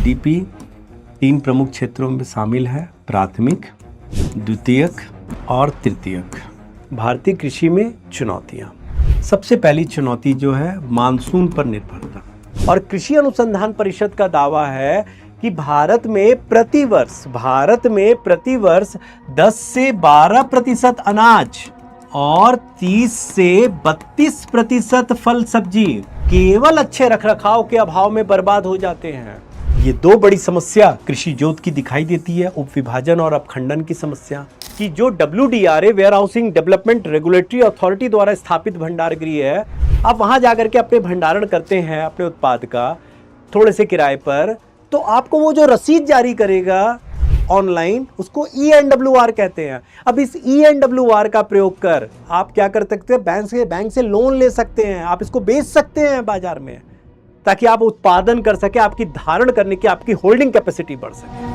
GDP 3 प्रमुख क्षेत्रों में शामिल है, प्राथमिक, द्वितीयक और तृतीयक। भारतीय कृषि में चुनौतियाँ। सबसे पहली चुनौती जो है मानसून पर निर्भरता। और कृषि अनुसंधान परिषद का दावा है कि भारत में प्रतिवर्ष 10 से 12% अनाज और 30 से 32% फल सब्जी केवल अच्छे रखरखाव के अभाव में बर्बाद हो जाते हैं। ये दो बड़ी समस्या कृषि जोत की दिखाई देती है, उपविभाजन और अपखंडन की समस्या। कि जो WDRA warehousing development regulatory authority द्वारा स्थापित भंडार गृह है, आप वहां जाकर के अपने भंडारण करते हैं अपने उत्पाद का थोड़े से किराए पर, तो आपको वो जो रसीद जारी करेगा ऑनलाइन, उसको ENWR कहते हैं। अब इस ENWR का प्रयोग कर आप क्या कर सकते हैं, बैंक से लोन ले सकते हैं, आप इसको बेच सकते हैं बाजार में, ताकि आप उत्पादन कर सके, आपकी धारण करने की आपकी होल्डिंग कैपेसिटी बढ़ सके।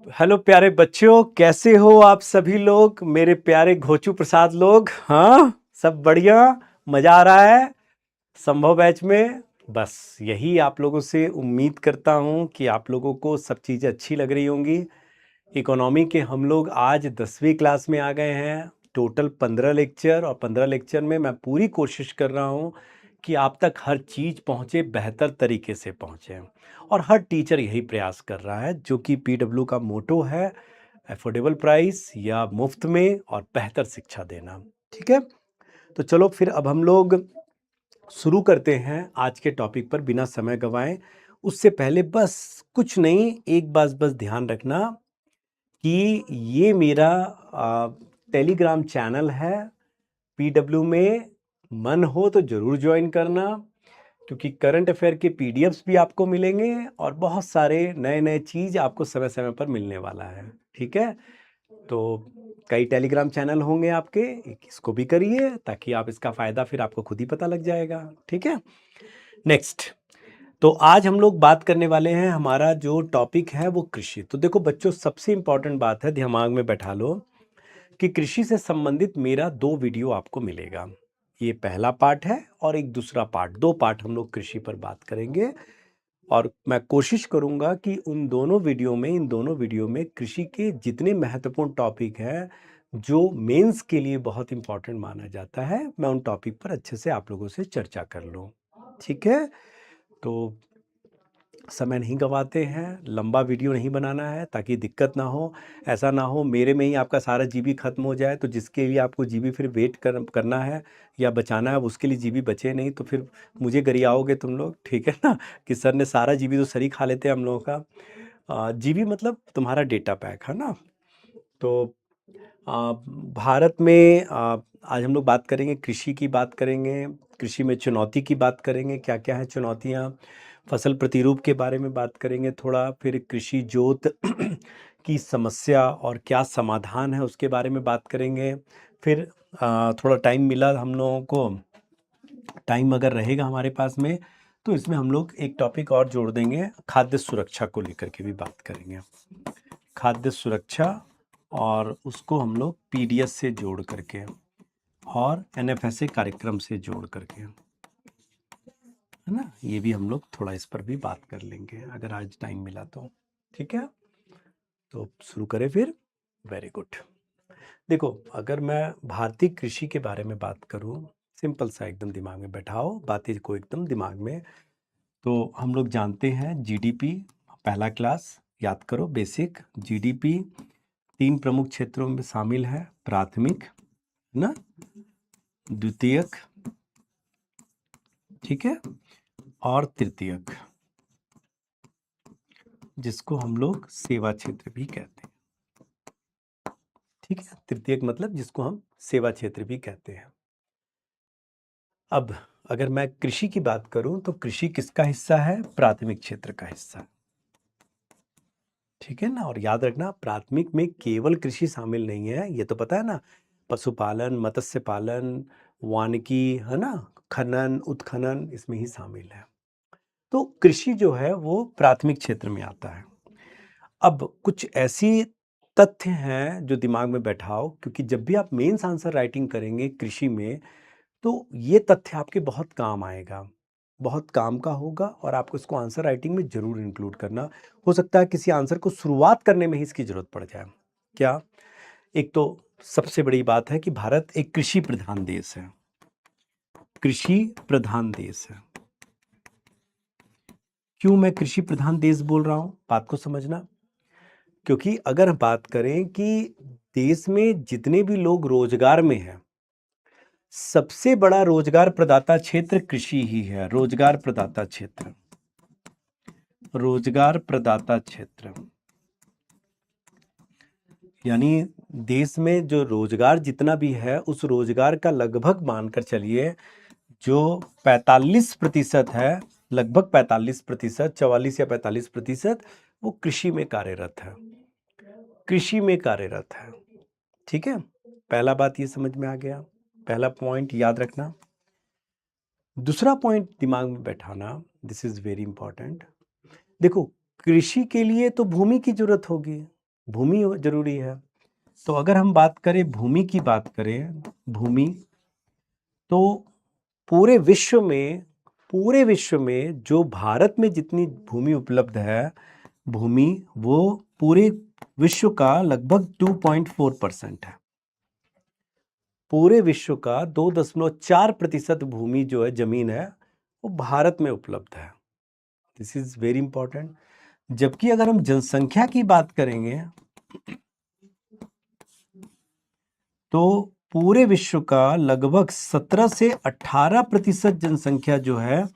हेलो प्यारे बच्चों, कैसे हो आप सभी लोग, मेरे प्यारे घोचू प्रसाद लोग? हाँ, सब बढ़िया, मजा आ रहा है संभव बैच में। बस यही आप लोगों से उम्मीद करता हूं कि आप लोगों को सब चीज़ें अच्छी लग रही होंगी। इकोनॉमी के हम लोग आज 10वीं क्लास में आ गए हैं। टोटल 15 लेक्चर, और 15 लेक्चर में मैं पूरी कोशिश कर रहा हूं कि आप तक हर चीज़ पहुंचे, बेहतर तरीके से पहुंचे। और हर टीचर यही प्रयास कर रहा है, जो कि PW का मोटो है, अफोर्डेबल प्राइस या मुफ्त में और बेहतर शिक्षा देना। ठीक है, तो चलो फिर अब हम लोग शुरू करते हैं आज के टॉपिक पर बिना समय गंवाए। उससे पहले बस कुछ नहीं, एक बात बस ध्यान रखना कि ये मेरा टेलीग्राम चैनल है। PW में मन हो तो जरूर ज्वाइन करना, क्योंकि करंट अफेयर के PDFs भी आपको मिलेंगे और बहुत सारे नए नए चीज़ आपको समय समय पर मिलने वाला है। ठीक है, तो कई टेलीग्राम चैनल होंगे आपके, इसको भी करिए ताकि आप इसका फ़ायदा फिर आपको खुद ही पता लग जाएगा। ठीक है, नेक्स्ट। तो आज हम लोग बात करने वाले हैं, हमारा जो टॉपिक है वो कृषि। तो देखो बच्चों, सबसे इंपॉर्टेंट बात है, दिमाग में बैठा लो कि कृषि से संबंधित मेरा 2 वीडियो आपको मिलेगा। ये पहला पार्ट है और एक दूसरा पार्ट, 2 पार्ट हम लोग कृषि पर बात करेंगे। और मैं कोशिश करूंगा कि इन दोनों वीडियो में कृषि के जितने महत्वपूर्ण टॉपिक हैं, जो मेंस के लिए बहुत इंपॉर्टेंट माना जाता है, मैं उन टॉपिक पर अच्छे से आप लोगों से चर्चा कर लूँ। ठीक है, तो समय नहीं गंवाते हैं, लंबा वीडियो नहीं बनाना है ताकि दिक्कत ना हो। ऐसा ना हो मेरे में ही आपका सारा GB खत्म हो जाए, तो जिसके लिए आपको GB फिर वेट करना है या बचाना है, उसके लिए GB बचे नहीं, तो फिर मुझे गरियाओगे तुम लोग। ठीक है ना, कि सर ने सारा GB तो सर ही खा लेते हैं हम लोगों का। GB मतलब तुम्हारा डेटा पैक है ना। तो भारत में आज हम लोग बात करेंगे, कृषि की बात करेंगे, कृषि में चुनौती की बात करेंगे, क्या क्या है चुनौतियाँ, फसल प्रतिरूप के बारे में बात करेंगे थोड़ा, फिर कृषि जोत की समस्या और क्या समाधान है उसके बारे में बात करेंगे। फिर थोड़ा टाइम मिला हम लोगों को, टाइम अगर रहेगा हमारे पास में, तो इसमें हम लोग एक टॉपिक और जोड़ देंगे, खाद्य सुरक्षा को लेकर के भी बात करेंगे। खाद्य सुरक्षा, और उसको हम लोग PDS से जोड़ करके और NFSA कार्यक्रम से जोड़ करके, है ना, ये भी हम लोग थोड़ा इस पर भी बात कर लेंगे अगर आज टाइम मिला तो। ठीक है, तो शुरू करें फिर। Very good. देखो, अगर मैं भारतीय कृषि के बारे में बात करूं, सिंपल सा एकदम दिमाग में बैठाओ बातें को एकदम दिमाग में। तो हम लोग जानते हैं GDP, पहला क्लास याद करो, बेसिक। GDP 3 प्रमुख क्षेत्रों में शामिल है, प्राथमिक, है ना, द्वितीयक, ठीक है, और तृतीयक, जिसको हम लोग सेवा क्षेत्र भी कहते हैं। ठीक है, तृतीयक मतलब जिसको हम सेवा क्षेत्र भी कहते हैं। अब अगर मैं कृषि की बात करूं, तो कृषि किसका हिस्सा है? प्राथमिक क्षेत्र का हिस्सा। ठीक है ना, और याद रखना, प्राथमिक में केवल कृषि शामिल नहीं है, ये तो पता है ना, पशुपालन, मत्स्य पालन, वानिकी, है ना, खनन, उत्खनन, इसमें ही शामिल है। तो कृषि जो है वो प्राथमिक क्षेत्र में आता है। अब कुछ ऐसी तथ्य हैं जो दिमाग में बैठाओ, क्योंकि जब भी आप मेंस आंसर राइटिंग करेंगे कृषि में, तो ये तथ्य आपके बहुत काम आएगा। बहुत काम का होगा और आपको इसको आंसर राइटिंग में जरूर इंक्लूड करना। हो सकता है किसी आंसर को शुरुआत करने में ही इसकी जरूरत पड़ जाए। क्या? एक तो सबसे बड़ी बात है कि भारत एक कृषि प्रधान देश है। कृषि प्रधान देश है। क्यों मैं कृषि प्रधान देश बोल रहा हूं, बात को समझना। क्योंकि अगर बात करें कि देश में जितने भी लोग रोजगार में हैं, सबसे बड़ा रोजगार प्रदाता क्षेत्र कृषि ही है। रोजगार प्रदाता क्षेत्र, रोजगार प्रदाता क्षेत्र यानी देश में जो रोजगार जितना भी है, उस रोजगार का लगभग मानकर चलिए जो 45% है, लगभग 45%, 44 या 45% वो कृषि में कार्यरत है। कृषि में कार्यरत है। ठीक है, पहला बात ये समझ में आ गया, पहला पॉइंट याद रखना। दूसरा पॉइंट दिमाग में बैठाना, दिस इज वेरी इंपॉर्टेंट। देखो, कृषि के लिए तो भूमि की जरूरत होगी, भूमि जरूरी है। तो अगर हम बात करें भूमि की, बात करें भूमि, तो पूरे विश्व में जो भारत में जितनी भूमि उपलब्ध है, भूमि, वो पूरे विश्व का लगभग 2.4% है। पूरे विश्व का 2.4% भूमि जो है, जमीन है, वो भारत में उपलब्ध है। This is very important. जबकि अगर हम जनसंख्या की बात करेंगे तो पूरे विश्व का लगभग 17 से 18% जनसंख्या जो है,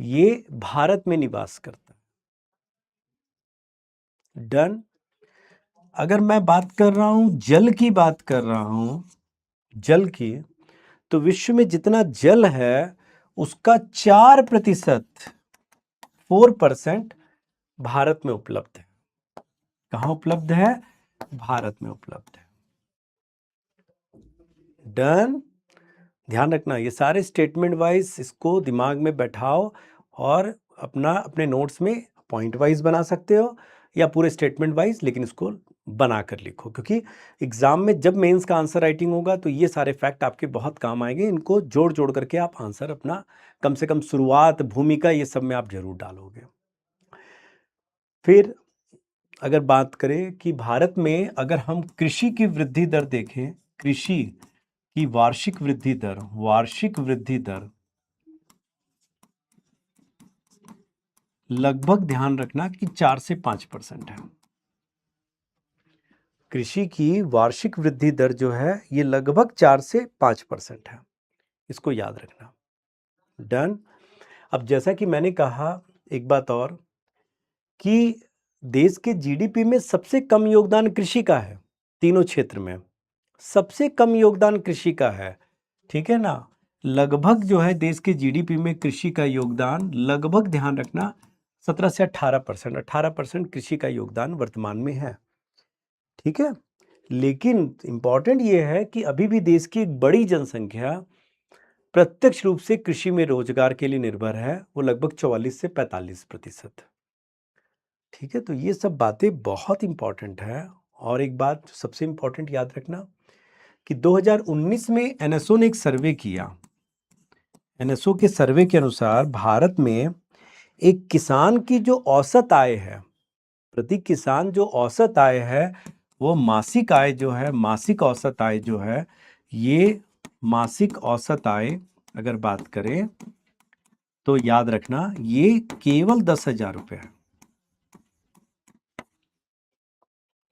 ये भारत में निवास करता है। डन। अगर मैं बात कर रहा हूं जल की, बात कर रहा हूं जल की, तो विश्व में जितना जल है उसका 4% भारत में उपलब्ध है। कहां उपलब्ध है? भारत में उपलब्ध है। डन। ध्यान रखना, ये सारे स्टेटमेंट वाइज इसको दिमाग में बैठाओ और अपने नोट्स में पॉइंट वाइज बना सकते हो या पूरे स्टेटमेंट वाइज, लेकिन इसको बनाकर लिखो, क्योंकि एग्जाम में जब मेंस का आंसर राइटिंग होगा तो ये सारे फैक्ट आपके बहुत काम आएंगे। इनको जोड़ जोड़ करके आप आंसर अपना, कम से कम शुरुआत, भूमिका, ये सब में आप जरूर डालोगे। फिर अगर बात करें कि भारत में अगर हम कृषि की वृद्धि दर देखें, कृषि की वार्षिक वृद्धि दर लगभग, ध्यान रखना कि 4 से 5% है। कृषि की वार्षिक वृद्धि दर जो है, ये लगभग 4 से 5% है। इसको याद रखना। डन। अब जैसा कि मैंने कहा, एक बात और, कि देश के जीडीपी में सबसे कम योगदान कृषि का है। तीनों क्षेत्र में सबसे कम योगदान कृषि का है। ठीक है ना? लगभग जो है देश के जीडीपी में कृषि का योगदान लगभग, ध्यान रखना, 17 से 18%, 18% कृषि का योगदान वर्तमान में है। ठीक है, लेकिन इंपॉर्टेंट ये है कि अभी भी देश की एक बड़ी जनसंख्या प्रत्यक्ष रूप से कृषि में रोजगार के लिए निर्भर है, वो लगभग 44 से 45%। ठीक है, तो ये सब बातें बहुत इंपॉर्टेंट है। और एक बात सबसे इंपॉर्टेंट याद रखना कि 2019 में एनएसओ ने एक सर्वे किया। एनएसओ के सर्वे के अनुसार भारत में एक किसान की जो औसत आय है, प्रति किसान जो औसत आय है, वो मासिक आय जो है, मासिक औसत आय जो है, ये मासिक औसत आय अगर बात करें तो याद रखना ये केवल 10,000 रुपये है।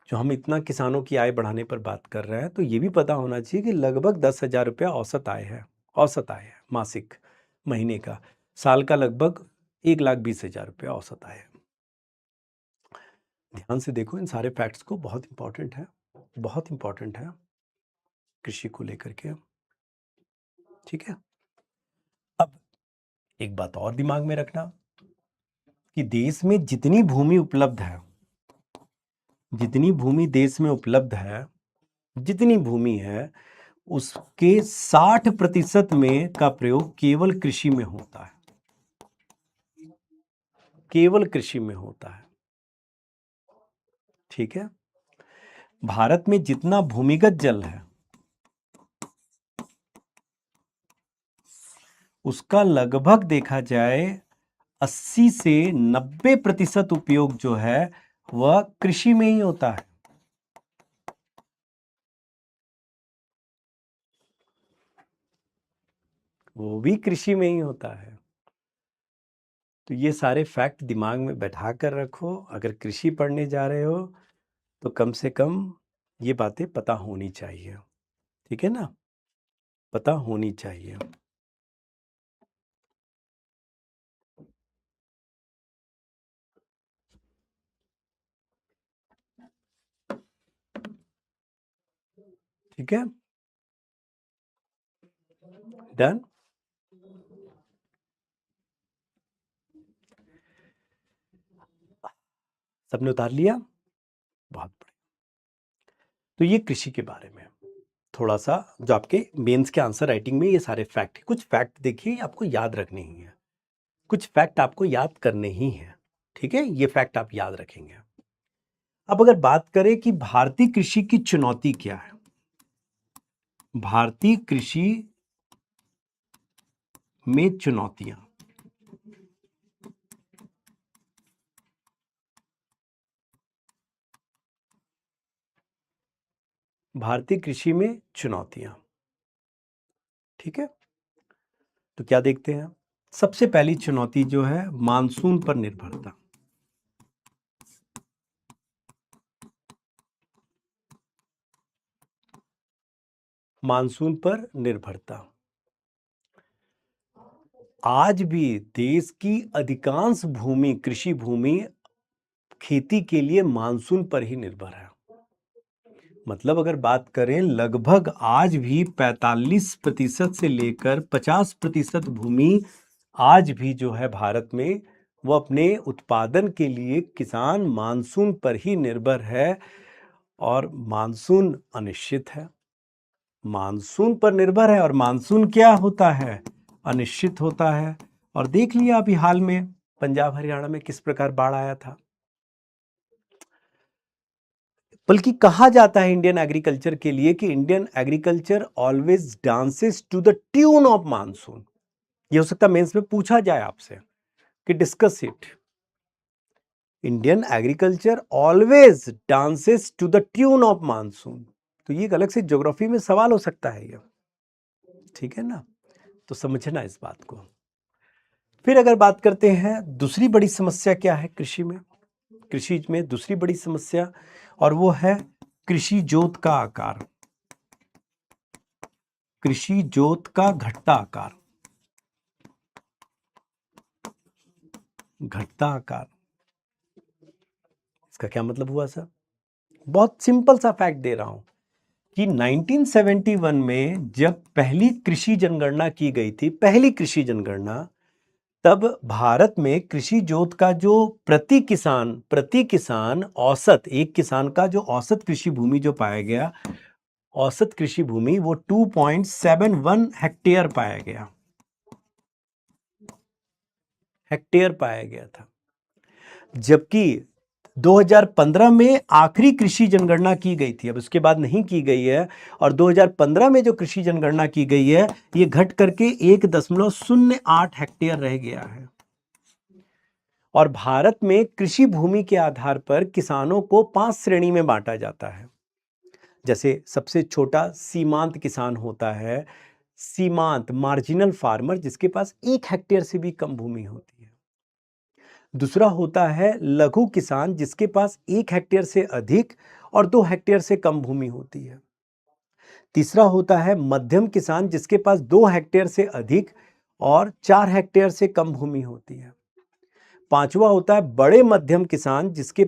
जो हम इतना किसानों की आय बढ़ाने पर बात कर रहे हैं, तो ये भी पता होना चाहिए कि लगभग 10,000 रुपया औसत आय है। औसत आय है मासिक, महीने का, साल का लगभग 1,20,000 रुपया औसत आय है। ध्यान से देखो इन सारे फैक्ट्स को, बहुत इंपॉर्टेंट है, बहुत इंपॉर्टेंट है कृषि को लेकर के। ठीक है, अब एक बात और दिमाग में रखना कि देश में जितनी भूमि उपलब्ध है, जितनी भूमि देश में उपलब्ध है, जितनी भूमि है, उसके 60% में का प्रयोग केवल कृषि में होता है। केवल कृषि में होता है। ठीक है, भारत में जितना भूमिगत जल है उसका लगभग देखा जाए 80 से 90% उपयोग जो है वह कृषि में ही होता है। वो भी कृषि में ही होता है। तो ये सारे फैक्ट दिमाग में बैठा कर रखो। अगर कृषि पढ़ने जा रहे हो तो कम से कम ये बातें पता होनी चाहिए। ठीक है ना, पता होनी चाहिए। ठीक है, डन। सबने उतार लिया, बहुत बढ़िया। तो ये कृषि के बारे में थोड़ा सा, जो आपके मेंस के आंसर राइटिंग में ये सारे फैक्ट, कुछ फैक्ट देखिए आपको याद रखने ही है, कुछ फैक्ट आपको याद करने ही है। ठीक है, ये फैक्ट आप याद रखेंगे। अब अगर बात करें कि भारतीय कृषि की चुनौती क्या है, भारतीय कृषि में चुनौतियां, भारतीय कृषि में चुनौतियां। ठीक है, तो क्या देखते हैं। सबसे पहली चुनौती जो है मानसून पर निर्भरता। मानसून पर निर्भरता। आज भी देश की अधिकांश भूमि, कृषि भूमि खेती के लिए मानसून पर ही निर्भर है। मतलब अगर बात करें, लगभग आज भी 45% से लेकर 50% भूमि आज भी जो है भारत में, वो अपने उत्पादन के लिए किसान मानसून पर ही निर्भर है। और मानसून अनिश्चित है, मानसून पर निर्भर है, और मानसून क्या होता है, अनिश्चित होता है। और देख लिया अभी हाल में पंजाब हरियाणा में किस प्रकार बाढ़ आया था। बल्कि कहा जाता है इंडियन एग्रीकल्चर के लिए कि Indian agriculture always dances to the tune of monsoon. ये हो सकता है मेंस में पूछा जाए आपसे कि discuss it. Indian agriculture always dances to the tune of monsoon. तो ये एक अलग से ज्योग्राफी में सवाल हो सकता है ये। ठीक है ना, तो समझना इस बात को। फिर अगर बात करते हैं दूसरी बड़ी समस्या क्या है कृषि में, कृषि में दूसरी बड़ी समस्या, और वो है कृषि जोत का आकार, कृषि जोत का घटता आकार, घटता आकार। इसका क्या मतलब हुआ सर? बहुत सिंपल सा फैक्ट दे रहा हूं कि 1971 में जब पहली कृषि जनगणना की गई थी, पहली कृषि जनगणना, तब भारत में कृषि जोत का जो प्रति किसान औसत, एक किसान का जो औसत कृषि भूमि जो पाया गया, औसत कृषि भूमि वो 2.71 हेक्टेयर पाया गया, हेक्टेयर पाया गया था। जबकि 2015 में आखिरी कृषि जनगणना की गई थी, अब उसके बाद नहीं की गई है। और 2015 में जो कृषि जनगणना की गई है, ये घट करके 1.08 हेक्टेयर रह गया है। और भारत में कृषि भूमि के आधार पर किसानों को 5 श्रेणी में बांटा जाता है। जैसे सबसे छोटा सीमांत किसान होता है, सीमांत मार्जिनल फार्मर, जिसके पास 1 हेक्टेयर से भी कम भूमि होती है। दूसरा होता है लघु किसान, जिसके पास 1 हेक्टेयर से अधिक और 2 हेक्टेयर से कम भूमि होती है। तीसरा होता है मध्यम किसान, जिसके पास 2 हेक्टेयर से अधिक और 4 हेक्टेयर से कम भूमि होती है। पांचवा होता है बड़े मध्यम किसान, जिसके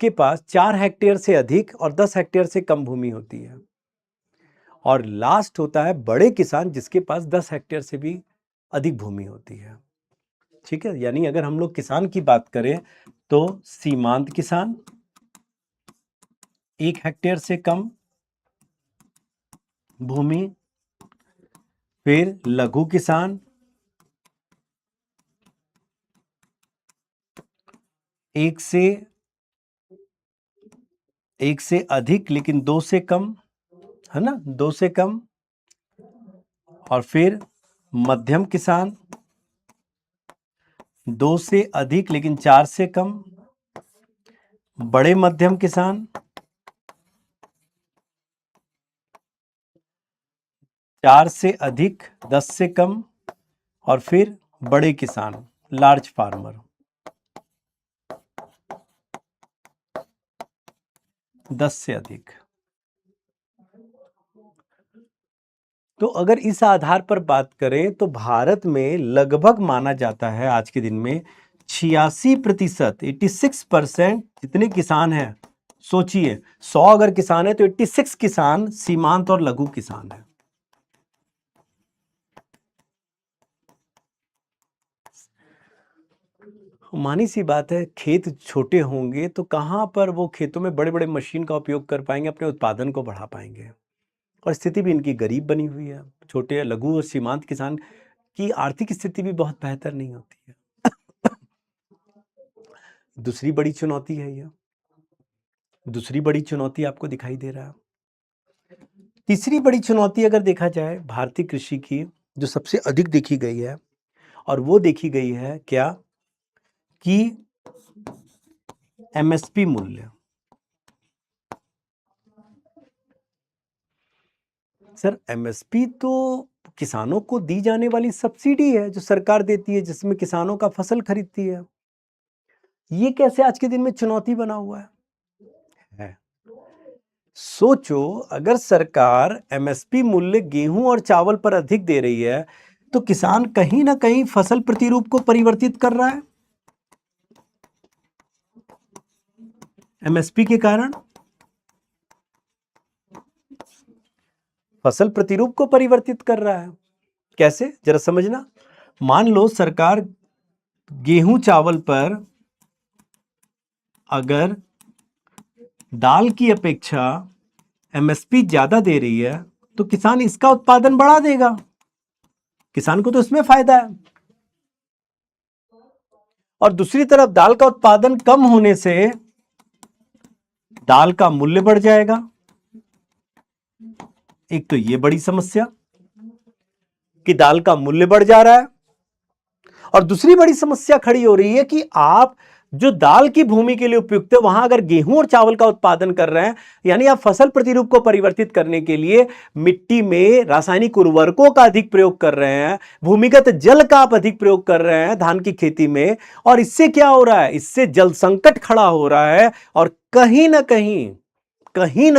पास 4 हेक्टेयर से अधिक और 10 हेक्टेयर से कम भूमि होती है। और लास्ट होता है बड़े किसान, जिसके पास 10 हेक्टेयर से भी अधिक भूमि होती है। ठीक है, यानी अगर हम लोग किसान की बात करें तो सीमांत किसान 1 हेक्टेयर से कम भूमि, फिर लघु किसान 1 से अधिक लेकिन 2 से कम, है ना, 2 से कम। और फिर मध्यम किसान, 2 से अधिक लेकिन 4 से कम, बड़े मध्यम किसान, 4 से अधिक 10 से कम, और फिर बड़े किसान, लार्ज फार्मर, 10 से अधिक। तो अगर इस आधार पर बात करें तो भारत में लगभग माना जाता है आज के दिन में 86%, 86% जितने किसान हैं, सोचिए 100 अगर किसान है तो 86 किसान सीमांत और लघु किसान है। मानी सी बात है, खेत छोटे होंगे तो कहां पर वो खेतों में बड़े बड़े मशीन का उपयोग कर पाएंगे, अपने उत्पादन को बढ़ा पाएंगे। और स्थिति भी इनकी गरीब बनी हुई है। छोटे लघु और सीमांत किसान की आर्थिक स्थिति भी बहुत बेहतर नहीं होती है। दूसरी बड़ी चुनौती है यह, दूसरी बड़ी चुनौती आपको दिखाई दे रहा है। तीसरी बड़ी चुनौती अगर देखा जाए भारतीय कृषि की, जो सबसे अधिक देखी गई है, और वो देखी गई है क्या कि एमएसपी मूल्य। सर एमएसपी तो किसानों को दी जाने वाली सब्सिडी है जो सरकार देती है, जिसमें किसानों का फसल खरीदती है। ये कैसे आज के दिन में चुनौती बना हुआ है? सोचो, अगर सरकार एमएसपी मूल्य गेहूं और चावल पर अधिक दे रही है तो किसान कहीं ना कहीं फसल प्रतिरूप को परिवर्तित कर रहा है एमएसपी के कारण। फसल प्रतिरूप को परिवर्तित कर रहा है। कैसे, जरा समझना। मान लो सरकार गेहूं चावल पर अगर दाल की अपेक्षा एमएसपी ज्यादा दे रही है तो किसान इसका उत्पादन बढ़ा देगा, किसान को तो इसमें फायदा है। और दूसरी तरफ दाल का उत्पादन कम होने से दाल का मूल्य बढ़ जाएगा। एक तो ये बड़ी समस्या कि दाल का मूल्य बढ़ जा रहा है, और दूसरी बड़ी समस्या खड़ी हो रही है कि आप जो दाल की भूमि के लिए उपयुक्त है वहां अगर गेहूं और चावल का उत्पादन कर रहे हैं, यानी आप फसल प्रतिरूप को परिवर्तित करने के लिए मिट्टी में रासायनिक उर्वरकों का अधिक प्रयोग कर रहे हैं, भूमिगत जल का आप अधिक प्रयोग कर रहे हैं धान की खेती में, और इससे क्या हो रहा है, इससे जल संकट खड़ा हो रहा है। और कहीं ना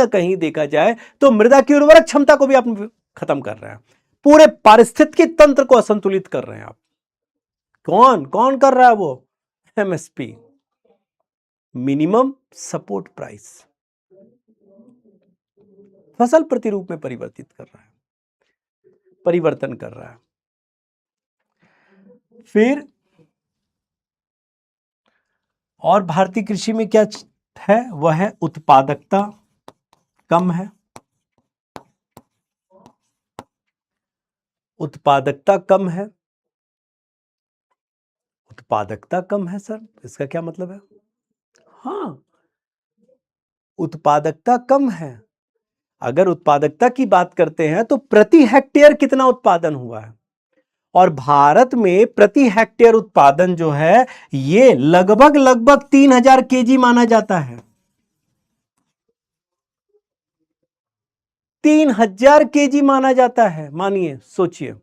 कहीं देखा जाए तो मृदा की उर्वरक क्षमता को भी आप खत्म कर रहे हैं, पूरे पारिस्थितिकी तंत्र को असंतुलित कर रहे हैं आप। कौन कौन कर रहा है वो? एमएसपी, मिनिमम सपोर्ट प्राइस, फसल प्रतिरूप में परिवर्तित कर रहा है, परिवर्तन कर रहा है। फिर और भारतीय कृषि में क्या है, वह है उत्पादकता कम है। उत्पादकता कम है, उत्पादकता कम है सर, इसका क्या मतलब है? हाँ, उत्पादकता कम है। अगर उत्पादकता की बात करते हैं तो प्रति हेक्टेयर कितना उत्पादन हुआ है, और भारत में प्रति हेक्टेयर उत्पादन जो है ये लगभग 3000 केजी माना जाता है। 3000 केजी माना जाता है, मानिए, सोचिए,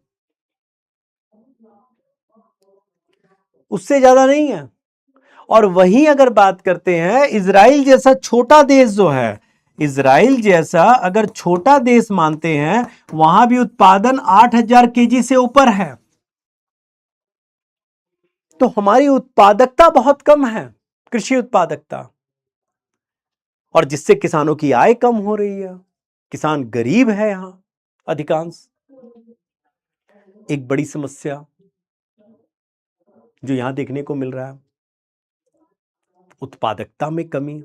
उससे ज्यादा नहीं है। और वहीं अगर बात करते हैं इजराइल जैसा छोटा देश जो है, इजराइल जैसा अगर छोटा देश मानते हैं, वहां भी उत्पादन 8000 केजी से ऊपर है। तो हमारी उत्पादकता बहुत कम है, कृषि उत्पादकता, और जिससे किसानों की आय कम हो रही है, किसान गरीब है यहां अधिकांश। एक बड़ी समस्या जो यहां देखने को मिल रहा है, उत्पादकता में कमी।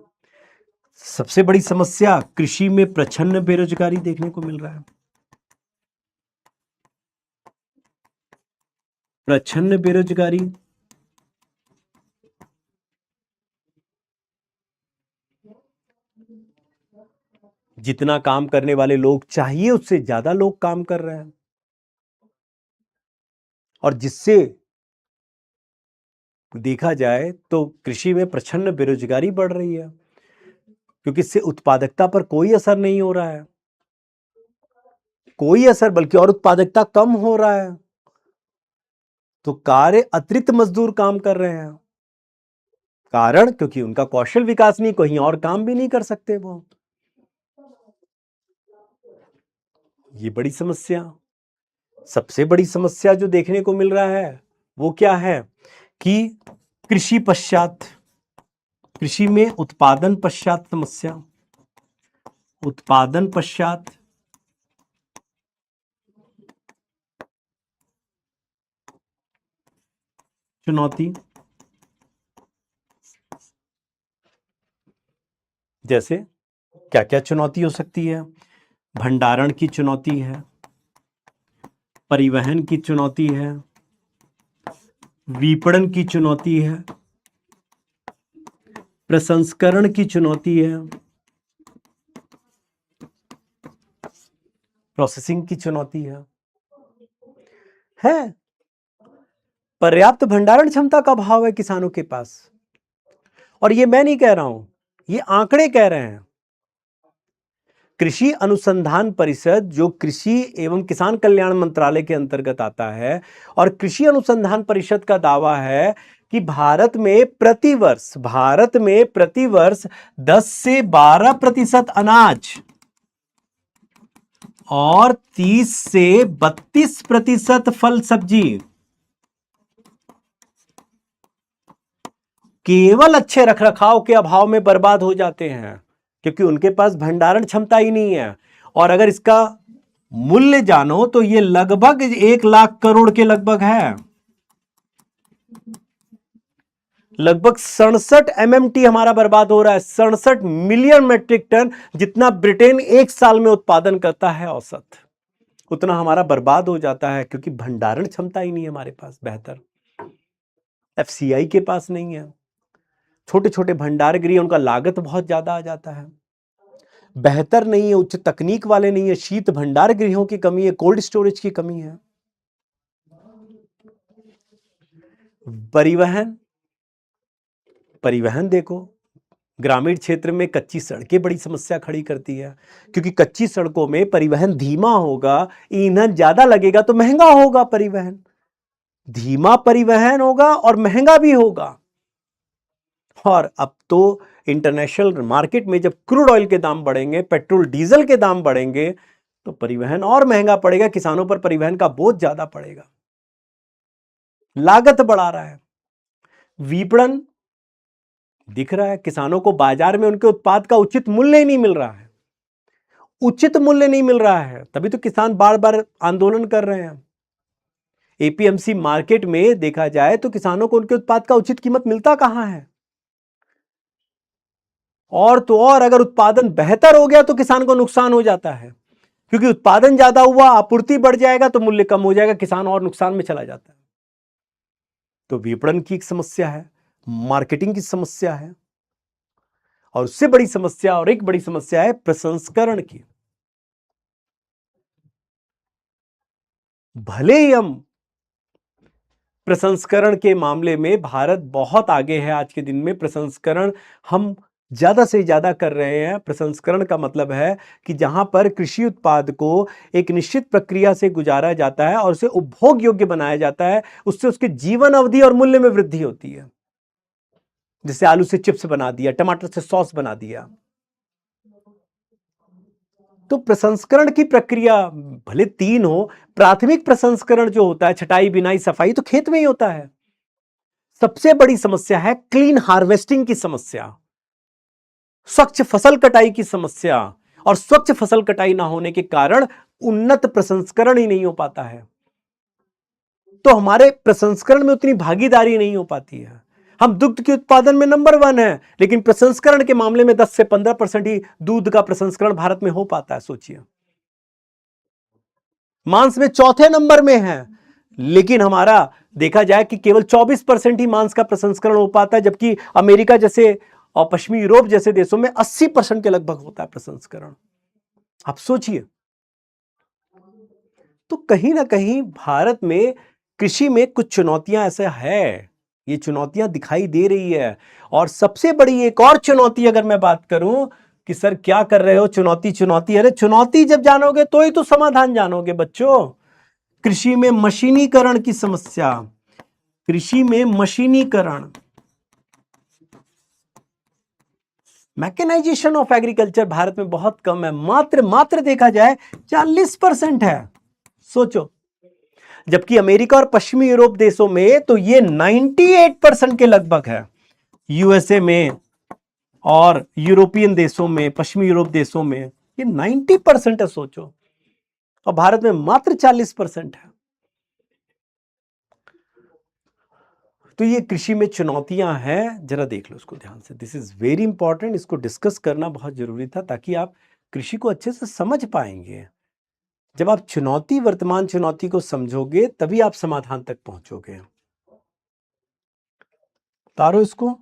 सबसे बड़ी समस्या कृषि में प्रच्छन्न बेरोजगारी देखने को मिल रहा है। प्रच्छन्न बेरोजगारी, जितना काम करने वाले लोग चाहिए उससे ज्यादा लोग काम कर रहे हैं। और जिससे देखा जाए तो कृषि में प्रचंड बेरोजगारी बढ़ रही है, क्योंकि इससे उत्पादकता पर कोई असर नहीं हो रहा है, कोई असर, बल्कि और उत्पादकता कम हो रहा है। तो कार्य अतिरिक्त मजदूर काम कर रहे हैं, कारण क्योंकि उनका कौशल विकास नहीं, कहीं और काम भी नहीं कर सकते वो। ये बड़ी समस्या, सबसे बड़ी समस्या जो देखने को मिल रहा है वो क्या है कि कृषि में उत्पादन पश्चात समस्या, उत्पादन पश्चात चुनौती। जैसे क्या क्या चुनौती हो सकती है? भंडारण की चुनौती है, परिवहन की चुनौती है, विपणन की चुनौती है, प्रसंस्करण की चुनौती है, प्रोसेसिंग की चुनौती है। पर्याप्त भंडारण क्षमता का अभाव है किसानों के पास, और ये मैं नहीं कह रहा हूं, ये आंकड़े कह रहे हैं। कृषि अनुसंधान परिषद, जो कृषि एवं किसान कल्याण मंत्रालय के अंतर्गत आता है, और कृषि अनुसंधान परिषद का दावा है कि भारत में प्रतिवर्ष 10 से 12% अनाज और 30 से 32% फल सब्जी केवल अच्छे रखरखाव के अभाव में बर्बाद हो जाते हैं, क्योंकि उनके पास भंडारण क्षमता ही नहीं है। और अगर इसका मूल्य जानो तो ये लगभग 1 लाख करोड़ के लगभग है, लगभग 67 MMT हमारा बर्बाद हो रहा है, 67 मिलियन मेट्रिक टन, जितना ब्रिटेन एक साल में उत्पादन करता है औसत, उतना हमारा बर्बाद हो जाता है, क्योंकि भंडारण क्षमता ही नहीं है हमारे पास बेहतर। FCI के पास नहीं है, छोटे छोटे भंडार गृह, उनका लागत बहुत ज्यादा आ जाता है, बेहतर नहीं है, उच्च तकनीक वाले नहीं है, शीत भंडार गृहों की कमी है, कोल्ड स्टोरेज की कमी है। परिवहन देखो, ग्रामीण क्षेत्र में कच्ची सड़कें बड़ी समस्या खड़ी करती है, क्योंकि कच्ची सड़कों में परिवहन धीमा होगा, ईंधन ज्यादा लगेगा तो महंगा होगा परिवहन, धीमा परिवहन होगा और महंगा भी होगा। और अब तो इंटरनेशनल मार्केट में जब क्रूड ऑयल के दाम बढ़ेंगे, पेट्रोल डीजल के दाम बढ़ेंगे, तो परिवहन और महंगा पड़ेगा, किसानों पर परिवहन का बोझ ज्यादा पड़ेगा, लागत बढ़ा रहा है। विपणन दिख रहा है, किसानों को बाजार में उनके उत्पाद का उचित मूल्य ही नहीं मिल रहा है, उचित मूल्य नहीं मिल रहा है, तभी तो किसान बार बार आंदोलन कर रहे हैं। APMC मार्केट में देखा जाए तो किसानों को उनके उत्पाद का उचित कीमत मिलता कहां है। और तो और अगर उत्पादन बेहतर हो गया तो किसान को नुकसान हो जाता है, क्योंकि उत्पादन ज्यादा हुआ, आपूर्ति बढ़ जाएगा तो मूल्य कम हो जाएगा, किसान और नुकसान में चला जाता है। तो विपणन की एक समस्या है, मार्केटिंग की समस्या है, और उससे बड़ी समस्या, और एक बड़ी समस्या है प्रसंस्करण की। भले ही हम प्रसंस्करण के मामले में भारत बहुत आगे है, आज के दिन में प्रसंस्करण हम ज्यादा से ज्यादा कर रहे हैं। प्रसंस्करण का मतलब है कि जहां पर कृषि उत्पाद को एक निश्चित प्रक्रिया से गुजारा जाता है और उसे उपभोग योग्य बनाया जाता है, उससे उसके जीवन अवधि और मूल्य में वृद्धि होती है। जैसे आलू से चिप्स बना दिया, टमाटर से सॉस बना दिया। तो प्रसंस्करण की प्रक्रिया भले 3 हो, प्राथमिक प्रसंस्करण जो होता है, छटाई, बिनाई, सफाई, तो खेत में ही होता है। सबसे बड़ी समस्या है क्लीन हार्वेस्टिंग की समस्या, स्वच्छ फसल कटाई की समस्या, और स्वच्छ फसल कटाई ना होने के कारण उन्नत प्रसंस्करण ही नहीं हो पाता है। तो हमारे प्रसंस्करण में उतनी भागीदारी नहीं हो पाती है। हम दुग्ध के उत्पादन में नंबर 1 है, लेकिन प्रसंस्करण के मामले में 10 से 15% ही दूध का प्रसंस्करण भारत में हो पाता है। सोचिए, मांस में चौथे नंबर में है, लेकिन हमारा देखा जाए कि केवल 24% ही मांस का प्रसंस्करण हो पाता है, जबकि अमेरिका जैसे और पश्चिमी यूरोप जैसे देशों में 80% के लगभग होता है प्रसंस्करण। आप सोचिए, तो कहीं ना कहीं भारत में कृषि में कुछ चुनौतियां ऐसा है, ये चुनौतियां दिखाई दे रही है। और सबसे बड़ी एक और चुनौती अगर मैं बात करूं कि सर क्या कर रहे हो, चुनौती चुनौती, अरे चुनौती जब जानोगे तो ही तो समाधान जानोगे बच्चों। कृषि में मशीनीकरण की समस्या, कृषि में मशीनीकरण, मैकेनाइजेशन ऑफ एग्रीकल्चर भारत में बहुत कम है, मात्र देखा जाए 40% है, सोचो। जबकि अमेरिका और पश्चिमी यूरोप देशों में तो ये 98% के लगभग है। यूएसए में और यूरोपियन देशों में, पश्चिमी यूरोप देशों में ये 90% है, सोचो। और भारत में मात्र 40% है। तो ये कृषि में चुनौतियां हैं, जरा देख लो इसको ध्यान से। दिस इज वेरी इंपॉर्टेंट, इसको डिस्कस करना बहुत जरूरी था ताकि आप कृषि को अच्छे से समझ पाएंगे। जब आप चुनौती, वर्तमान चुनौती को समझोगे तभी आप समाधान तक पहुंचोगे। उतारो इसको।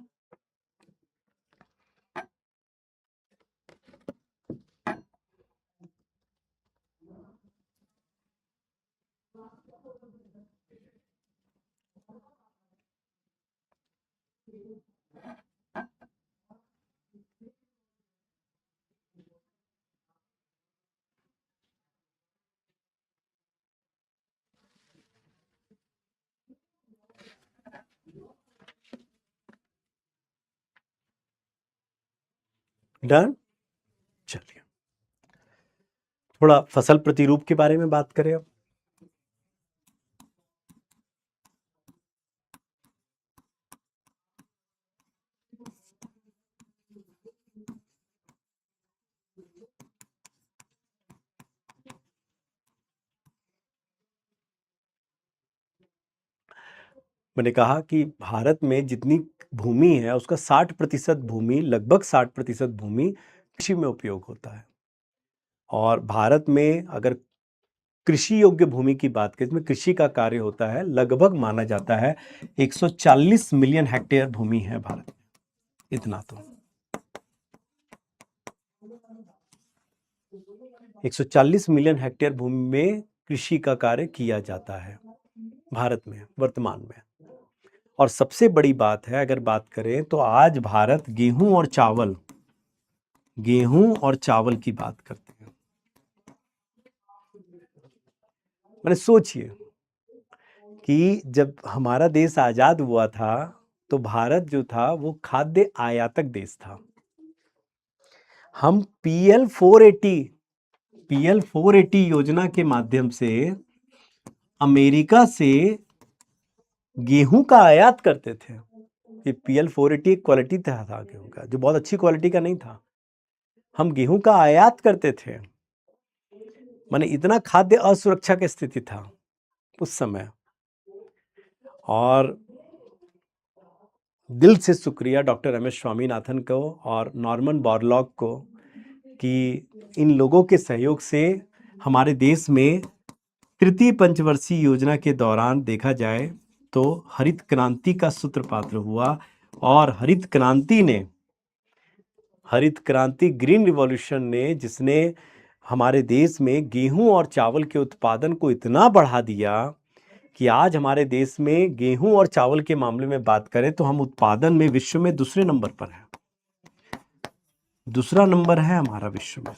डन। चलिए थोड़ा फसल प्रतिरूप के बारे में बात करें अब। मैंने कहा कि भारत में जितनी भूमि है उसका 60% भूमि, लगभग 60% भूमि कृषि में उपयोग होता है। और भारत में अगर कृषि योग्य भूमि की बात करें, इसमें कृषि का कार्य होता है, लगभग माना जाता है 140 मिलियन हेक्टेयर भूमि है भारत में। इतना तो 140 मिलियन हेक्टेयर भूमि में कृषि का कार्य किया जाता है भारत में वर्तमान में। और सबसे बड़ी बात है, अगर बात करें तो आज भारत गेहूं और चावल की बात करते हैं। मैंने सोचिए कि जब हमारा देश आजाद हुआ था तो भारत जो था वो खाद्य आयातक देश था। हम पीएल 480 योजना के माध्यम से अमेरिका से गेहूं का आयात करते थे। ये पीएल 480 एक क्वालिटी था गेहूं का, जो बहुत अच्छी क्वालिटी का नहीं था। हम गेहूं का आयात करते थे, माने इतना खाद्य असुरक्षा की स्थिति था उस समय। और दिल से शुक्रिया डॉक्टर एम एस स्वामीनाथन को और नॉर्मन बोरलॉग को कि इन लोगों के सहयोग से हमारे देश में तृतीय पंचवर्षीय योजना के दौरान देखा जाए तो हरित क्रांति का सूत्रपात्र हुआ। और हरित क्रांति ग्रीन रिवॉल्यूशन ने, जिसने हमारे देश में गेहूं और चावल के उत्पादन को इतना बढ़ा दिया कि आज हमारे देश में गेहूं और चावल के मामले में बात करें तो हम उत्पादन में विश्व में दूसरे नंबर पर हैं। दूसरा नंबर है हमारा विश्व में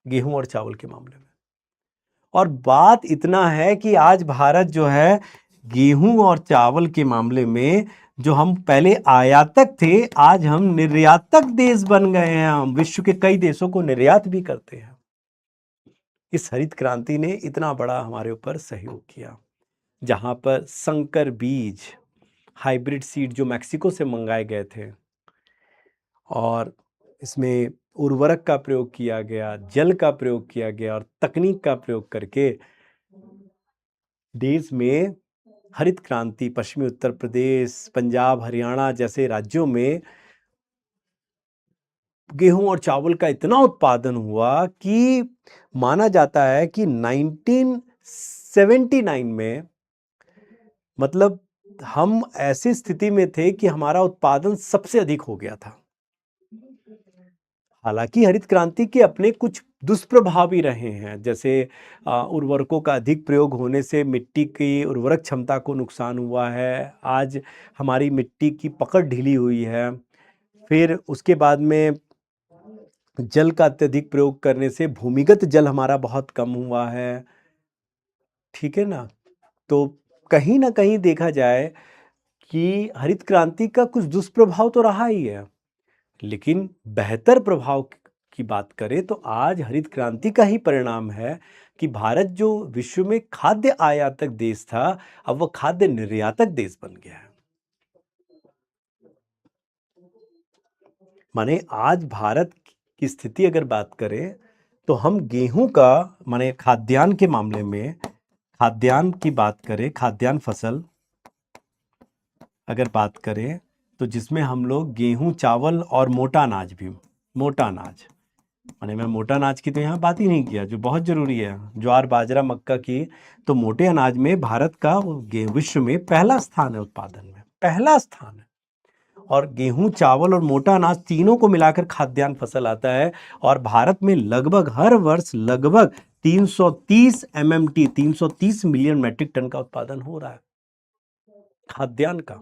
गेहूं और चावल के मामले में। और बात इतना है कि आज भारत जो है गेहूं और चावल के मामले में, जो हम पहले आयातक थे, आज हम निर्यातक देश बन गए हैं। हम विश्व के कई देशों को निर्यात भी करते हैं। इस हरित क्रांति ने इतना बड़ा हमारे ऊपर सहयोग किया। जहां पर संकर बीज, हाइब्रिड सीड जो मैक्सिको से मंगाए गए थे, और इसमें उर्वरक का प्रयोग किया गया, जल का प्रयोग किया गया और तकनीक का प्रयोग करके देश में हरित क्रांति, पश्चिमी उत्तर प्रदेश, पंजाब, हरियाणा जैसे राज्यों में गेहूं और चावल का इतना उत्पादन हुआ कि माना जाता है कि 1979 में, मतलब हम ऐसी स्थिति में थे कि हमारा उत्पादन सबसे अधिक हो गया था। हालांकि हरित क्रांति के अपने कुछ दुष्प्रभाव भी रहे हैं, जैसे उर्वरकों का अधिक प्रयोग होने से मिट्टी की उर्वरक क्षमता को नुकसान हुआ है। आज हमारी मिट्टी की पकड़ ढीली हुई है। फिर उसके बाद में जल का अत्यधिक प्रयोग करने से भूमिगत जल हमारा बहुत कम हुआ है। ठीक है ना? तो कहीं ना कहीं देखा जाए कि हरित क्रांति का कुछ दुष्प्रभाव तो रहा ही है, लेकिन बेहतर प्रभाव की बात करें तो आज हरित क्रांति का ही परिणाम है कि भारत जो विश्व में खाद्य आयातक देश था, अब वह खाद्य निर्यातक देश बन गया है। माने आज भारत की स्थिति अगर बात करें तो हम गेहूं का, माने खाद्यान्न के मामले में खाद्यान्न की बात करें, खाद्यान्न फसल अगर बात करें तो जिसमें हम लोग गेहूं, चावल और मोटा अनाज भी, मोटा अनाज माने मैं मोटा अनाज की तो यहाँ बात ही नहीं किया जो बहुत जरूरी है, ज्वार, बाजरा, मक्का की। तो मोटे अनाज में भारत का विश्व में पहला स्थान है, उत्पादन में पहला स्थान है। और गेहूं, चावल और मोटा अनाज तीनों को मिलाकर खाद्यान्न फसल आता है। और भारत में लगभग हर वर्ष लगभग 330 MMT 330 मिलियन मैट्रिक टन का उत्पादन हो रहा है खाद्यान्न का।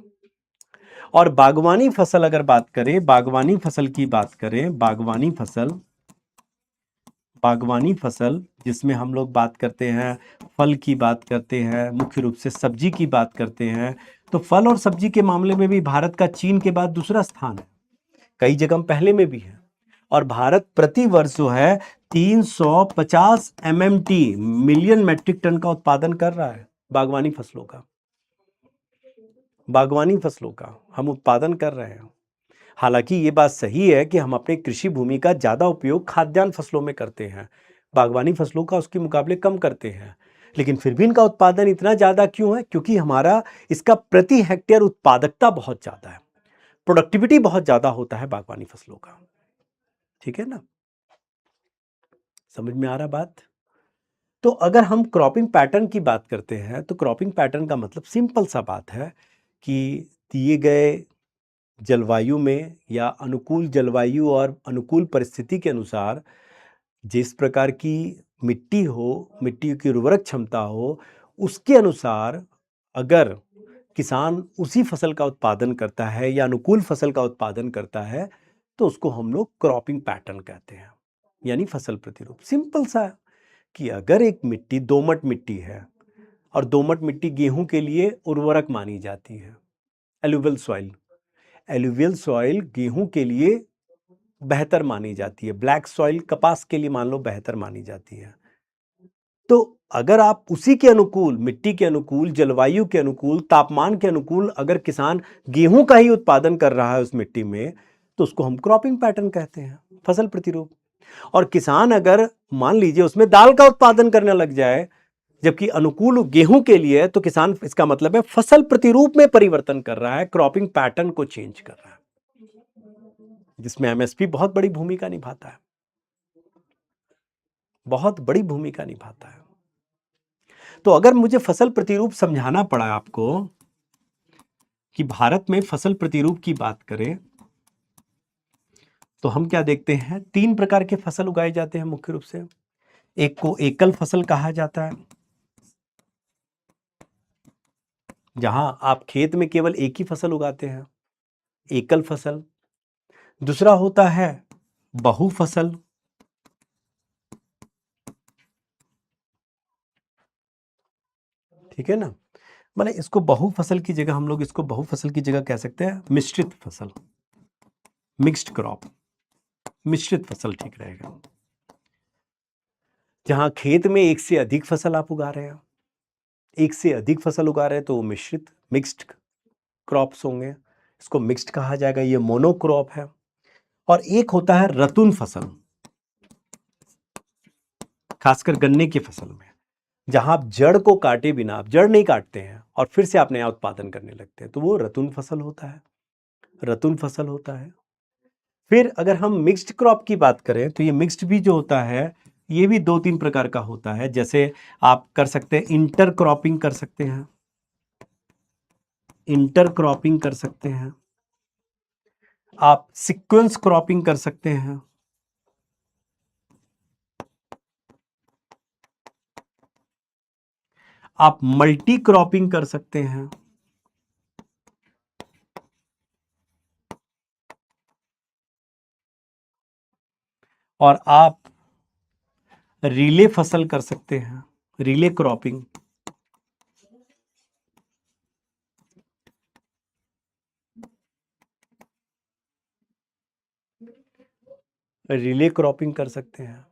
और बागवानी फसल अगर बात करें, बागवानी फसल की बात करें, बागवानी फसल जिसमें हम लोग बात करते हैं, फल की बात करते हैं, मुख्य रूप से सब्जी की बात करते हैं, तो फल और सब्जी के मामले में भी भारत का चीन के बाद दूसरा स्थान है। कई जगह पहले में भी है। और भारत प्रति वर्ष जो है 350 MMT मिलियन मैट्रिक टन का उत्पादन कर रहा है बागवानी फसलों का। बागवानी फसलों का हम उत्पादन कर रहे हैं। हालांकि ये बात सही है कि हम अपने कृषि भूमि का ज़्यादा उपयोग खाद्यान्न फसलों में करते हैं, बागवानी फसलों का उसके मुकाबले कम करते हैं, लेकिन फिर भी इनका उत्पादन इतना ज़्यादा क्यों है? क्योंकि हमारा इसका प्रति हेक्टेयर उत्पादकता बहुत ज़्यादा है, प्रोडक्टिविटी बहुत ज़्यादा होता है बागवानी फसलों का। ठीक है ना? समझ में आ रहा बात? तो अगर हम क्रॉपिंग पैटर्न की बात करते हैं तो क्रॉपिंग पैटर्न का मतलब सिंपल सा बात है कि दिए गए जलवायु में या अनुकूल जलवायु और अनुकूल परिस्थिति के अनुसार जिस प्रकार की मिट्टी हो, मिट्टी की उर्वरक क्षमता हो, उसके अनुसार अगर किसान उसी फसल का उत्पादन करता है या अनुकूल फसल का उत्पादन करता है तो उसको हम लोग क्रॉपिंग पैटर्न कहते हैं, यानी फसल प्रतिरूप। सिंपल सा है कि अगर एक मिट्टी दोमट मिट्टी है और दोमट मिट्टी गेहूं के लिए उर्वरक मानी जाती है, एलुवियल सॉइल गेहूं के लिए बेहतर मानी जाती है, ब्लैक सॉइल कपास के लिए मान लो बेहतर मानी जाती है। तो अगर आप उसी के अनुकूल, मिट्टी के अनुकूल, जलवायु के अनुकूल, तापमान के अनुकूल अगर किसान गेहूं का ही उत्पादन कर रहा है उस मिट्टी में, तो उसको हम क्रॉपिंग पैटर्न कहते हैं, फसल प्रतिरूप। और किसान अगर मान लीजिए उसमें दाल का उत्पादन करने लग जाए जबकि अनुकूल गेहूं के लिए, तो किसान, इसका मतलब है फसल प्रतिरूप में परिवर्तन कर रहा है, क्रॉपिंग पैटर्न को चेंज कर रहा है, जिसमें एमएसपी बहुत बड़ी भूमिका निभाता है, बहुत बड़ी भूमिका निभाता है। तो अगर मुझे फसल प्रतिरूप समझाना पड़ा आपको कि भारत में फसल प्रतिरूप की बात करें तो हम क्या देखते हैं, 3 प्रकार के फसल उगाए जाते हैं मुख्य रूप से। एक को एकल फसल कहा जाता है, जहां आप खेत में केवल एक ही फसल उगाते हैं, एकल फसल। दूसरा होता है बहु फसल, ठीक है ना? माने इसको बहु फसल की जगह हम लोग इसको बहु फसल की जगह कह सकते हैं मिश्रित फसल, मिक्स्ड क्रॉप, मिश्रित फसल ठीक रहेगा। जहां खेत में एक से अधिक फसल आप उगा रहे हैं, एक से अधिक फसल उगा रहे हैं तो वो मिश्रित, मिक्स्ड क्रॉप्स होंगे, इसको मिक्स्ड कहा जाएगा, ये मोनोक्रॉप है। और एक होता है रतुन फसल, खासकर गन्ने की फसल में, जहां आप जड़ को काटे बिना, आप जड़ नहीं काटते हैं और फिर से आप नया उत्पादन करने लगते हैं, तो वो रतुन फसल होता है, रतुन फसल होता है। फिर अगर हम मिक्स्ड क्रॉप की बात करें तो ये मिक्स्ड भी जो होता है ये भी 2-3 प्रकार का होता है। जैसे आप कर सकते हैं इंटर क्रॉपिंग कर सकते हैं, इंटर क्रॉपिंग कर सकते हैं, आप सीक्वेंस क्रॉपिंग कर सकते हैं, आप मल्टी क्रॉपिंग कर सकते हैं, और आप रिले फसल कर सकते हैं, रिले क्रॉपिंग। रिले क्रॉपिंग कर सकते हैं,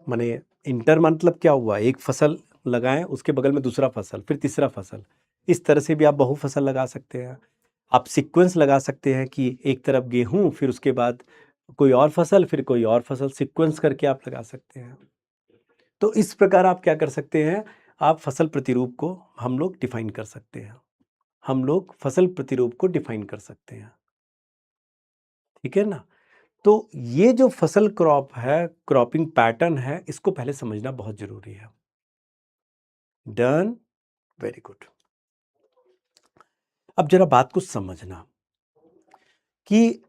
माने इंटर मतलब क्या हुआ, एक फसल लगाएं, उसके बगल में दूसरा फसल, फिर तीसरा फसल। इस तरह से भी आप बहु फसल लगा सकते हैं। आप सीक्वेंस लगा सकते हैं कि एक तरफ गेहूं, फिर उसके बाद कोई और फसल, फिर कोई और फसल, सीक्वेंस करके आप लगा सकते हैं। तो इस प्रकार आप क्या कर सकते हैं, आप फसल प्रतिरूप को हम लोग डिफाइन कर सकते हैं, हम लोग फसल प्रतिरूप को डिफाइन कर सकते हैं। ठीक है ना। तो ये जो फसल क्रॉप है, क्रॉपिंग पैटर्न है, इसको पहले समझना बहुत जरूरी है। Done, very good. अब जरा बात को समझना कि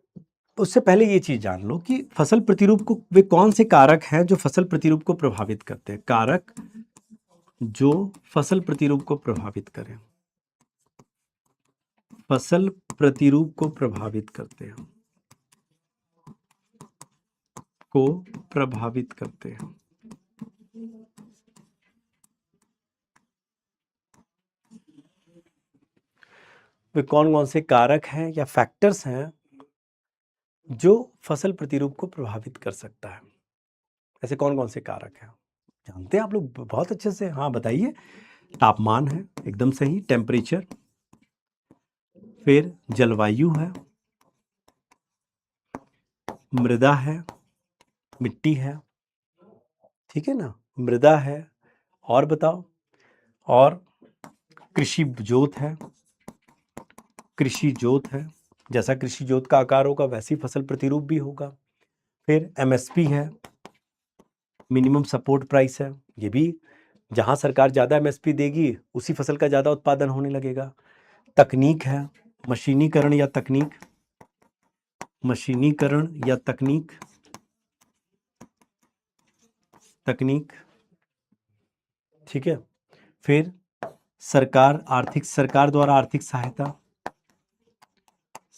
उससे पहले ये चीज जान लो कि फसल प्रतिरूप को वे कौन से कारक हैं जो फसल प्रतिरूप को प्रभावित करते हैं। कारक जो फसल प्रतिरूप को प्रभावित करें, फसल प्रतिरूप को प्रभावित करते हैं, को प्रभावित करते हैं। वे कौन कौन से कारक हैं या फैक्टर्स हैं जो फसल प्रतिरूप को प्रभावित कर सकता है। ऐसे कौन कौन से कारक हैं, जानते हैं आप लोग बहुत अच्छे से? हाँ बताइए। तापमान है, एकदम सही, टेम्परेचर। फिर जलवायु है, मृदा है, मिट्टी है, ठीक है ना, मृदा है, और बताओ, और कृषि जोत है, कृषि जोत है, जैसा कृषि जोत का आकार होगा वैसी फसल प्रतिरूप भी होगा। फिर एमएसपी है, मिनिमम सपोर्ट प्राइस है, ये भी जहां सरकार ज्यादा एमएसपी देगी उसी फसल का ज्यादा उत्पादन होने लगेगा। तकनीक है, मशीनीकरण या तकनीक, मशीनीकरण या तकनीक, तकनीक, ठीक है। फिर सरकार, आर्थिक, सरकार द्वारा आर्थिक सहायता,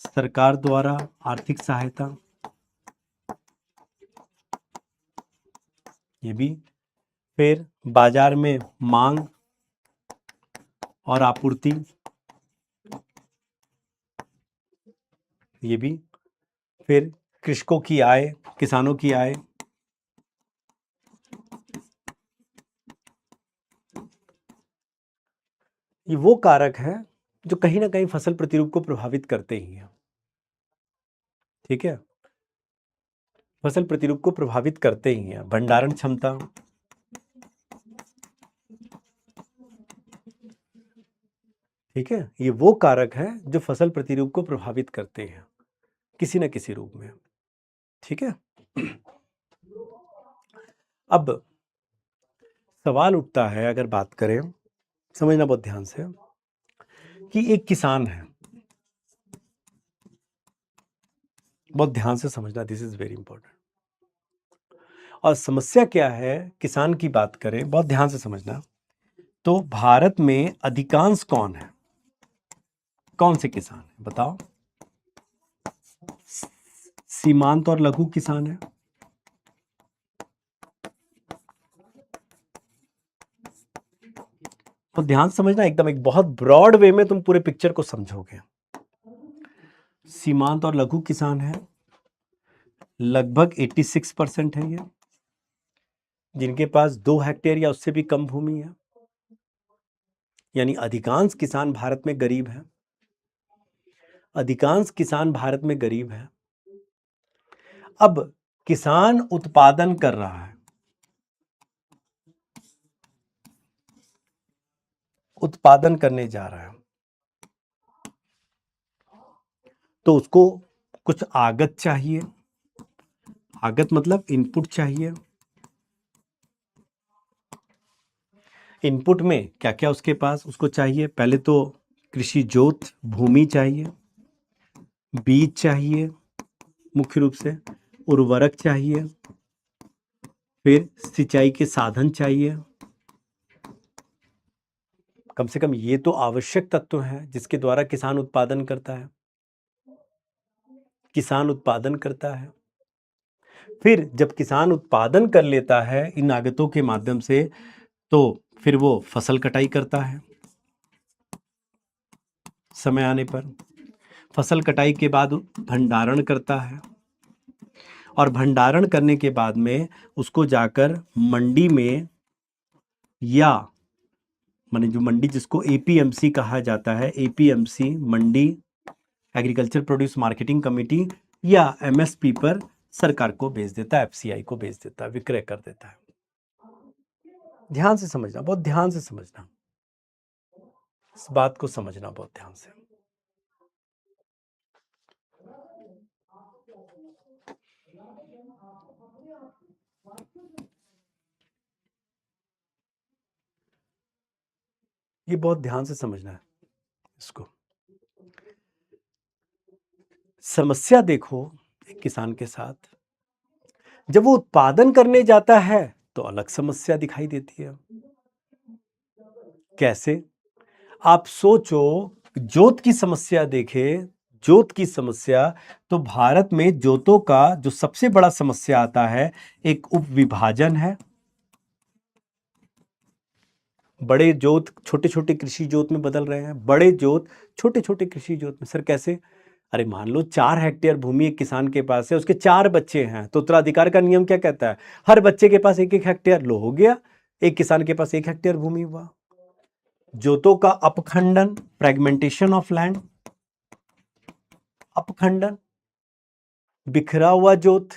सरकार द्वारा आर्थिक सहायता, ये भी। फिर बाजार में मांग और आपूर्ति, ये भी। फिर कृषकों की आय, किसानों की आय, ये वो कारक हैं जो कहीं ना कहीं फसल प्रतिरूप को प्रभावित करते ही हैं। ठीक है, फसल प्रतिरूप को प्रभावित करते ही हैं। भंडारण क्षमता, ठीक है, ये वो कारक है जो फसल प्रतिरूप को प्रभावित करते हैं किसी न किसी रूप में। ठीक है। अब सवाल उठता है, अगर बात करें, समझना बहुत ध्यान से, कि एक किसान है, बहुत ध्यान से समझना, दिस इज वेरी इंपॉर्टेंट। और समस्या क्या है, किसान की बात करें, बहुत ध्यान से समझना, तो भारत में अधिकांश कौन है, कौन से किसान है बताओ? सीमांत और लघु किसान है, तो ध्यान समझना, एकदम एक बहुत ब्रॉड वे में तुम पूरे पिक्चर को समझोगे। सीमांत और लघु किसान है, लगभग 86% है ये, जिनके पास 2 हेक्टेयर या उससे भी कम भूमि है। यानी अधिकांश किसान भारत में गरीब हैं, अधिकांश किसान भारत में गरीब है। अब किसान उत्पादन कर रहा है, उत्पादन करने जा रहा है, तो उसको कुछ आगत चाहिए। आगत मतलब इनपुट चाहिए। इनपुट में क्या क्या उसके पास उसको चाहिए? पहले तो कृषि जोत, भूमि चाहिए, बीज चाहिए, मुख्य रूप से उर्वरक चाहिए, फिर सिंचाई के साधन चाहिए, कम से कम ये तो आवश्यक तत्व है जिसके द्वारा किसान उत्पादन करता है। किसान उत्पादन करता है, फिर जब किसान उत्पादन कर लेता है इन आगतों के माध्यम से, तो फिर वो फसल कटाई करता है समय आने पर। फसल कटाई के बाद भंडारण करता है, और भंडारण करने के बाद में उसको जाकर मंडी में, या माने जो मंडी जिसको एपीएमसी कहा जाता है, एपीएमसी मंडी, एग्रीकल्चर प्रोड्यूस मार्केटिंग कमेटी, या एमएसपी पर सरकार को भेज देता है, एफसीआई को भेज देता है, विक्रय कर देता है। ध्यान से समझना, बहुत ध्यान से समझना, इस बात को समझना बहुत ध्यान से। ये बहुत ध्यान से समझना है इसको। समस्या देखो एक किसान के साथ, जब वो उत्पादन करने जाता है तो अलग समस्या दिखाई देती है। कैसे? आप सोचो, जोत की समस्या देखें, जोत की समस्या, तो भारत में जोतों का जो सबसे बड़ा समस्या आता है, एक उपविभाजन है। बड़े जोत छोटे छोटे कृषि जोत में बदल रहे हैं, बड़े जोत छोटे छोटे कृषि जोत में। सर कैसे? अरे मान लो 4 हेक्टेयर भूमि एक किसान के पास है, उसके 4 बच्चे हैं, तो उत्तराधिकार का नियम क्या कहता है? हर बच्चे के पास 1-1 हेक्टेयर। लो हो गया, एक किसान के पास 1 हेक्टेयर भूमि हुआ। जोतों का अपखंडन, फ्रेगमेंटेशन ऑफ लैंड, अपखंडन, बिखरा हुआ जोत।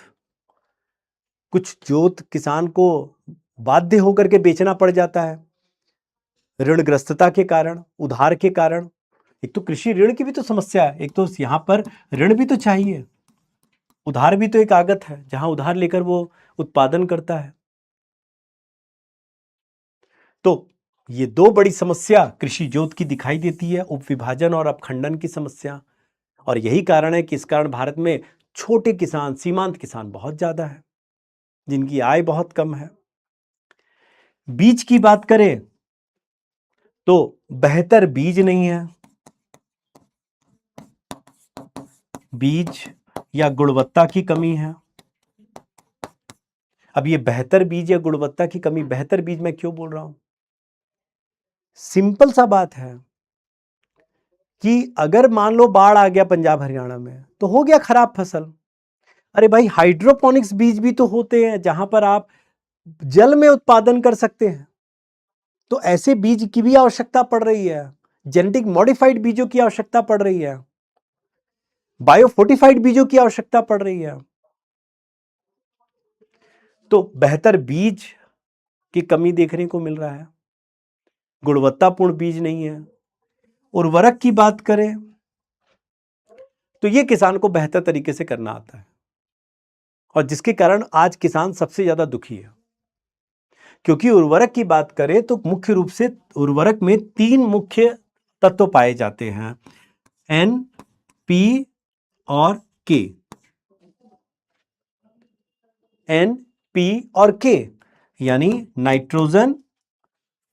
कुछ जोत किसान को बाध्य होकर के बेचना पड़ जाता है, ऋणग्रस्तता के कारण, उधार के कारण। एक तो कृषि ऋण की भी तो समस्या है, एक तो यहां पर ऋण भी तो चाहिए, उधार भी तो एक आगत है, जहां उधार लेकर वो उत्पादन करता है। तो ये दो बड़ी समस्या कृषि जोत की दिखाई देती है, उपविभाजन और अपखंडन की समस्या। और यही कारण है कि इस कारण भारत में छोटे किसान, सीमांत किसान बहुत ज्यादा है, जिनकी आय बहुत कम है। बीज की बात करें तो बेहतर बीज नहीं है, बीज या गुणवत्ता की कमी है। अब ये बेहतर बीज या गुणवत्ता की कमी, बेहतर बीज मैं क्यों बोल रहा हूं? सिंपल सा बात है कि अगर मान लो बाढ़ आ गया पंजाब हरियाणा में, तो हो गया खराब फसल। अरे भाई, हाइड्रोपोनिक्स बीज भी तो होते हैं जहां पर आप जल में उत्पादन कर सकते हैं, तो ऐसे बीज की भी आवश्यकता पड़ रही है। जेनेटिक मॉडिफाइड बीजों की आवश्यकता पड़ रही है, बायोफोर्टिफाइड बीजों की आवश्यकता पड़ रही है। तो बेहतर बीज की कमी देखने को मिल रहा है, गुणवत्तापूर्ण बीज नहीं है। उर्वरक की बात करें तो यह किसान को बेहतर तरीके से करना आता है, और जिसके कारण आज किसान सबसे ज्यादा दुखी है। क्योंकि उर्वरक की बात करें तो मुख्य रूप से उर्वरक में 3 मुख्य तत्व पाए जाते हैं, एन, पी और के। एन, पी और के, यानी नाइट्रोजन,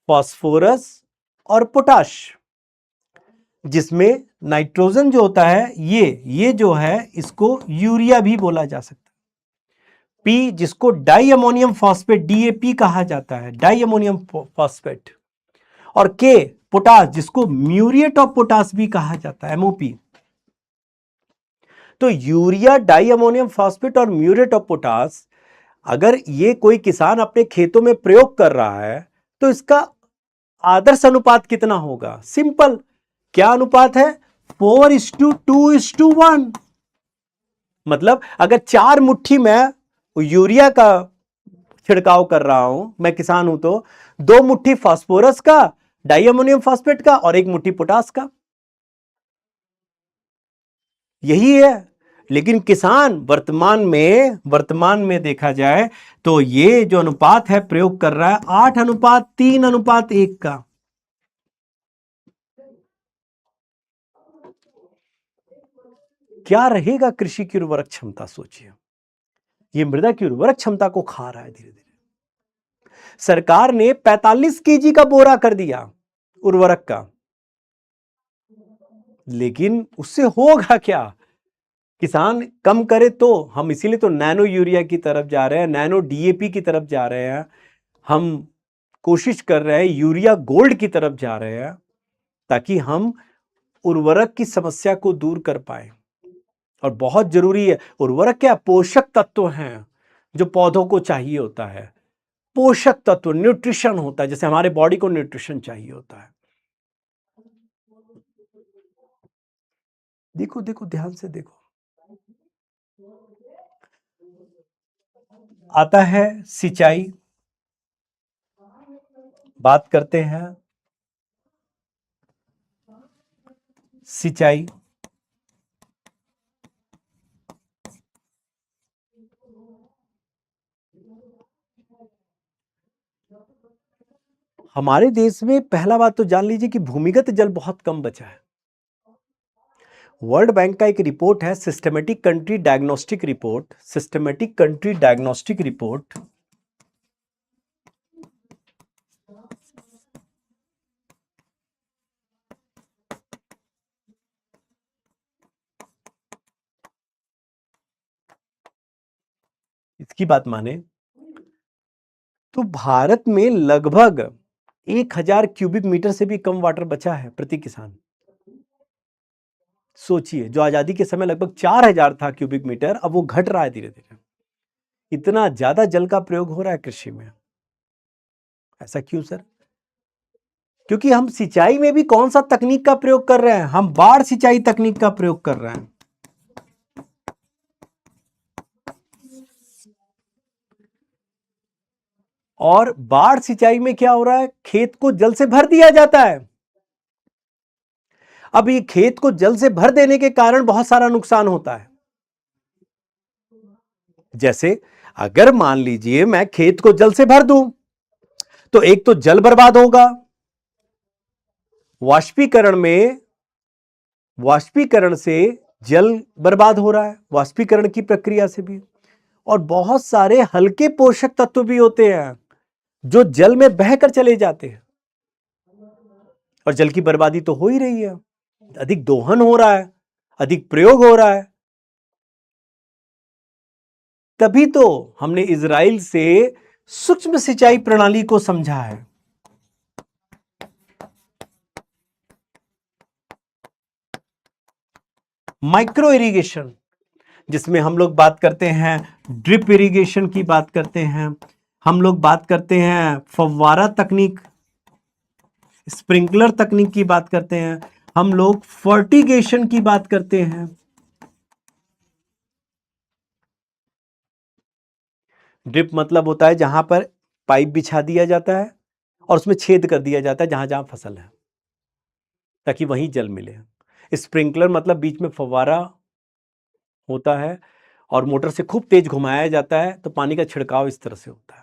फास्फोरस और पोटाश। जिसमें नाइट्रोजन जो होता है, ये जो है, इसको यूरिया भी बोला जा सकता है। पी जिसको डाई अमोनियम फॉस्फेट, डीएपी कहा जाता है, डाई अमोनियम फॉस्फेट। और के पोटास, जिसको म्यूरिएट ऑफ पोटास भी कहा जाता है, एमओपी। तो यूरिया, डाई अमोनियम फॉस्फेट और म्यूरिएट ऑफ पोटास अगर ये कोई किसान अपने खेतों में प्रयोग कर रहा है, तो इसका आदर्श अनुपात कितना होगा? सिंपल, क्या अनुपात है? 4:2:1। मतलब अगर 4 मुट्ठी मैं यूरिया का छिड़काव कर रहा हूं, मैं किसान हूं, तो 2 मुट्ठी फास्फोरस का, डाई अमोनियम फॉस्फेट का, और 1 मुट्ठी पोटास का, यही है। लेकिन किसान वर्तमान में देखा जाए तो ये जो अनुपात है प्रयोग कर रहा है 8:3:1 का। क्या रहेगा कृषि की उर्वरक क्षमता? सोचिए, ये मृदा की उर्वरक क्षमता को खा रहा है धीरे धीरे। सरकार ने 45 केजी का बोरा कर दिया उर्वरक का, लेकिन उससे होगा क्या? किसान कम करे तो हम इसीलिए तो नैनो यूरिया की तरफ जा रहे हैं, नैनो डीएपी की तरफ जा रहे हैं, हम कोशिश कर रहे हैं यूरिया गोल्ड की तरफ जा रहे हैं, ताकि हम उर्वरक की समस्या को दूर कर पाए। और बहुत जरूरी है, उर्वरक क्या? पोषक तत्व हैं जो पौधों को चाहिए होता है। पोषक तत्व, न्यूट्रिशन होता है, जैसे हमारे बॉडी को न्यूट्रिशन चाहिए होता है। देखो देखो, ध्यान से देखो। आता है सिंचाई, बात करते हैं सिंचाई। हमारे देश में पहला बात तो जान लीजिए कि भूमिगत जल बहुत कम बचा है। वर्ल्ड बैंक का एक रिपोर्ट है, systematic country diagnostic report, systematic country diagnostic report. इसकी बात माने तो भारत में लगभग 1000 क्यूबिक मीटर से भी कम वाटर बचा है प्रति किसान। सोचिए, जो आजादी के समय लगभग 4000 था क्यूबिक मीटर, अब वो घट रहा है धीरे धीरे। इतना ज्यादा जल का प्रयोग हो रहा है कृषि में। ऐसा क्यों सर? क्योंकि हम सिंचाई में भी कौन सा तकनीक का प्रयोग कर रहे हैं? हम बाढ़ सिंचाई तकनीक का प्रयोग कर रहे हैं। और बाढ़ सिंचाई में क्या हो रहा है? खेत को जल से भर दिया जाता है। अब ये खेत को जल से भर देने के कारण बहुत सारा नुकसान होता है। जैसे अगर मान लीजिए मैं खेत को जल से भर दूं, तो एक तो जल बर्बाद होगा, वाष्पीकरण से जल बर्बाद हो रहा है, वाष्पीकरण की प्रक्रिया से भी। और बहुत सारे हल्के पोषक तत्व भी होते हैं जो जल में बहकर चले जाते हैं, और जल की बर्बादी तो हो ही रही है। अधिक दोहन हो रहा है, अधिक प्रयोग हो रहा है। तभी तो हमने इजराइल से सूक्ष्म सिंचाई प्रणाली को समझा है। माइक्रो इरिगेशन, जिसमें हम लोग बात करते हैं ड्रिप इरिगेशन की बात करते हैं, हम लोग बात करते हैं फव्वारा तकनीक, स्प्रिंकलर तकनीक की बात करते हैं, हम लोग फर्टिगेशन की बात करते हैं। ड्रिप मतलब होता है जहां पर पाइप बिछा दिया जाता है और उसमें छेद कर दिया जाता है जहां जहां फसल है, ताकि वहीं जल मिले। स्प्रिंकलर मतलब बीच में फव्वारा होता है और मोटर से खूब तेज घुमाया जाता है तो पानी का छिड़काव इस तरह से होता है।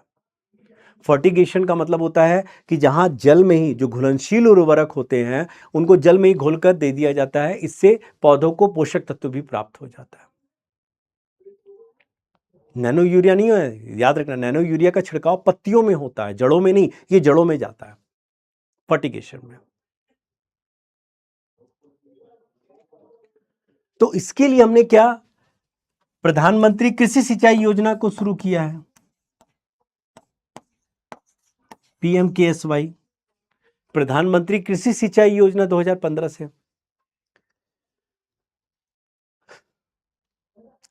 फर्टिगेशन का मतलब होता है कि जहां जल में ही जो घुलनशील उर्वरक होते हैं उनको जल में ही घोलकर दे दिया जाता है, इससे पौधों को पोषक तत्व भी प्राप्त हो जाता है। नैनो यूरिया नहीं है, याद रखना, नैनो यूरिया का छिड़काव पत्तियों में होता है, जड़ों में नहीं। ये जड़ों में जाता है फर्टिगेशन में। तो इसके लिए हमने क्या, प्रधानमंत्री कृषि सिंचाई योजना को शुरू किया है, पीएमकेएसवाई, प्रधानमंत्री कृषि सिंचाई योजना 2015 से।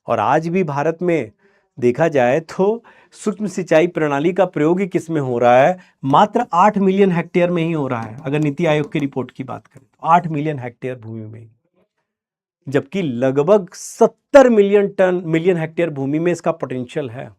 और आज भी भारत में देखा जाए तो सूक्ष्म सिंचाई प्रणाली का प्रयोग ही किस में हो रहा है? मात्र 8 मिलियन हेक्टेयर में ही हो रहा है। अगर नीति आयोग की रिपोर्ट की बात करें तो 8 मिलियन हेक्टेयर भूमि में, जबकि लगभग 70 मिलियन हेक्टेयर भूमि में इसका पोटेंशियल है।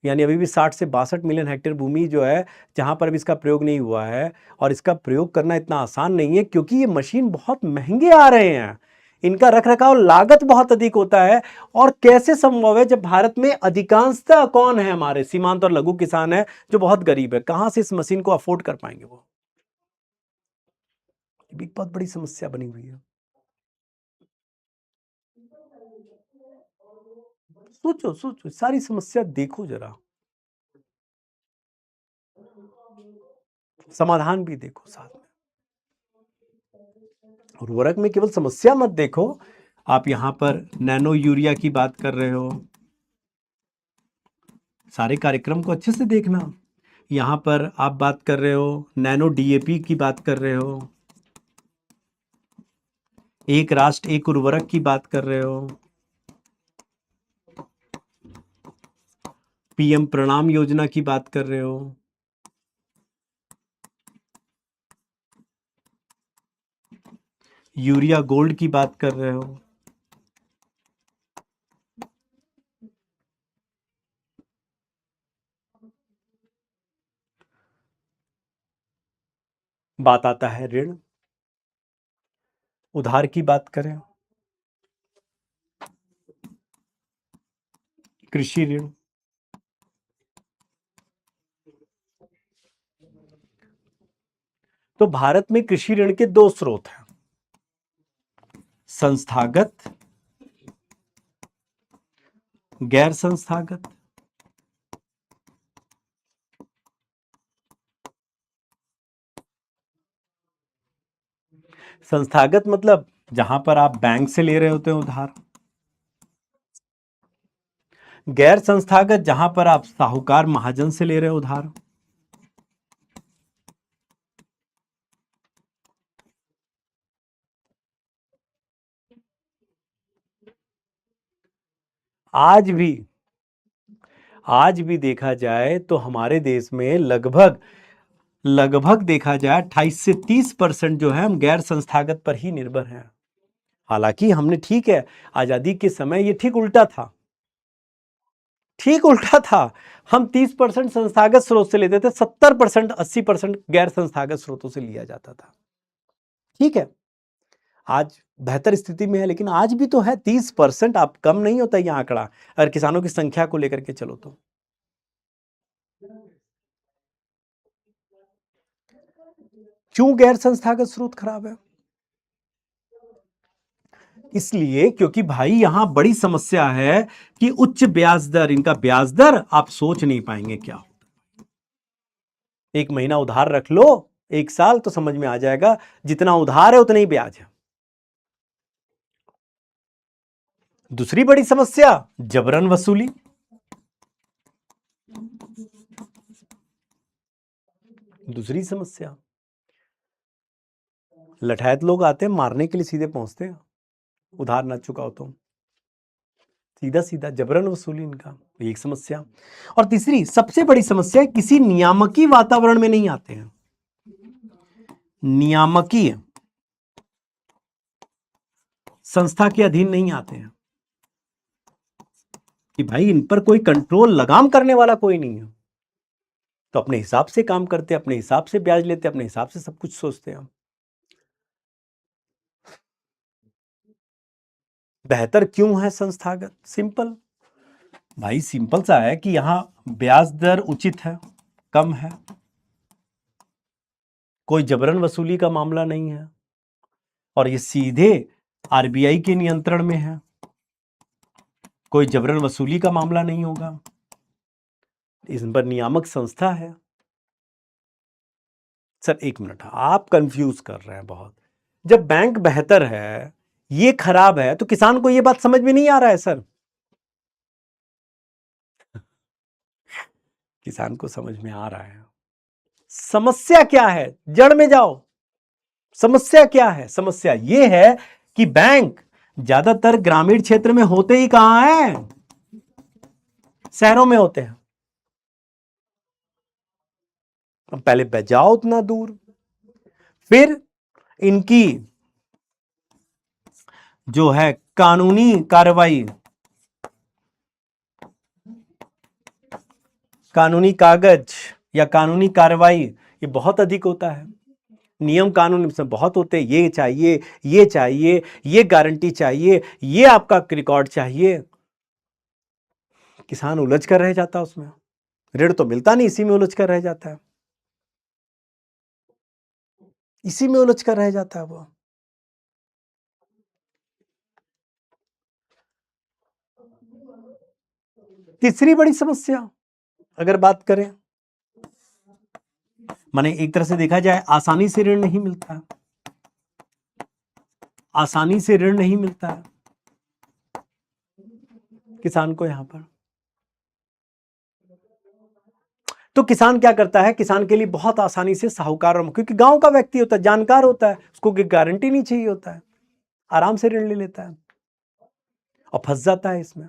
यानी अभी भी 60 से 62 मिलियन हेक्टेयर भूमि जो है जहां पर भी इसका प्रयोग नहीं हुआ है। और इसका प्रयोग करना इतना आसान नहीं है, क्योंकि ये मशीन बहुत महंगे आ रहे हैं, इनका रखरखाव लागत बहुत अधिक होता है। और कैसे संभव है जब भारत में अधिकांशतः कौन है? हमारे सीमांत और लघु किसान है जो बहुत गरीब है। कहां से इस मशीन को अफोर्ड कर पाएंगे वो? ये भी बहुत बड़ी समस्या बनी हुई है। सोचो सोचो, सारी समस्या देखो जरा, समाधान भी देखो साथ में। उर्वरक में केवल समस्या मत देखो, आप यहां पर नैनो यूरिया की बात कर रहे हो, सारे कार्यक्रम को अच्छे से देखना। यहां पर आप बात कर रहे हो नैनो डीएपी की बात कर रहे हो, एक राष्ट्र एक उर्वरक की बात कर रहे हो, पीएम प्रणाम योजना की बात कर रहे हो, यूरिया गोल्ड की बात कर रहे हो। बात आता है ऋण, उधार की बात करें, कृषि ऋण, तो भारत में कृषि ऋण के दो स्रोत हैं, संस्थागत, गैर संस्थागत। संस्थागत मतलब जहां पर आप बैंक से ले रहे होते हैं उधार, गैर संस्थागत जहां पर आप साहूकार महाजन से ले रहे हो उधार। आज भी देखा जाए तो हमारे देश में लगभग देखा जाए 28 से 30% जो है हम गैर संस्थागत पर ही निर्भर हैं। हालांकि हमने, ठीक है, आजादी के समय ये ठीक उल्टा था, हम 30% संस्थागत स्रोत से लेते थे, 70% 80% गैर संस्थागत स्रोतों से लिया जाता था। ठीक है, आज बेहतर स्थिति में है, लेकिन आज भी तो है 30%, आप कम नहीं होता यह आंकड़ा अगर किसानों की संख्या को लेकर के चलो तो। क्यों गैर संस्थागत स्रोत खराब है? इसलिए क्योंकि भाई यहां बड़ी समस्या है कि उच्च ब्याज दर, इनका ब्याज दर आप सोच नहीं पाएंगे क्या होता। एक महीना उधार रख लो, एक साल, तो समझ में आ जाएगा जितना उधार है उतना ही ब्याज है। दूसरी बड़ी समस्या जबरन वसूली। दूसरी समस्या, लठायत लोग आते हैं मारने के लिए, सीधे पहुंचते हैं, उधार ना चुकाओ तो सीधा सीधा जबरन वसूली इनका, एक समस्या। और तीसरी सबसे बड़ी समस्या, किसी नियामकी वातावरण में नहीं आते हैं, नियामकीय संस्था के अधीन नहीं आते हैं, कि भाई इन पर कोई कंट्रोल लगाम करने वाला कोई नहीं है, तो अपने हिसाब से काम करते, अपने हिसाब से ब्याज लेते, अपने हिसाब से सब कुछ सोचते हैं। बेहतर क्यों है संस्थागत? सिंपल भाई, सिंपल सा है कि यहां ब्याज दर उचित है, कम है, कोई जबरन वसूली का मामला नहीं है, और ये सीधे आरबीआई के नियंत्रण में है, कोई जबरन वसूली का मामला नहीं होगा, इस पर नियामक संस्था है। सर एक मिनट, आप कंफ्यूज कर रहे हैं बहुत। जब बैंक बेहतर है, ये खराब है, तो किसान को ये बात समझ में नहीं आ रहा है सर? किसान को समझ में आ रहा है। समस्या क्या है, जड़ में जाओ। समस्या क्या है? समस्या ये है कि बैंक ज्यादातर ग्रामीण क्षेत्र में होते ही कहां हैं? शहरों में होते हैं। अब पहले बजाओ उतना दूर, फिर इनकी जो है कानूनी कार्रवाई, कानूनी कागज या कानूनी कार्रवाई, ये बहुत अधिक होता है। नियम कानून इसमें बहुत होते हैं, ये चाहिए, ये चाहिए, ये गारंटी चाहिए, ये आपका रिकॉर्ड चाहिए। किसान उलझ कर रह जाता है उसमें, ऋण तो मिलता नहीं, इसी में उलझ कर रह जाता है, इसी में उलझ कर रह जाता है वो। तीसरी बड़ी समस्या अगर बात करें, माने एक तरह से देखा जाए आसानी से ऋण नहीं मिलता, आसानी से ऋण नहीं मिलता है किसान को यहां पर। तो किसान क्या करता है, किसान के लिए बहुत आसानी से साहूकार, क्योंकि गांव का व्यक्ति होता है, जानकार होता है, उसको गारंटी नहीं चाहिए होता है, आराम से ऋण ले लेता है और फंस जाता है इसमें।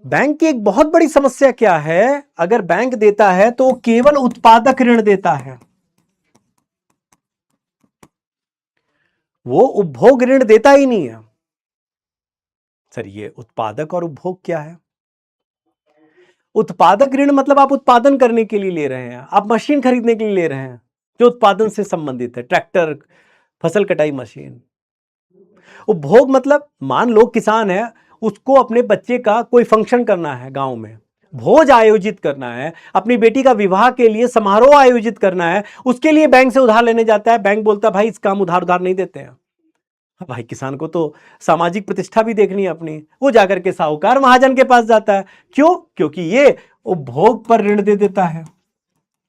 बैंक की एक बहुत बड़ी समस्या क्या है, अगर बैंक देता है तो केवल उत्पादक ऋण देता है, वो उपभोग ऋण देता ही नहीं है। सर ये उत्पादक और उपभोग क्या है? उत्पादक ऋण मतलब आप उत्पादन करने के लिए ले रहे हैं, आप मशीन खरीदने के लिए ले रहे हैं जो उत्पादन से संबंधित है, ट्रैक्टर, फसल कटाई मशीन। उपभोग मतलब मान लो किसान है, उसको अपने बच्चे का कोई फंक्शन करना है, गांव में भोज आयोजित करना है, अपनी बेटी का विवाह के लिए समारोह आयोजित करना है, उसके लिए बैंक से उधार लेने जाता है। बैंक बोलता है भाई इस काम उधार नहीं देते हैं। भाई किसान को तो सामाजिक प्रतिष्ठा भी देखनी है अपनी, वो जाकर के साहूकार महाजन के पास जाता है। क्यों? क्योंकि ये उपभोग पर ऋण दे देता है,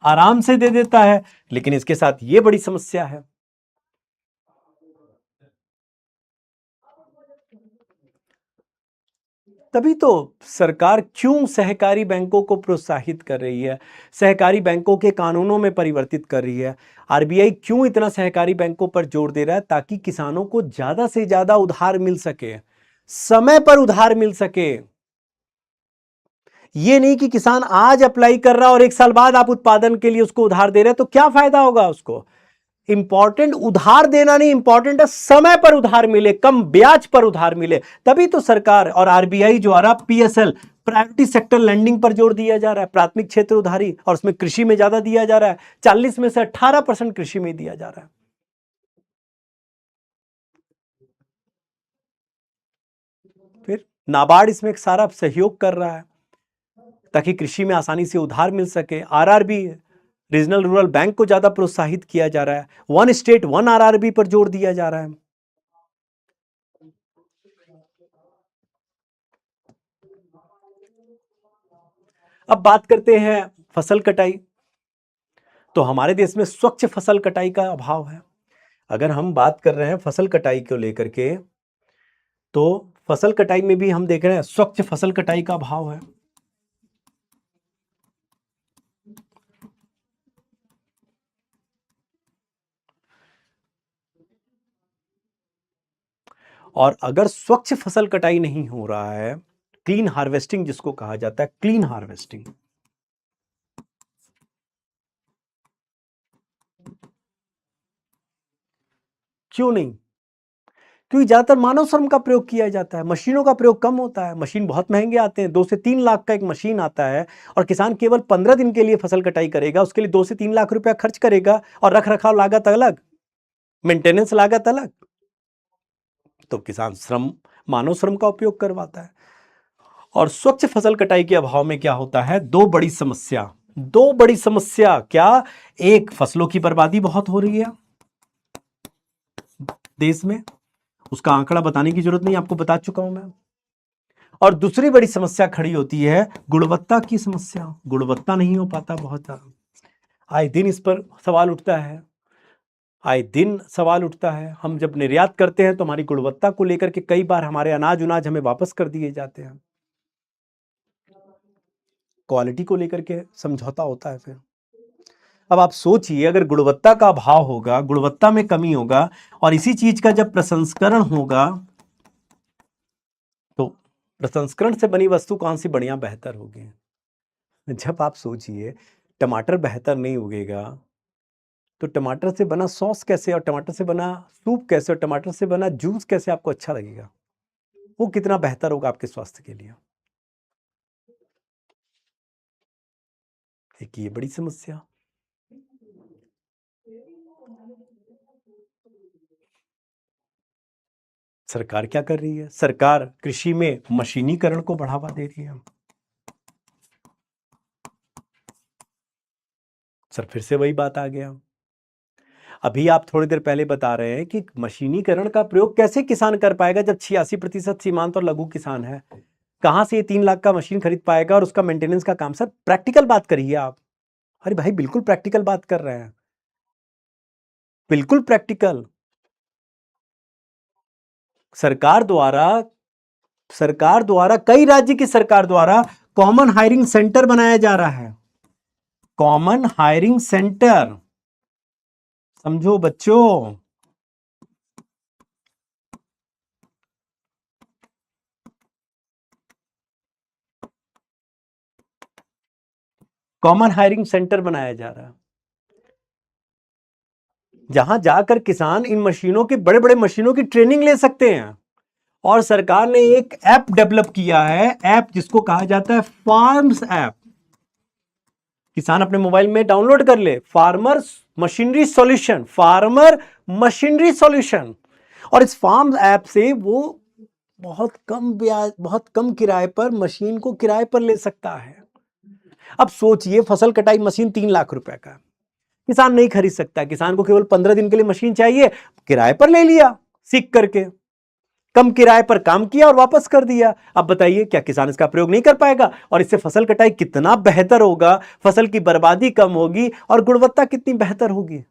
आराम से दे देता है। लेकिन इसके साथ ये बड़ी समस्या है, तभी तो सरकार क्यों सहकारी बैंकों को प्रोत्साहित कर रही है, सहकारी बैंकों के कानूनों में परिवर्तित कर रही है। आरबीआई क्यों इतना सहकारी बैंकों पर जोर दे रहा है? ताकि किसानों को ज्यादा से ज्यादा उधार मिल सके, समय पर उधार मिल सके। ये नहीं कि किसान आज अप्लाई कर रहा और एक साल बाद आप उत्पादन के लिए उसको उधार दे रहे हैं, तो क्या फायदा होगा उसको? इंपॉर्टेंट उधार देना नहीं, इंपॉर्टेंट है समय पर उधार मिले, कम ब्याज पर उधार मिले। तभी तो सरकार और आरबीआई द्वारा पीएसएल, प्रायोरिटी सेक्टर लेंडिंग पर जोर दिया जा रहा है, प्राथमिक क्षेत्र उधारी, और उसमें कृषि में ज्यादा दिया जा रहा है। 40 में से 18% कृषि में दिया जा रहा है। फिर नाबार्ड इसमें एक सारा सहयोग कर रहा है ताकि कृषि में आसानी से उधार मिल सके। आरआरबी, रीजनल रूरल बैंक को ज्यादा प्रोत्साहित किया जा रहा है। वन स्टेट वन आरआरबी पर जोर दिया जा रहा है। अब बात करते हैं फसल कटाई। तो हमारे देश में स्वच्छ फसल कटाई का अभाव है। अगर हम बात कर रहे हैं फसल कटाई को लेकर के, तो फसल कटाई में भी हम देख रहे हैं स्वच्छ फसल कटाई का अभाव है। और अगर स्वच्छ फसल कटाई नहीं हो रहा है, क्लीन हार्वेस्टिंग जिसको कहा जाता है, क्लीन हार्वेस्टिंग, क्यों नहीं? क्योंकि ज्यादातर मानव श्रम का प्रयोग किया जाता है, मशीनों का प्रयोग कम होता है। मशीन बहुत महंगे आते हैं, 2 से 3 लाख का एक मशीन आता है, और किसान केवल 15 दिन के लिए फसल कटाई करेगा, उसके लिए 2 से 3 लाख रुपया खर्च करेगा, और रख रखाव लागत अलग, मेंटेनेंस लागत अलग। तो किसान श्रम, मानव श्रम का उपयोग करवाता है। और स्वच्छ फसल कटाई के अभाव में क्या होता है? दो बड़ी समस्या क्या? एक, फसलों की बर्बादी बहुत हो रही है देश में, उसका आंकड़ा बताने की जरूरत नहीं, आपको बता चुका हूं मैं। और दूसरी बड़ी समस्या खड़ी होती है गुणवत्ता की समस्या, गुणवत्ता नहीं हो पाता बहुत ज्यादा। आए दिन इस पर सवाल उठता है, आए दिन सवाल उठता है। हम जब निर्यात करते हैं तो हमारी गुणवत्ता को लेकर के कई बार हमारे अनाज उनाज हमें वापस कर दिए जाते हैं, क्वालिटी को लेकर के समझौता होता है। फिर अब आप सोचिए, अगर गुणवत्ता का अभाव होगा, गुणवत्ता में कमी होगा, और इसी चीज का जब प्रसंस्करण होगा, तो प्रसंस्करण से बनी वस्तु कौन सी बढ़िया बेहतर होगी? जब आप सोचिए टमाटर बेहतर नहीं उगेगा, तो टमाटर से बना सॉस कैसे, और टमाटर से बना सूप कैसे, और टमाटर से बना जूस कैसे आपको अच्छा लगेगा? वो कितना बेहतर होगा आपके स्वास्थ्य के लिए? एक ये बड़ी समस्या। सरकार क्या कर रही है? सरकार कृषि में मशीनीकरण को बढ़ावा दे रही है। सर फिर से वही बात आ गया। अभी आप थोड़ी देर पहले बता रहे हैं कि मशीनीकरण का प्रयोग कैसे किसान कर पाएगा जब 86% सीमांत और लघु किसान है? कहां से ये 3 लाख का मशीन खरीद पाएगा और उसका मेंटेनेंस का काम? सर प्रैक्टिकल बात करिए आप। अरे भाई बिल्कुल प्रैक्टिकल बात कर रहे हैं, बिल्कुल प्रैक्टिकल। सरकार द्वारा कई राज्य की सरकार द्वारा कॉमन हायरिंग सेंटर बनाया जा रहा है। कॉमन हायरिंग सेंटर, समझो बच्चों। कॉमन हायरिंग सेंटर बनाया जा रहा है, जहां जाकर किसान इन मशीनों की, बड़े बड़े मशीनों की ट्रेनिंग ले सकते हैं। और सरकार ने एक ऐप डेवलप किया है, ऐप जिसको कहा जाता है फार्म्स ऐप। किसान अपने मोबाइल में डाउनलोड कर ले, farmer machinery solution, farmer machinery solution. और इस फार्म ऐप से वो बहुत कम ब्याज, बहुत कम किराए पर मशीन को किराए पर ले सकता है। अब सोचिए, फसल कटाई मशीन 3 लाख रुपए का, किसान नहीं खरीद सकता। किसान को केवल 15 दिन के लिए मशीन चाहिए, किराए पर ले लिया, सीख करके कम किराए पर काम किया और वापस कर दिया। अब बताइए, क्या किसान इसका प्रयोग नहीं कर पाएगा? और इससे फसल कटाई कितना बेहतर होगा, फसल की बर्बादी कम होगी और गुणवत्ता कितनी बेहतर होगी।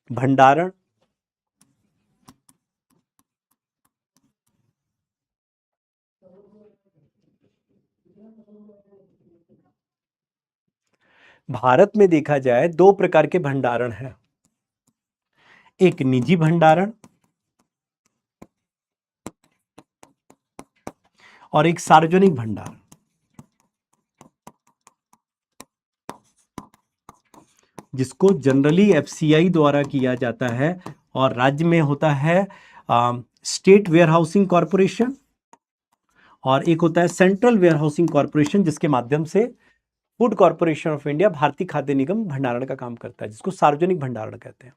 भंडारण, भारत में देखा जाए 2 प्रकार के भंडारण हैं। एक निजी भंडारण और एक सार्वजनिक भंडारण। जिसको जनरली एफसीआई द्वारा किया जाता है और राज्य में होता है स्टेट वेयर हाउसिंग कॉरपोरेशन, और एक होता है सेंट्रल वेयर हाउसिंग कॉरपोरेशन, जिसके माध्यम से फूड कॉरपोरेशन ऑफ इंडिया, भारतीय खाद्य निगम भंडारण का काम करता है, जिसको सार्वजनिक भंडारण कहते हैं।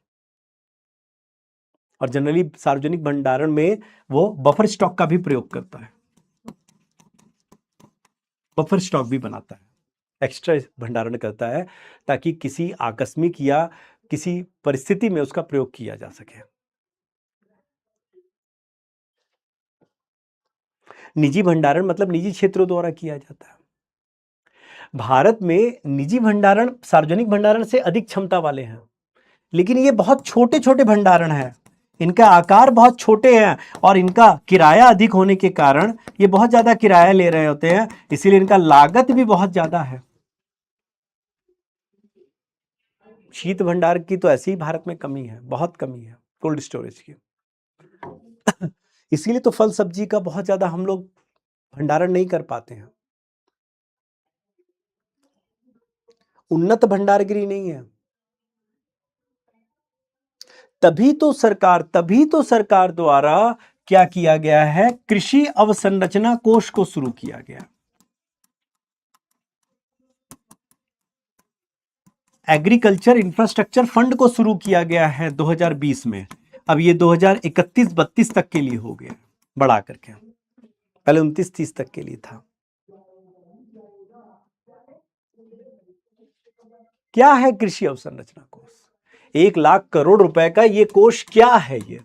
और जनरली सार्वजनिक भंडारण में वो बफर स्टॉक का भी प्रयोग करता है, बफर स्टॉक भी बनाता है, एक्स्ट्रा भंडारण करता है, ताकि किसी आकस्मिक या किसी परिस्थिति में उसका प्रयोग किया जा सके। निजी भंडारण मतलब निजी क्षेत्रों द्वारा किया जाता है। भारत में निजी भंडारण सार्वजनिक भंडारण से अधिक क्षमता वाले हैं, लेकिन ये बहुत छोटे छोटे भंडारण हैं, इनका आकार बहुत छोटे हैं और इनका किराया अधिक होने के कारण ये बहुत ज्यादा किराया ले रहे होते हैं, इसीलिए इनका लागत भी बहुत ज्यादा है। शीत भंडार की तो ऐसे ही भारत में कमी है, बहुत कमी है कोल्ड स्टोरेज की। इसीलिए तो फल सब्जी का बहुत ज्यादा हम लोग भंडारण नहीं कर पाते हैं। उन्नत भंडारगृह नहीं है। तभी तो सरकार द्वारा क्या किया गया है, कृषि अवसंरचना कोष को शुरू किया गया। एग्रीकल्चर इंफ्रास्ट्रक्चर फंड को शुरू किया गया है 2020 में। अब ये 2031-32 तक के लिए हो गया, बढ़ा करके, पहले 29-30 तक के लिए था। क्या है कृषि अवसंरचना कोष? 1 लाख करोड़ रुपए का ये कोष क्या है? ये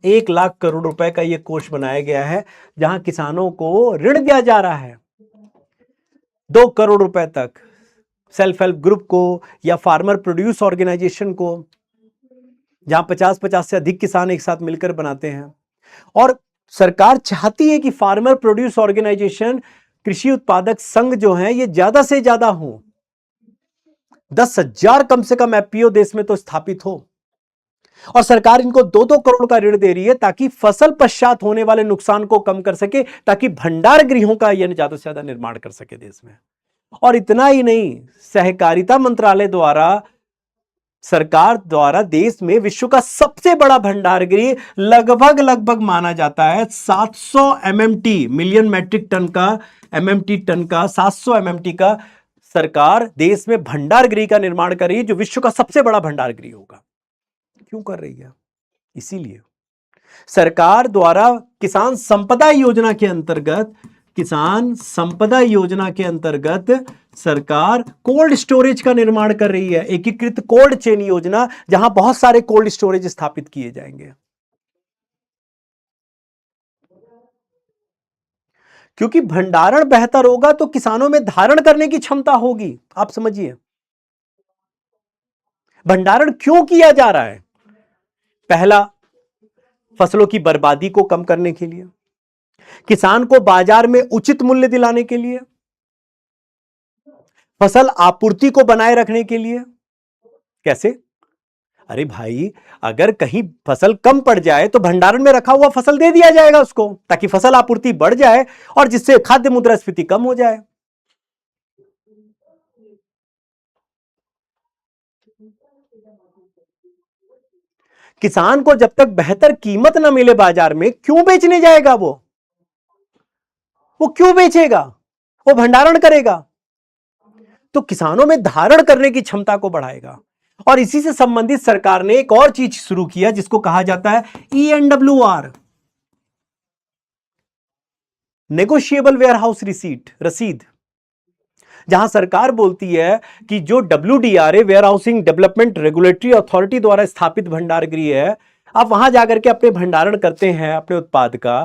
1 लाख करोड़ रुपए का ये कोष बनाया गया है, जहां किसानों को ऋण दिया जा रहा है 2 करोड़ रुपए तक, सेल्फ हेल्प ग्रुप को या फार्मर प्रोड्यूस ऑर्गेनाइजेशन को, जहां 50-50 से अधिक किसान एक साथ मिलकर बनाते हैं। और सरकार चाहती है कि फार्मर प्रोड्यूस ऑर्गेनाइजेशन, कृषि उत्पादक संघ जो है, ये ज्यादा से ज्यादा हो, 10,000 कम से कम एफपीओ देश में तो स्थापित हो। और सरकार इनको 2-2 करोड़ का ऋण दे रही है, ताकि फसल पश्चात होने वाले नुकसान को कम कर सके, ताकि भंडार गृहों का यह ज्यादा से ज्यादा निर्माण कर सके देश में। और इतना ही नहीं, सहकारिता मंत्रालय द्वारा, सरकार द्वारा देश में विश्व का सबसे बड़ा भंडार गृह, लगभग माना जाता है 700 एमएमटी, मिलियन मैट्रिक टन का, एमएमटी टन का, 700 एमएमटी का सरकार देश में भंडार गृह का निर्माण कर रही है, जो विश्व का सबसे बड़ा भंडार गृह होगा। क्यों कर रही है? इसीलिए सरकार द्वारा किसान संपदा योजना के अंतर्गत, सरकार कोल्ड स्टोरेज का निर्माण कर रही है, एकीकृत कोल्ड चेन योजना, जहां बहुत सारे कोल्ड स्टोरेज स्थापित किए जाएंगे। क्योंकि भंडारण बेहतर होगा तो किसानों में धारण करने की क्षमता होगी। आप समझिए, भंडारण क्यों किया जा रहा है? पहला, फसलों की बर्बादी को कम करने के लिए, किसान को बाजार में उचित मूल्य दिलाने के लिए, फसल आपूर्ति को बनाए रखने के लिए। कैसे? अरे भाई, अगर कहीं फसल कम पड़ जाए तो भंडारण में रखा हुआ फसल दे दिया जाएगा उसको, ताकि फसल आपूर्ति बढ़ जाए और जिससे खाद्य मुद्रास्फीति कम हो जाए। किसान को जब तक बेहतर कीमत ना मिले बाजार में, क्यों बेचने जाएगा? वो क्यों बेचेगा? वो भंडारण करेगा। तो किसानों में धारण करने की क्षमता को बढ़ाएगा। और इसी से संबंधित सरकार ने एक और चीज शुरू किया जिसको कहा जाता है ENWR, नेगोशिएबल वेयर हाउस रसीद, जहां सरकार बोलती है कि जो WDRA, warehousing development regulatory authority द्वारा स्थापित भंडार गृह है, आप वहां जाकर के अपने भंडारण करते हैं अपने उत्पाद का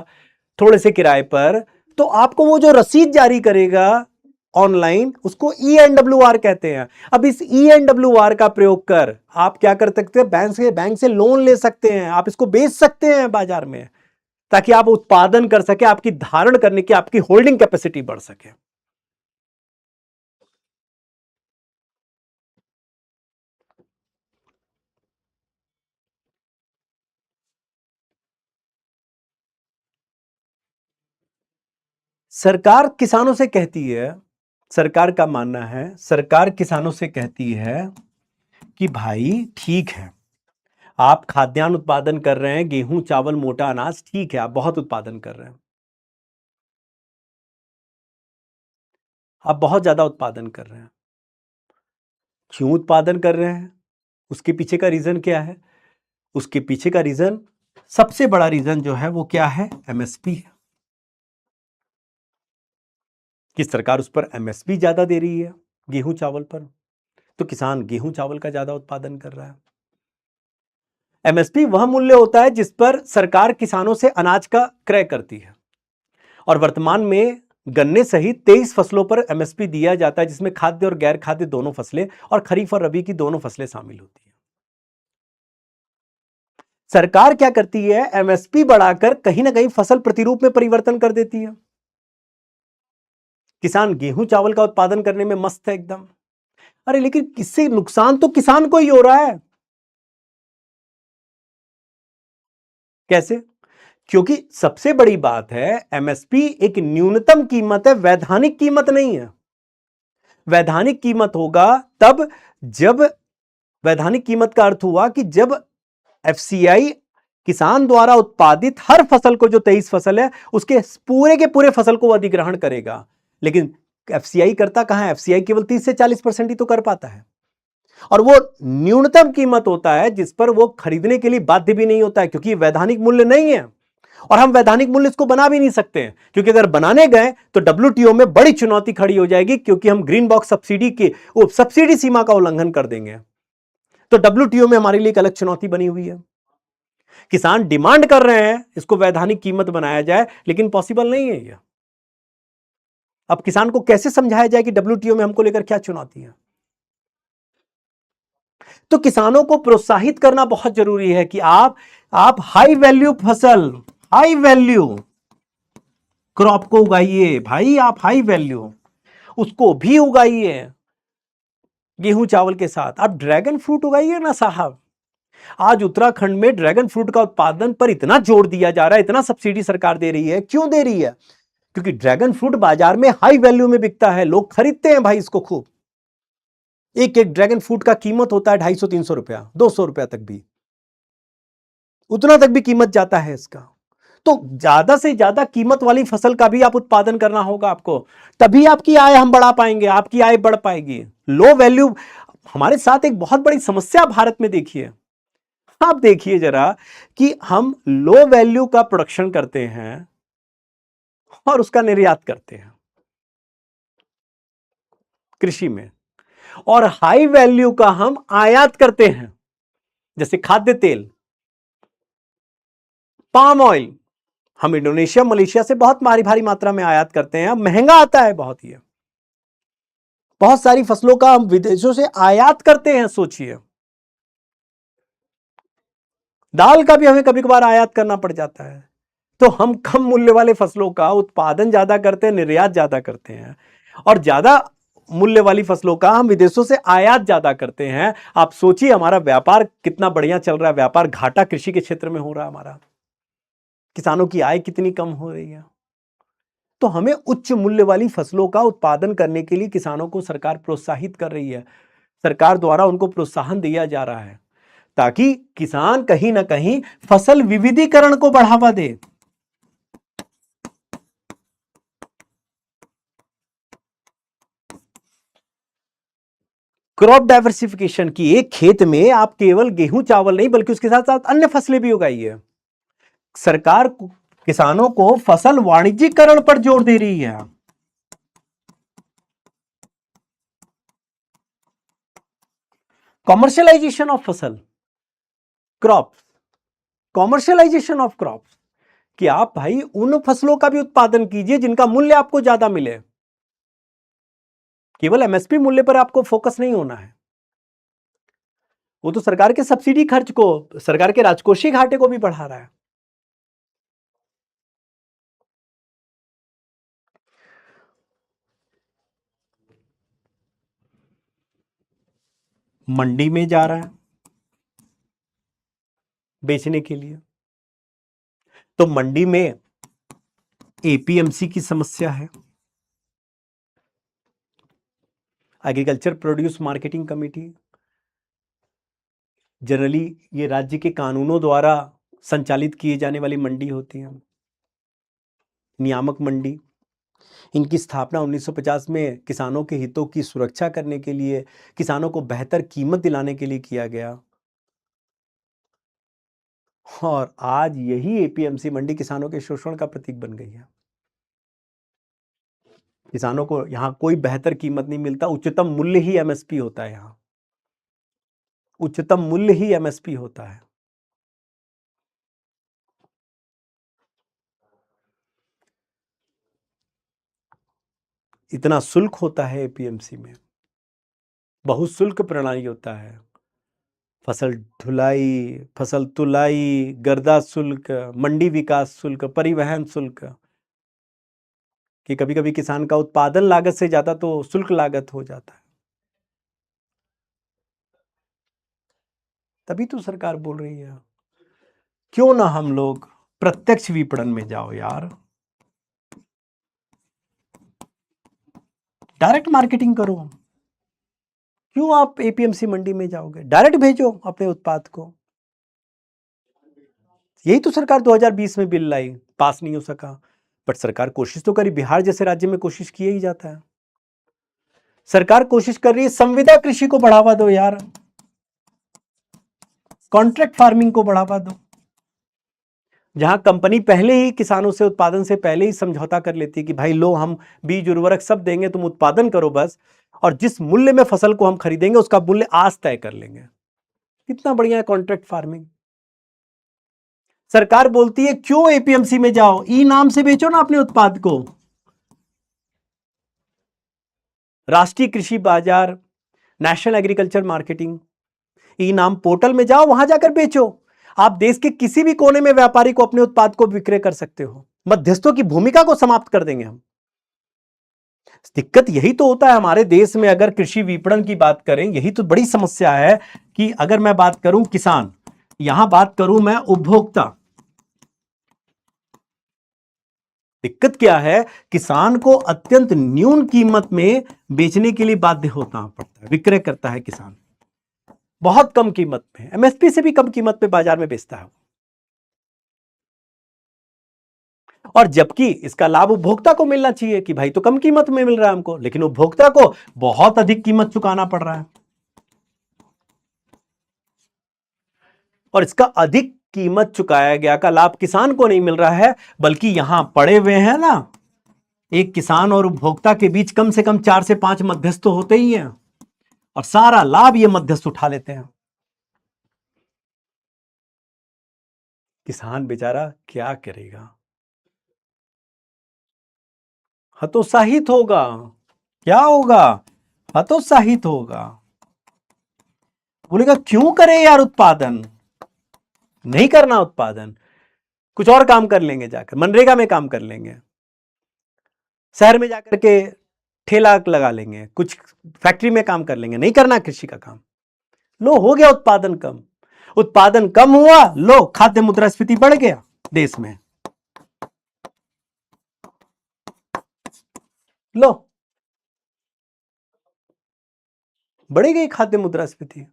थोड़े से किराए पर, तो आपको वो जो रसीद जारी करेगा ऑनलाइन, उसको ENWR कहते हैं। अब इस ENWR का प्रयोग कर आप क्या कर सकते हैं? बैंक से लोन ले सकते हैं, आप इसको बेच सकते हैं बाजार में, ताकि आप उत्पादन कर सके, आपकी धारण करने की, आपकी होल्डिंग कैपेसिटी बढ़ सके। सरकार किसानों से कहती है, सरकार का मानना है, सरकार किसानों से कहती है कि भाई ठीक है, आप खाद्यान्न उत्पादन कर रहे हैं, गेहूं, चावल, मोटा अनाज, ठीक है, आप बहुत उत्पादन कर रहे हैं, आप बहुत ज्यादा उत्पादन कर रहे हैं। क्यों उत्पादन कर रहे हैं? उसके पीछे का रीजन क्या है? उसके पीछे का रीजन, सबसे बड़ा रीजन जो है वो क्या है? MSP है। कि सरकार उस पर MSP ज्यादा दे रही है गेहूं चावल पर, तो किसान गेहूं चावल का ज्यादा उत्पादन कर रहा है। MSP वह मूल्य होता है जिस पर सरकार किसानों से अनाज का क्रय करती है, और वर्तमान में गन्ने सहित 23 फसलों पर MSP दिया जाता है, जिसमें खाद्य और गैर खाद्य दोनों फसलें और खरीफ और रबी की दोनों फसलें शामिल होती हैं। सरकार क्या करती है? MSP बढ़ाकर कहीं ना कहीं फसल प्रतिरूप में परिवर्तन कर देती है। किसान गेहूं चावल का उत्पादन करने में मस्त है एकदम। अरे लेकिन इससे नुकसान तो किसान को ही हो रहा है। कैसे? क्योंकि सबसे बड़ी बात है, MSP एक न्यूनतम कीमत है, वैधानिक कीमत नहीं है। वैधानिक कीमत होगा तब जब, वैधानिक कीमत का अर्थ हुआ कि जब FCI किसान द्वारा उत्पादित हर फसल को, जो 23 फसल है, उसके पूरे के पूरे फसल को अधिग्रहण करेगा। लेकिन FCI करता कहां है? FCI केवल 30 से 40% ही तो कर पाता है, और वो न्यूनतम कीमत होता है जिस पर वो खरीदने के लिए बाध्य भी नहीं होता है, क्योंकि वैधानिक मूल्य नहीं है, और हम वैधानिक मूल्य इसको बना भी नहीं सकते हैं, क्योंकि अगर बनाने गए तो WTO में बड़ी चुनौती खड़ी हो जाएगी, क्योंकि हम ग्रीन बॉक्स सब्सिडी के सब्सिडी सीमा का उल्लंघन कर देंगे। तो WTO में हमारे लिए एक अलग चुनौती बनी हुई है। किसान डिमांड कर रहे हैं इसको वैधानिक कीमत बनाया जाए, लेकिन पॉसिबल नहीं है ये। अब किसान को कैसे समझाया जाए कि WTO में हमको लेकर क्या चुनौती है? तो किसानों को प्रोत्साहित करना बहुत जरूरी है कि आप हाई वैल्यू फसल, हाई वैल्यू क्रॉप को उगाइए भाई, आप हाई वैल्यू उसको भी उगाइए गेहूं चावल के साथ। आप ड्रैगन फ्रूट उगाइए ना साहब। आज उत्तराखंड में ड्रैगन फ्रूट का उत्पादन पर इतना जोर दिया जा रहा है, इतना सब्सिडी सरकार दे रही है। क्यों दे रही है? क्योंकि ड्रैगन फ्रूट बाजार में हाई वैल्यू में बिकता है, लोग खरीदते हैं भाई इसको खूब। एक एक ड्रैगन फ्रूट का कीमत होता है 250-300 रुपया, 200 रुपया तक भी, उतना तक भी कीमत जाता है इसका। तो ज्यादा से ज्यादा कीमत वाली फसल का भी आप उत्पादन करना होगा आपको, तभी आपकी आय हम बढ़ा पाएंगे, आपकी आय बढ़ पाएगी। लो वैल्यू, हमारे साथ एक बहुत बड़ी समस्या भारत में देखिए, आप देखिए जरा कि हम लो वैल्यू का प्रोडक्शन करते हैं और उसका निर्यात करते हैं कृषि में, और हाई वैल्यू का हम आयात करते हैं, जैसे खाद्य तेल, पाम ऑयल, हम इंडोनेशिया मलेशिया से बहुत भारी मात्रा में आयात करते हैं, महंगा आता है बहुत ही। बहुत सारी फसलों का हम विदेशों से आयात करते हैं, सोचिए। दाल का भी हमें कभी कभार आयात करना पड़ जाता है। तो हम कम मूल्य वाले फसलों का उत्पादन ज्यादा करते हैं, निर्यात ज्यादा करते हैं, और ज्यादा मूल्य वाली फसलों का हम विदेशों से आयात ज्यादा करते हैं। आप सोचिए हमारा व्यापार कितना बढ़िया चल रहा है, व्यापार घाटा कृषि के क्षेत्र में हो रहा है, हमारा किसानों की आय कितनी कम हो रही है। तो हमें उच्च मूल्य वाली फसलों का उत्पादन करने के लिए किसानों को सरकार प्रोत्साहित कर रही है, सरकार द्वारा उनको प्रोत्साहन दिया जा रहा है, ताकि किसान कहीं ना कहीं फसल विविधीकरण को बढ़ावा दे। क्रॉप डाइवर्सिफिकेशन की, एक खेत में आप केवल गेहूं चावल नहीं बल्कि उसके साथ साथ अन्य फसलें भी उगाइए। सरकार किसानों को फसल वाणिज्यिकरण पर जोर दे रही है। कॉमर्शियलाइजेशन ऑफ फसल, क्रॉप्स, कॉमर्शियलाइजेशन ऑफ क्रॉप्स, कि आप भाई उन फसलों का भी उत्पादन कीजिए जिनका मूल्य आपको ज्यादा मिले। केवल एमएसपी मूल्य पर आपको फोकस नहीं होना है, वो तो सरकार के सब्सिडी खर्च को, सरकार के राजकोषीय घाटे को भी बढ़ा रहा है। मंडी में जा रहा है बेचने के लिए, तो मंडी में एपीएमसी की समस्या है, agriculture produce marketing committee. Generally ये राज्य के कानूनों द्वारा संचालित किए जाने वाली मंडी होती है, नियामक मंडी। इनकी स्थापना 1950 में किसानों के हितों की सुरक्षा करने के लिए, किसानों को बेहतर कीमत दिलाने के लिए किया गया, और आज यही एपीएमसी मंडी किसानों के शोषण का प्रतीक बन गई है। किसानों को यहां कोई बेहतर कीमत नहीं मिलता, उच्चतम मूल्य ही एमएसपी होता है, यहां उच्चतम मूल्य ही एमएसपी होता है। इतना शुल्क होता है एपीएमसी में, बहुशुल्क प्रणाली होता है, फसल ढुलाई, फसल तुलाई, गर्दा शुल्क, मंडी विकास शुल्क, परिवहन शुल्क, कि कभी कभी किसान का उत्पादन लागत से ज्यादा तो शुल्क लागत हो जाता है। तभी तो सरकार बोल रही है क्यों ना हम लोग प्रत्यक्ष विपणन में जाओ यार, डायरेक्ट मार्केटिंग करो। क्यों आप एपीएमसी मंडी में जाओगे, डायरेक्ट भेजो अपने उत्पाद को। यही तो सरकार 2020 में बिल लाई, पास नहीं हो सका, बट सरकार कोशिश तो करी। बिहार जैसे राज्य में कोशिश किया ही जाता है, सरकार कोशिश कर रही है संविदा कृषि को बढ़ावा दो यार, कॉन्ट्रैक्ट फार्मिंग को बढ़ावा दो, जहां कंपनी पहले ही किसानों से उत्पादन से पहले ही समझौता कर लेती है कि भाई लो, हम बीज उर्वरक सब देंगे, तुम उत्पादन करो बस, और जिस मूल्य में फसल को हम खरीदेंगे उसका मूल्य आज तय कर लेंगे। कितना बढ़िया है कॉन्ट्रैक्ट फार्मिंग। सरकार बोलती है क्यों एपीएमसी में जाओ, ई नाम से बेचो ना अपने उत्पाद को। राष्ट्रीय कृषि बाजार, नेशनल एग्रीकल्चर मार्केटिंग, ई नाम पोर्टल में जाओ, वहां जाकर बेचो। आप देश के किसी भी कोने में व्यापारी को अपने उत्पाद को विक्रय कर सकते हो, मध्यस्थों की भूमिका को समाप्त कर देंगे हम। दिक्कत यही तो होता है हमारे देश में, अगर कृषि विपणन की बात करें, यही तो बड़ी समस्या है कि अगर मैं बात करूं किसान, यहां बात करूं मैं उपभोक्ता, दिक्कत क्या है, किसान को अत्यंत न्यून कीमत में बेचने के लिए बाध्य होना पड़ता है, विक्रय करता है किसान बहुत कम कीमत में, एमएसपी से भी कम कीमत पे बाजार में बेचता है, और जबकि इसका लाभ उपभोक्ता को मिलना चाहिए कि भाई तो कम कीमत में मिल रहा है हमको, लेकिन उपभोक्ता को बहुत अधिक कीमत चुकाना पड़ रहा है। और इसका अधिक कीमत चुकाया गया का लाभ किसान को नहीं मिल रहा है, बल्कि यहां पड़े हुए हैं ना, एक किसान और उपभोक्ता के बीच कम से कम 4 से 5 मध्यस्थ तो होते ही हैं, और सारा लाभ ये मध्यस्थ उठा लेते हैं। किसान बेचारा क्या करेगा, हतोत्साहित होगा। क्या होगा? हतोत्साहित होगा। बोलेगा क्यों करें यार उत्पादन, नहीं करना उत्पादन, कुछ और काम कर लेंगे, जाकर मनरेगा में काम कर लेंगे, शहर में जाकर के ठेला लगा लेंगे, कुछ फैक्ट्री में काम कर लेंगे, नहीं करना कृषि का काम। लो हो गया उत्पादन कम। उत्पादन कम हुआ, लो खाद्य मुद्रास्फीति बढ़ गया देश में। लो बढ़ गई खाद्य मुद्रास्फीति।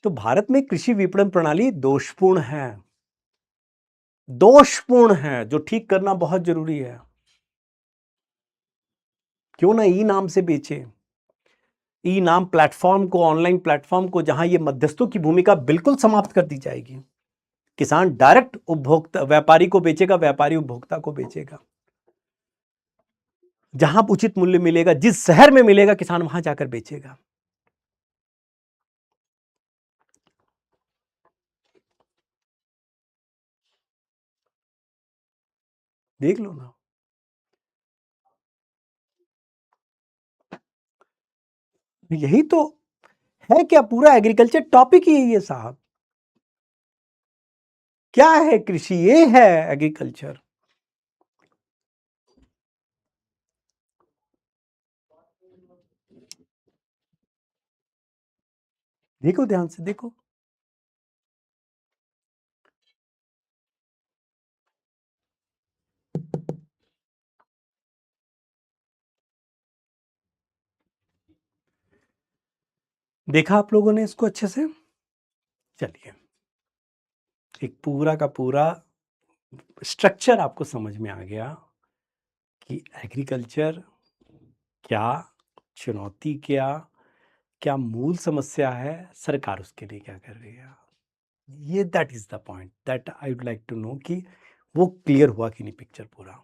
तो भारत में कृषि विपणन प्रणाली दोषपूर्ण है, दोषपूर्ण है, जो ठीक करना बहुत जरूरी है। क्यों ना ई नाम से बेचे, ई नाम प्लेटफॉर्म को, ऑनलाइन प्लेटफॉर्म को, जहां ये मध्यस्थों की भूमिका बिल्कुल समाप्त कर दी जाएगी। किसान डायरेक्ट उपभोक्ता, व्यापारी को बेचेगा, व्यापारी उपभोक्ता को बेचेगा। जहां उचित मूल्य मिलेगा, जिस शहर में मिलेगा, किसान वहां जाकर बेचेगा। देख लो ना, यही तो है। क्या पूरा एग्रीकल्चर टॉपिक ही है साहब। क्या है कृषि? ये है एग्रीकल्चर। देखो ध्यान से देखो। देखा आप लोगों ने इसको अच्छे से? चलिए, एक पूरा का पूरा स्ट्रक्चर आपको समझ में आ गया कि एग्रीकल्चर क्या, चुनौती क्या, क्या मूल समस्या है, सरकार उसके लिए क्या कर रही है। ये that is the point that I would like to know कि वो क्लियर हुआ कि नहीं पिक्चर पूरा।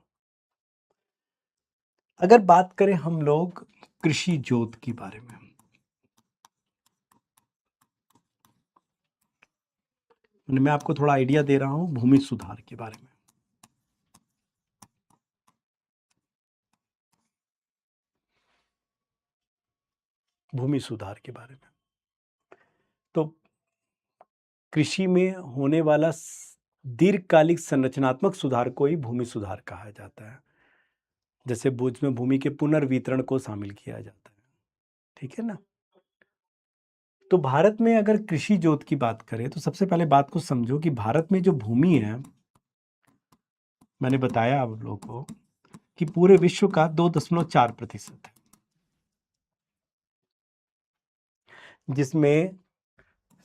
अगर बात करें हम लोग कृषि जोत के बारे में, मैं आपको थोड़ा आइडिया दे रहा हूं भूमि सुधार के बारे में। भूमि सुधार के बारे में, तो कृषि में होने वाला दीर्घकालिक संरचनात्मक सुधार को ही भूमि सुधार कहा जाता है। जैसे भूज में भूमि के पुनर्वितरण को शामिल किया जाता है। ठीक है ना? तो भारत में अगर कृषि जोत की बात करें तो सबसे पहले बात को समझो कि भारत में जो भूमि है, मैंने बताया आप लोगों को कि पूरे विश्व का 2.4% है, जिसमें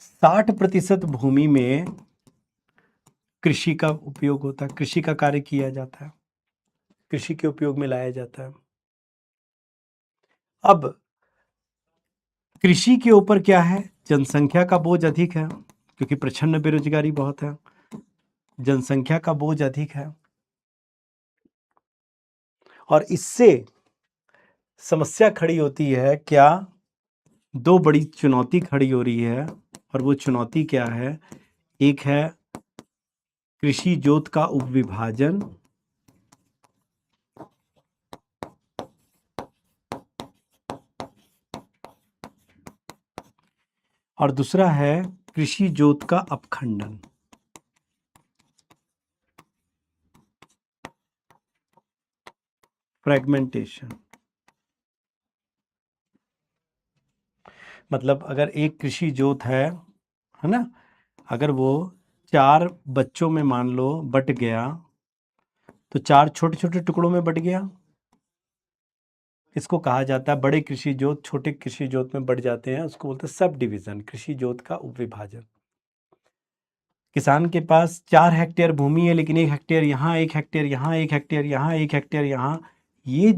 60% भूमि में कृषि का उपयोग होता है, कृषि का कार्य किया जाता है, कृषि के उपयोग में लाया जाता है। अब कृषि के ऊपर क्या है, जनसंख्या का बोझ अधिक है, क्योंकि प्रचंड बेरोजगारी बहुत है, जनसंख्या का बोझ अधिक है, और इससे समस्या खड़ी होती है क्या, दो बड़ी चुनौती खड़ी हो रही है, और वो चुनौती क्या है? एक है कृषि जोत का उपविभाजन, और दूसरा है कृषि जोत का अपखंडन। फ्रेगमेंटेशन। मतलब अगर एक कृषि जोत है ना, अगर वो 4 बच्चों में मान लो बट गया, तो 4 छोटे छोटे टुकड़ों में बट गया। इसको कहा जाता है, बड़े कृषि जोत छोटे कृषि जोत में बढ़ जाते हैं, उसको बोलते हैं सब डिवीजन, कृषि जोत का उपविभाजन। किसान के पास 4 हेक्टेयर भूमि है, लेकिन 1 हेक्टेयर यहाँ, 1 हेक्टेयर यहाँ, 1 हेक्टेयर यहाँ, 1 हेक्टेयर यहाँ। ये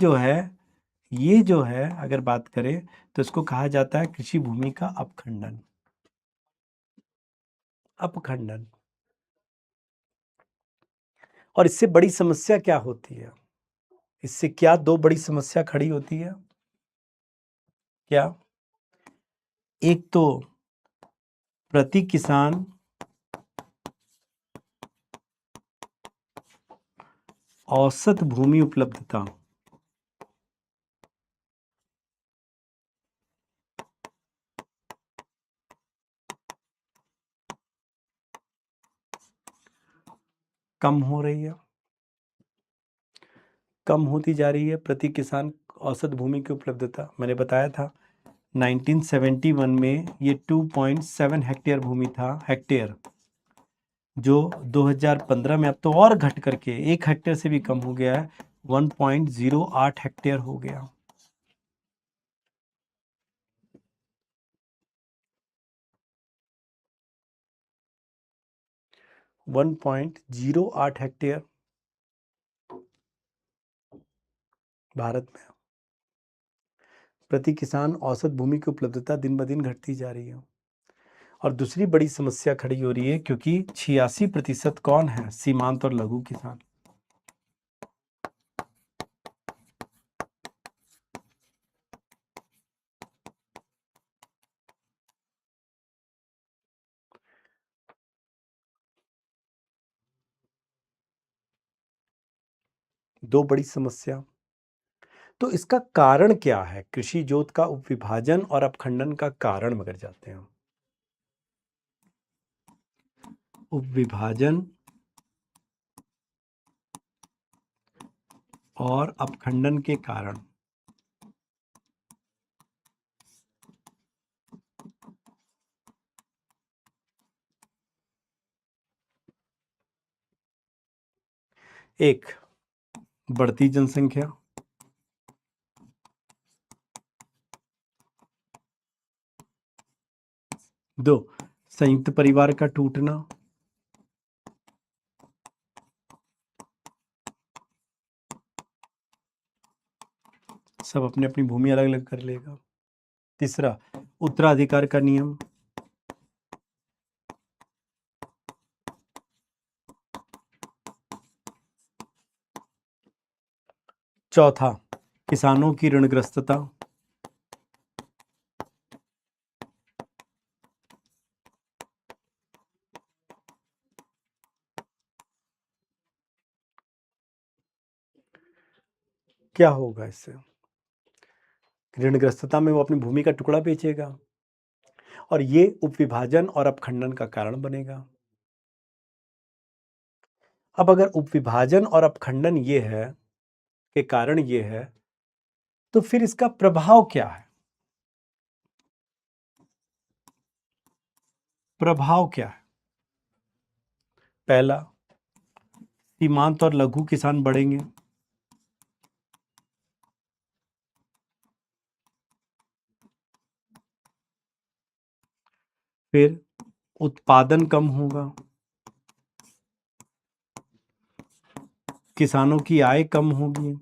जो है अगर बात करें तो इसको कहा जाता है कृषि भूमि का अपखंडन। अपखंडन। और इससे बड़ी समस्या क्या होती है? इससे क्या दो बड़ी समस्या खड़ी होती है? क्या? एक तो प्रति किसान औसत भूमि उपलब्धता कम हो रही है, कम होती जा रही है। प्रति किसान औसत भूमि की उपलब्धता मैंने बताया था 1971 में ये 2.7 हेक्टेयर भूमि था, हेक्टेयर, जो 2015 में अब तो और घट करके 1 हेक्टेयर से भी कम हो गया है, 1.08 हेक्टेयर हो गया। वन पॉइंट जीरो आठ हेक्टेयर भारत में। प्रति किसान औसत भूमि की उपलब्धता दिन ब दिन घटती जा रही है। और दूसरी बड़ी समस्या खड़ी हो रही है, क्योंकि 86% कौन है? सीमांत और लघु किसान। दो बड़ी समस्या। तो इसका कारण क्या है? कृषि जोत का उपविभाजन और अपखंडन का कारण अगर जाते हैं, उपविभाजन और अपखंडन के कारण। एक, बढ़ती जनसंख्या। दो, संयुक्त परिवार का टूटना। सब अपनी अपनी भूमि अलग अलग कर लेगा। तीसरा, उत्तराधिकार का नियम। चौथा, किसानों की ऋणग्रस्तता। क्या होगा इससे? ऋणग्रस्तता में वो अपनी भूमि का टुकड़ा बेचेगा और ये उपविभाजन और अपखंडन का कारण बनेगा। अब अगर उपविभाजन और अपखंडन ये है, के कारण ये है, तो फिर इसका प्रभाव क्या है? प्रभाव क्या है? पहला, सीमांत और लघु किसान बढ़ेंगे। फिर उत्पादन कम होगा, किसानों की आय कम होगी,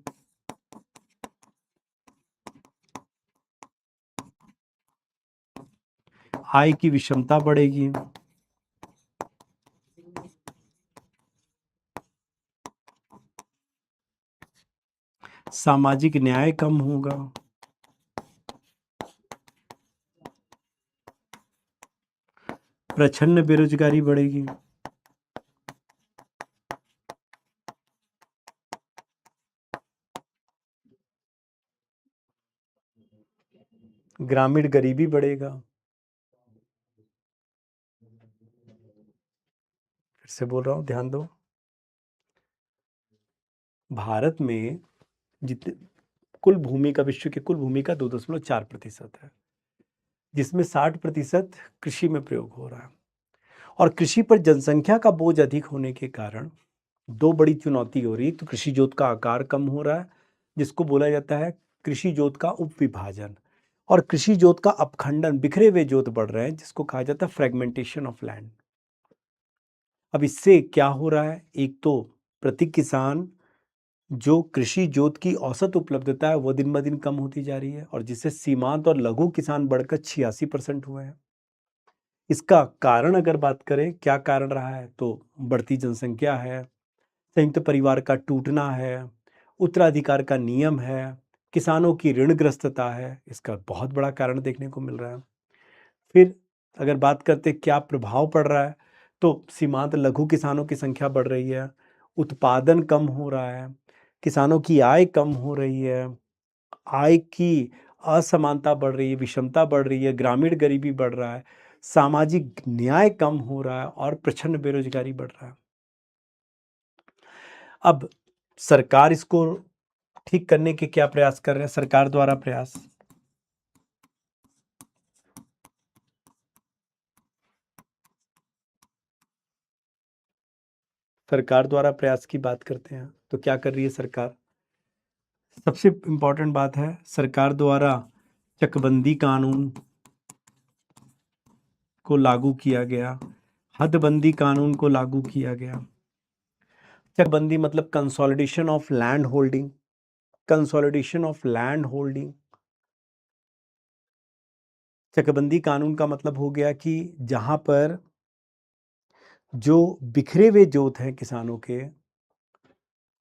आय की विषमता बढ़ेगी, सामाजिक न्याय कम होगा, प्रचंड बेरोजगारी बढ़ेगी, ग्रामीण गरीबी बढ़ेगा। फिर से बोल रहा हूं, ध्यान दो। भारत में जितने कुल भूमि का, विश्व की कुल भूमि का 2.4% है, जिसमें 60% कृषि में प्रयोग हो रहा है। और कृषि पर जनसंख्या का बोझ अधिक होने के कारण दो बड़ी चुनौती हो रही है। तो कृषि जोत का आकार कम हो रहा है, जिसको बोला जाता है कृषि जोत का उपविभाजन, और कृषि जोत का अपखंडन, बिखरे हुए जोत बढ़ रहे हैं, जिसको कहा जाता है फ्रेगमेंटेशन ऑफ लैंड। अब इससे क्या हो रहा है? एक तो प्रति किसान जो कृषि जोत की औसत उपलब्धता है वो दिन ब दिन कम होती जा रही है, और जिससे सीमांत और लघु किसान बढ़कर 86% हुए हैं। इसका कारण अगर बात करें, क्या कारण रहा है, तो बढ़ती जनसंख्या है, संयुक्त परिवार का टूटना है, उत्तराधिकार का नियम है, किसानों की ऋणग्रस्तता है। इसका बहुत बड़ा कारण देखने को मिल रहा है। फिर अगर बात करते क्या प्रभाव पड़ रहा है, तो सीमांत लघु किसानों की संख्या बढ़ रही है, उत्पादन कम हो रहा है, किसानों की आय कम हो रही है, आय की असमानता बढ़ रही है, विषमता बढ़ रही है, ग्रामीण गरीबी बढ़ रहा है, सामाजिक न्याय कम हो रहा है और प्रचंड बेरोजगारी बढ़ रहा है। अब सरकार इसको ठीक करने के क्या प्रयास कर रहे हैं? सरकार द्वारा प्रयास, सरकार द्वारा प्रयास की बात करते हैं तो क्या कर रही है सरकार? सबसे इंपॉर्टेंट बात है, सरकार द्वारा चकबंदी कानून को लागू किया गया, हदबंदी कानून को लागू किया गया। चकबंदी मतलब consolidation of land holding, consolidation of land holding. चकबंदी कानून का मतलब हो गया कि जहां पर जो बिखरे हुए जोत हैं किसानों के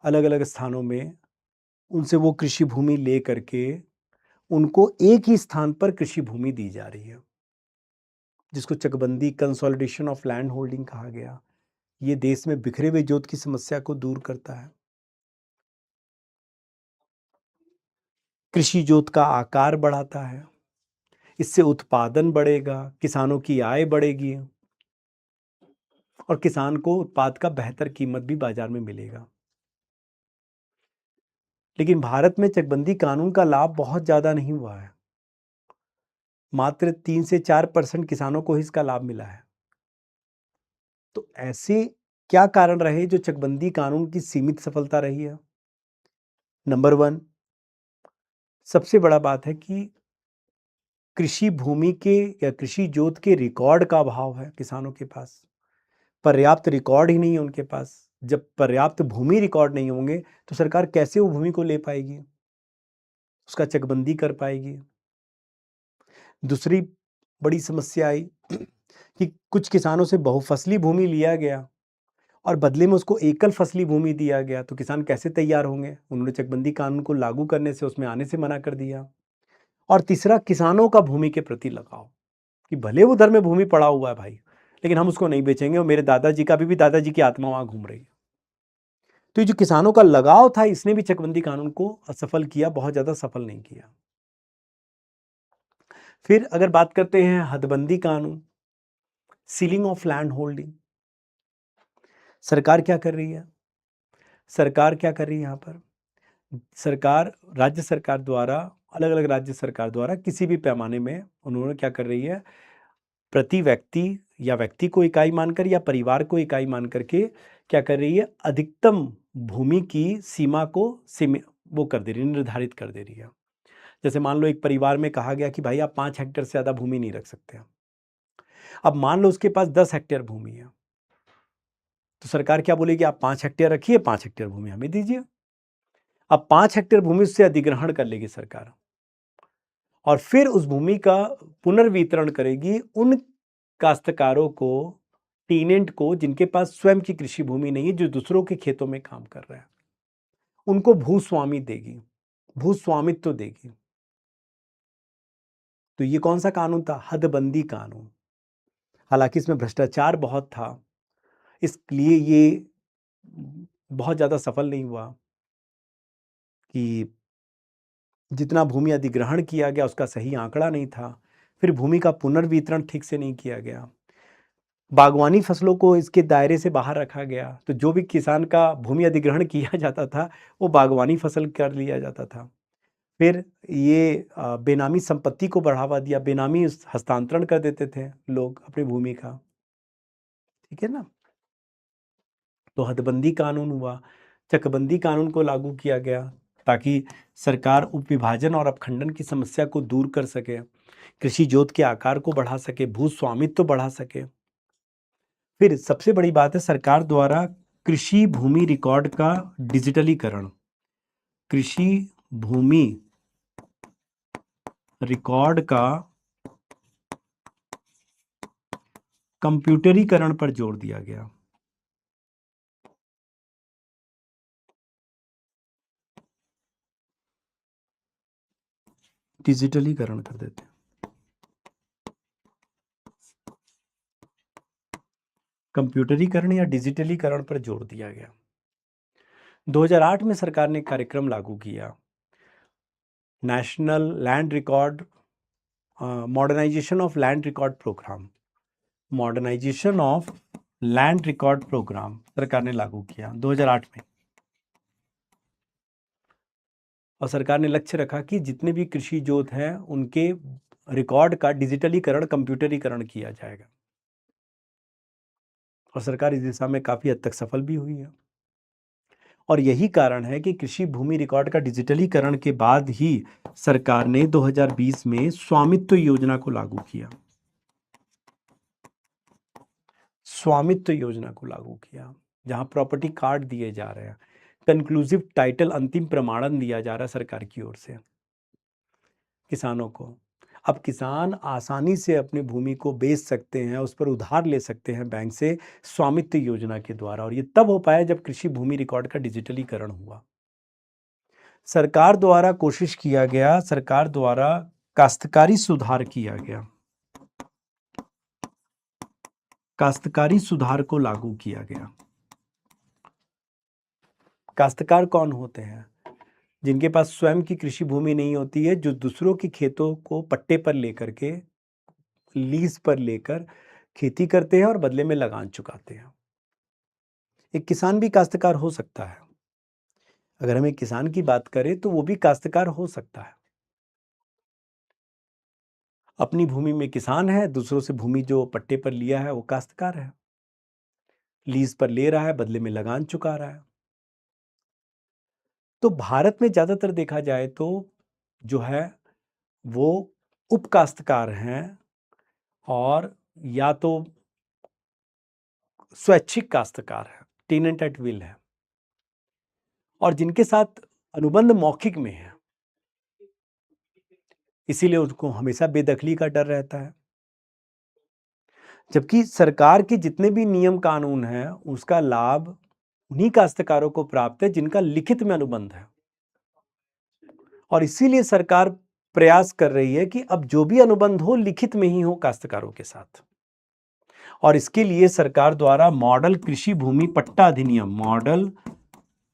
अलग अलग स्थानों में, उनसे वो कृषि भूमि ले करके उनको एक ही स्थान पर कृषि भूमि दी जा रही है, जिसको चकबंदी कंसोलिडेशन ऑफ लैंड होल्डिंग कहा गया। ये देश में बिखरे हुए जोत की समस्या को दूर करता है। कृषि जोत का आकार बढ़ाता है, इससे उत्पादन बढ़ेगा, किसानों की आय बढ़ेगी और किसान को उत्पाद का बेहतर कीमत भी बाजार में मिलेगा। लेकिन भारत में चकबंदी कानून का लाभ बहुत ज्यादा नहीं हुआ है, मात्र 3 से 4% किसानों को ही इसका लाभ मिला है। तो ऐसे क्या कारण रहे जो चकबंदी कानून की सीमित सफलता रही है? नंबर 1, सबसे बड़ा बात है कि कृषि भूमि के या कृषि जोत के रिकॉर्ड का अभाव है किसानों के पास। पर्याप्त रिकॉर्ड ही नहीं है उनके पास। जब पर्याप्त भूमि रिकॉर्ड नहीं होंगे तो सरकार कैसे वो भूमि को ले पाएगी, उसका चकबंदी कर पाएगी? दूसरी बड़ी समस्या आई कि कुछ किसानों से बहुफसली भूमि लिया गया और बदले में उसको एकल फसली भूमि दिया गया, तो किसान कैसे तैयार होंगे? उन्होंने चकबंदी कानून को लागू करने से उसमें आने से मना कर दिया। और तीसरा, किसानों का भूमि के प्रति लगाव, कि भले वो उधर में भूमि पड़ा हुआ है भाई, लेकिन हम उसको नहीं बेचेंगे और मेरे दादाजी का भी दादाजी की आत्मा वहां घूम रही है। तो ये जो किसानों का लगाव था, इसने भी चकबंदी कानून को असफल किया, बहुत ज्यादा सफल नहीं किया। फिर अगर बात करते हैं हदबंदी कानून, सीलिंग ऑफ लैंड होल्डिंग, सरकार क्या कर रही है? सरकार क्या कर रही है यहाँ पर? सरकार, राज्य सरकार द्वारा, अलग अलग राज्य सरकार द्वारा किसी भी पैमाने में उन्होंने क्या कर रही है, प्रति व्यक्ति या व्यक्ति को इकाई मानकर या परिवार को इकाई मान करके क्या कर रही है, अधिकतम भूमि की सीमा को वो कर दे रही है, निर्धारित कर दे रही है। जैसे मान लो एक परिवार में कहा गया कि भाई आप 5 हेक्टेयर से ज्यादा भूमि नहीं रख सकते। अब मान लो उसके पास 10 हेक्टेयर भूमि है, तो सरकार क्या बोलेगी, आप 5 हेक्टेयर रखिए, 5 हेक्टेयर भूमि हमें दीजिए। अब 5 हेक्टेयर भूमि उससे अधिग्रहण कर लेगी सरकार और फिर उस भूमि का पुनर्वितरण करेगी उन काश्तकारों को, टीनेंट को, जिनके पास स्वयं की कृषि भूमि नहीं है, जो दूसरों के खेतों में काम कर रहे हैं, उनको भूस्वामी देगी, भूस्वामित्व देगी। तो ये कौन सा कानून था? हदबंदी कानून। हालांकि इसमें भ्रष्टाचार बहुत था, इसलिए ये बहुत ज्यादा सफल नहीं हुआ कि जितना भूमि अधिग्रहण किया गया उसका सही आंकड़ा नहीं था, फिर भूमि का पुनर्वितरण ठीक से नहीं किया गया, बागवानी फसलों को इसके दायरे से बाहर रखा गया। तो जो भी किसान का भूमि अधिग्रहण किया जाता था वो बागवानी फसल कर लिया जाता था। फिर ये बेनामी संपत्ति को बढ़ावा दिया, बेनामी हस्तांतरण कर देते थे लोग अपनी भूमि का, ठीक है ना। तो हदबंदी कानून हुआ, चकबंदी कानून को लागू किया गया ताकि सरकार उपविभाजन और अपखंडन की समस्या को दूर कर सके, कृषि जोत के आकार को बढ़ा सके, भू स्वामित्व बढ़ा सके। फिर सबसे बड़ी बात है सरकार द्वारा कृषि भूमि रिकॉर्ड का डिजिटलीकरण, कृषि भूमि रिकॉर्ड का कंप्यूटरीकरण पर जोर दिया गया। डिजिटलीकरण कर देते हैं, कंप्यूटरीकरण या डिजिटलीकरण पर जोर दिया गया। 2008 में सरकार ने एक कार्यक्रम लागू किया, national land record modernization of land record programme. Modernization of land record programme सरकार ने लागू किया 2008 में। और सरकार ने लक्ष्य रखा कि जितने भी कृषि जोत हैं उनके रिकॉर्ड का डिजिटलीकरण, कंप्यूटरीकरण किया जाएगा। और सरकार इस दिशा में काफ़ी हद तक सफल भी हुई है। और यही कारण है कि कृषि भूमि रिकॉर्ड का डिजिटलीकरण के बाद ही सरकार ने 2020 में स्वामित्व योजना को लागू किया। स्वामित्व योजना को लागू किया, जहां प्रॉपर्टी कार्ड दिए जा रहे हैं, कंक्लूसिव टाइटल, अंतिम प्रमाणन दिया जा रहा है सरकार की ओर से किसानों को। अब किसान आसानी से अपनी भूमि को बेच सकते हैं, उस पर उधार ले सकते हैं बैंक से स्वामित्व योजना के द्वारा। और ये तब हो पाया जब कृषि भूमि रिकॉर्ड का डिजिटलीकरण हुआ। सरकार द्वारा कोशिश किया गया, सरकार द्वारा काश्तकारी सुधार किया गया, काश्तकारी सुधार को लागू किया गया। काश्तकार कौन होते हैं? जिनके पास स्वयं की कृषि भूमि नहीं होती है, जो दूसरों के खेतों को पट्टे पर लेकर के, लीज पर लेकर खेती करते हैं और बदले में लगान चुकाते हैं। एक किसान भी काश्तकार हो सकता है। अगर हम एक किसान की बात करें तो वो भी काश्तकार हो सकता है। अपनी भूमि में किसान है, दूसरों से भूमि जो पट्टे पर लिया है वो काश्तकार है, लीज पर ले रहा है, बदले में लगान चुका रहा है। तो भारत में ज्यादातर देखा जाए तो जो है वो उपकाश्तकार हैं, और या तो स्वैच्छिक काश्तकार है, टेनेंट एट विल है, और जिनके साथ अनुबंध मौखिक में है, इसीलिए उनको हमेशा बेदखली का डर रहता है। जबकि सरकार के जितने भी नियम कानून हैं उसका लाभ उन्हीं काश्तकारों को प्राप्त है जिनका लिखित में अनुबंध है। और इसीलिए सरकार प्रयास कर रही है कि अब जो भी अनुबंध हो लिखित में ही हो काश्तकारों के साथ। और इसके लिए सरकार द्वारा मॉडल कृषि भूमि पट्टा अधिनियम, मॉडल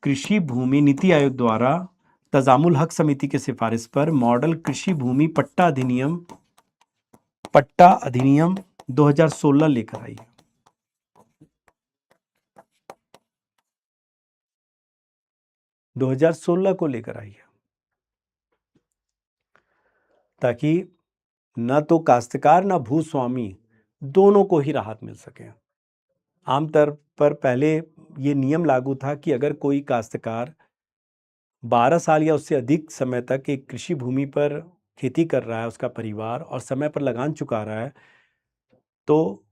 कृषि भूमि नीति आयोग द्वारा तजामुल हक समिति के सिफारिश पर मॉडल कृषि भूमि पट्टा अधिनियम 2016 लेकर आई है। 2016 को लेकर आई है, ताकि न तो काश्तकार न भूस्वामी दोनों को ही राहत मिल सके। आमतौर पर पहले ये नियम लागू था कि अगर कोई काश्तकार 12 साल या उससे अधिक समय तक एक कृषि भूमि पर खेती कर रहा है, उसका परिवार, और समय पर लगान चुका रहा है, तो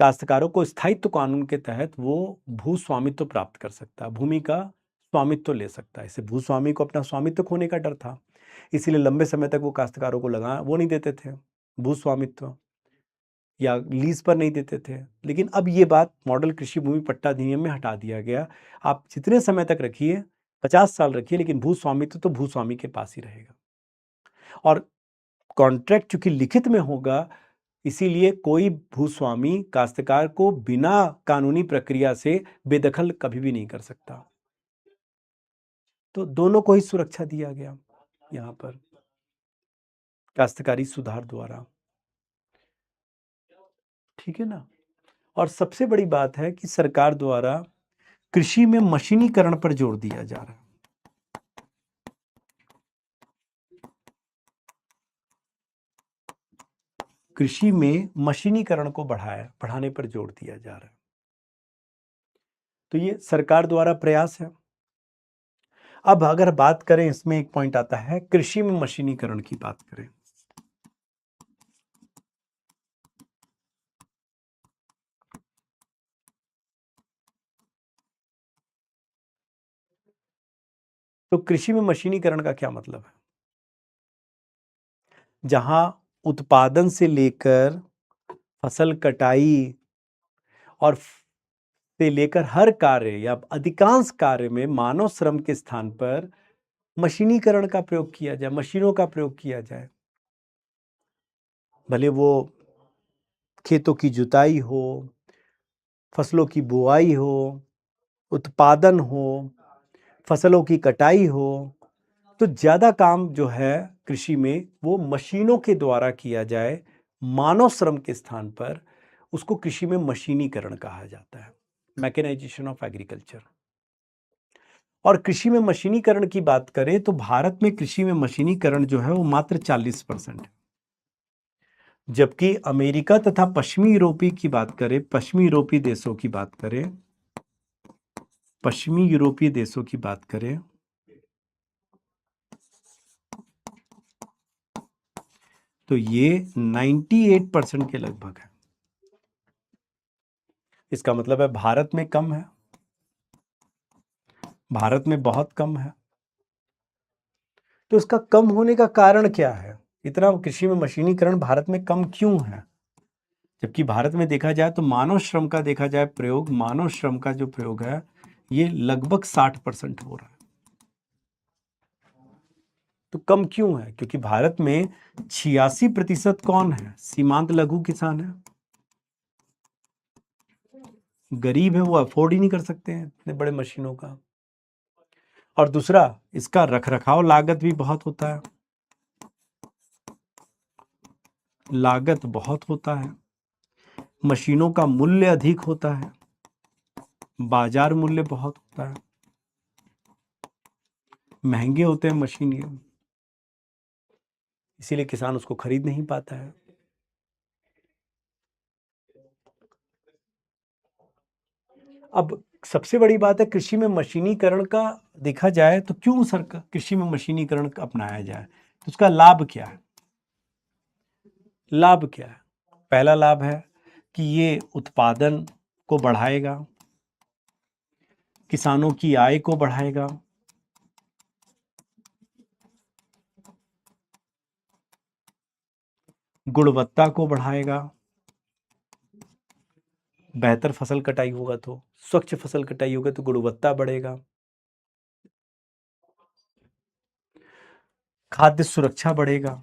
काश्तकारों को स्थायित्व कानून के तहत वो भू स्वामित्व प्राप्त कर सकता है, भूमि का स्वामित्व ले सकता है। इससे भूस्वामी को अपना स्वामित्व खोने का डर था, इसीलिए लंबे समय तक वो काश्तकारों को वो नहीं देते थे, भूस्वामित्व या लीज पर नहीं देते थे। लेकिन अब ये बात मॉडल कृषि भूमि पट्टा अधिनियम में हटा दिया गया। आप जितने समय तक रखिए, 50 साल रखिए, लेकिन भूस्वामित्व तो भूस्वामी के पास ही रहेगा। और कॉन्ट्रैक्ट चूंकि लिखित में होगा, इसीलिए कोई भूस्वामी काश्तकार को बिना कानूनी प्रक्रिया से बेदखल कभी भी नहीं कर सकता। तो दोनों को ही सुरक्षा दिया गया यहाँ पर काश्तकारी सुधार द्वारा। ठीक है ना। और सबसे बड़ी बात है कि सरकार द्वारा कृषि में मशीनीकरण पर जोर दिया जा रहा है। कृषि में मशीनीकरण को बढ़ाने पर जोर दिया जा रहा है। तो ये सरकार द्वारा प्रयास है। अब अगर बात करें, इसमें एक पॉइंट आता है, कृषि में मशीनीकरण की बात करें, तो कृषि में मशीनीकरण का क्या मतलब है? जहां उत्पादन से लेकर फसल कटाई और से लेकर हर कार्य या अधिकांश कार्य में मानव श्रम के स्थान पर मशीनीकरण का प्रयोग किया जाए, मशीनों का प्रयोग किया जाए। भले वो खेतों की जुताई हो, फसलों की बुआई हो, उत्पादन हो, फसलों की कटाई हो, तो ज़्यादा काम जो है कृषि में वो मशीनों के द्वारा किया जाए, मानव श्रम के स्थान पर, उसको कृषि में मशीनीकरण कहा जाता है, मैकेनाइजेशन ऑफ एग्रीकल्चर। और कृषि में मशीनीकरण की बात करें तो भारत में कृषि में मशीनीकरण जो है वो मात्र 40% है। जबकि अमेरिका तथा पश्चिमी यूरोपीय की बात करें, पश्चिमी यूरोपीय देशों की बात करें, पश्चिमी यूरोपीय देशों की बात करें तो ये 98% के लगभग है। इसका मतलब है भारत में कम है, भारत में बहुत कम है। तो इसका कम होने का कारण क्या है? इतना कृषि में मशीनीकरण भारत में कम क्यों है? जबकि भारत में देखा जाए तो मानव श्रम का देखा जाए प्रयोग, मानव श्रम का जो प्रयोग है ये लगभग 60% हो रहा है। तो कम क्यों है? क्योंकि भारत में 86% कौन है? सीमांत लघु किसान है, गरीब है, वो अफोर्ड ही नहीं कर सकते हैं इतने बड़े मशीनों का। और दूसरा, इसका रखरखाव लागत भी बहुत होता है, लागत बहुत होता है। मशीनों का मूल्य अधिक होता है, बाजार मूल्य बहुत होता है, महंगे होते हैं मशीन ये, इसीलिए किसान उसको खरीद नहीं पाता है। अब सबसे बड़ी बात है कृषि में मशीनीकरण का देखा जाए तो क्यों सरकार कृषि में मशीनीकरण अपनाया जाए, तो उसका लाभ क्या है? लाभ क्या है? पहला लाभ है कि ये उत्पादन को बढ़ाएगा, किसानों की आय को बढ़ाएगा, गुणवत्ता को बढ़ाएगा, बेहतर फसल कटाई होगा तो, स्वच्छ फसल कटाई होगा तो गुणवत्ता बढ़ेगा, खाद्य सुरक्षा बढ़ेगा।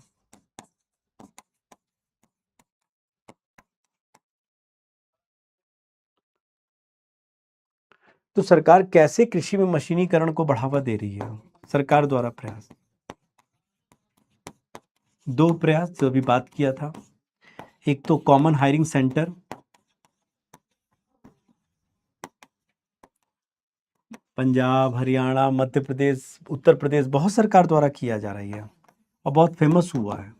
तो सरकार कैसे कृषि में मशीनीकरण को बढ़ावा दे रही है? सरकार द्वारा प्रयास, दो प्रयास जो अभी बात किया था, एक तो common hiring centre, Punjab, Haryana, Madhya Pradesh, Uttar Pradesh, बहुत सरकार द्वारा किया जा रही है और बहुत फेमस हुआ है।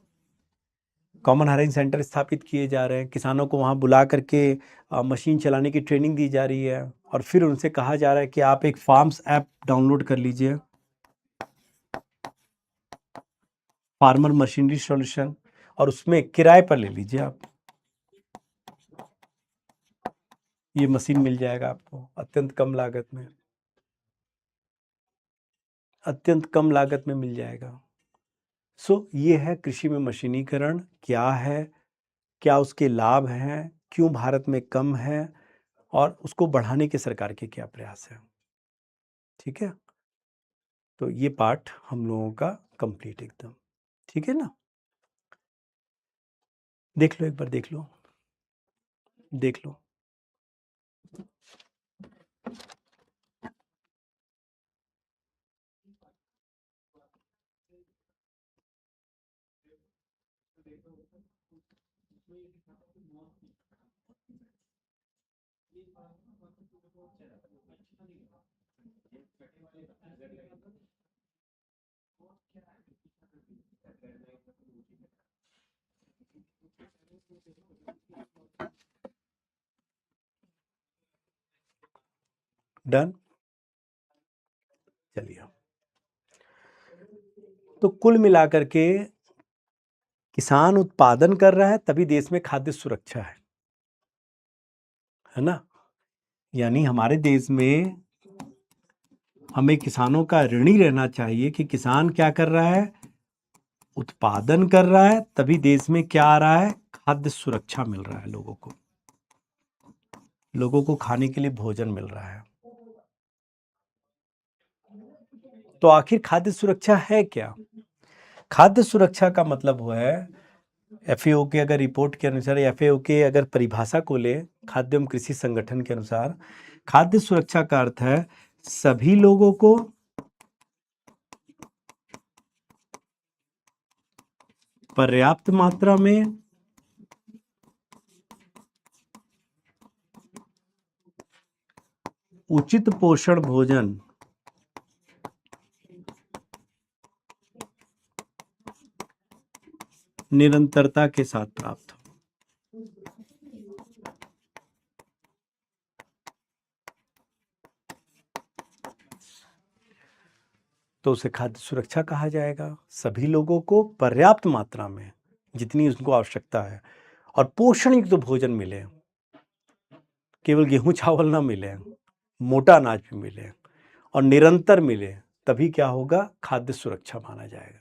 कॉमन हायरिंग सेंटर स्थापित किए जा रहे हैं, किसानों को वहाँ बुला करके मशीन चलाने की ट्रेनिंग दी जा रही है और फिर उनसे कहा जा रहा है कि आप एक फार्म्स ऐप डाउनलोड कर लीजिए, फार्मर मशीनरी सॉल्यूशन, और उसमें किराए पर ले लीजिए आप, ये मशीन मिल जाएगा आपको अत्यंत कम लागत में, अत्यंत कम लागत में मिल जाएगा। ये है कृषि में मशीनीकरण क्या है, क्या उसके लाभ हैं, क्यों भारत में कम है और उसको बढ़ाने के सरकार के क्या प्रयास हैं। ठीक है, तो ये पार्ट हम लोगों का कंप्लीट एकदम ठीक है ना। देख लो, एक बार देख लो, देख लो। डन, चलिए। तो कुल मिलाकर के किसान उत्पादन कर रहा है तभी देश में खाद्य सुरक्षा है ना। यानी हमारे देश में हमें किसानों का ऋणी रहना चाहिए कि किसान क्या कर रहा है, उत्पादन कर रहा है तभी देश में क्या आ रहा है, खाद्य सुरक्षा मिल रहा है, लोगों को खाने के लिए भोजन मिल रहा है। तो आखिर खाद्य सुरक्षा है क्या? खाद्य सुरक्षा का मतलब हुआ है एफएओ के अगर रिपोर्ट के अनुसार, एफएओ के अगर परिभाषा को ले, खाद्य एवं कृषि संगठन के अनुसार, खाद्य सुरक्षा का अर्थ है सभी लोगों को पर्याप्त मात्रा में उचित पोषण भोजन निरंतरता के साथ प्राप्त हो। तो उसे खाद्य सुरक्षा कहा जाएगा। सभी लोगों को पर्याप्त मात्रा में, जितनी उनको आवश्यकता है, और पोषण युक्त भोजन मिले। केवल गेहूं चावल ना मिले, मोटा अनाज भी मिले और निरंतर मिले, तभी क्या होगा, खाद्य सुरक्षा माना जाएगा।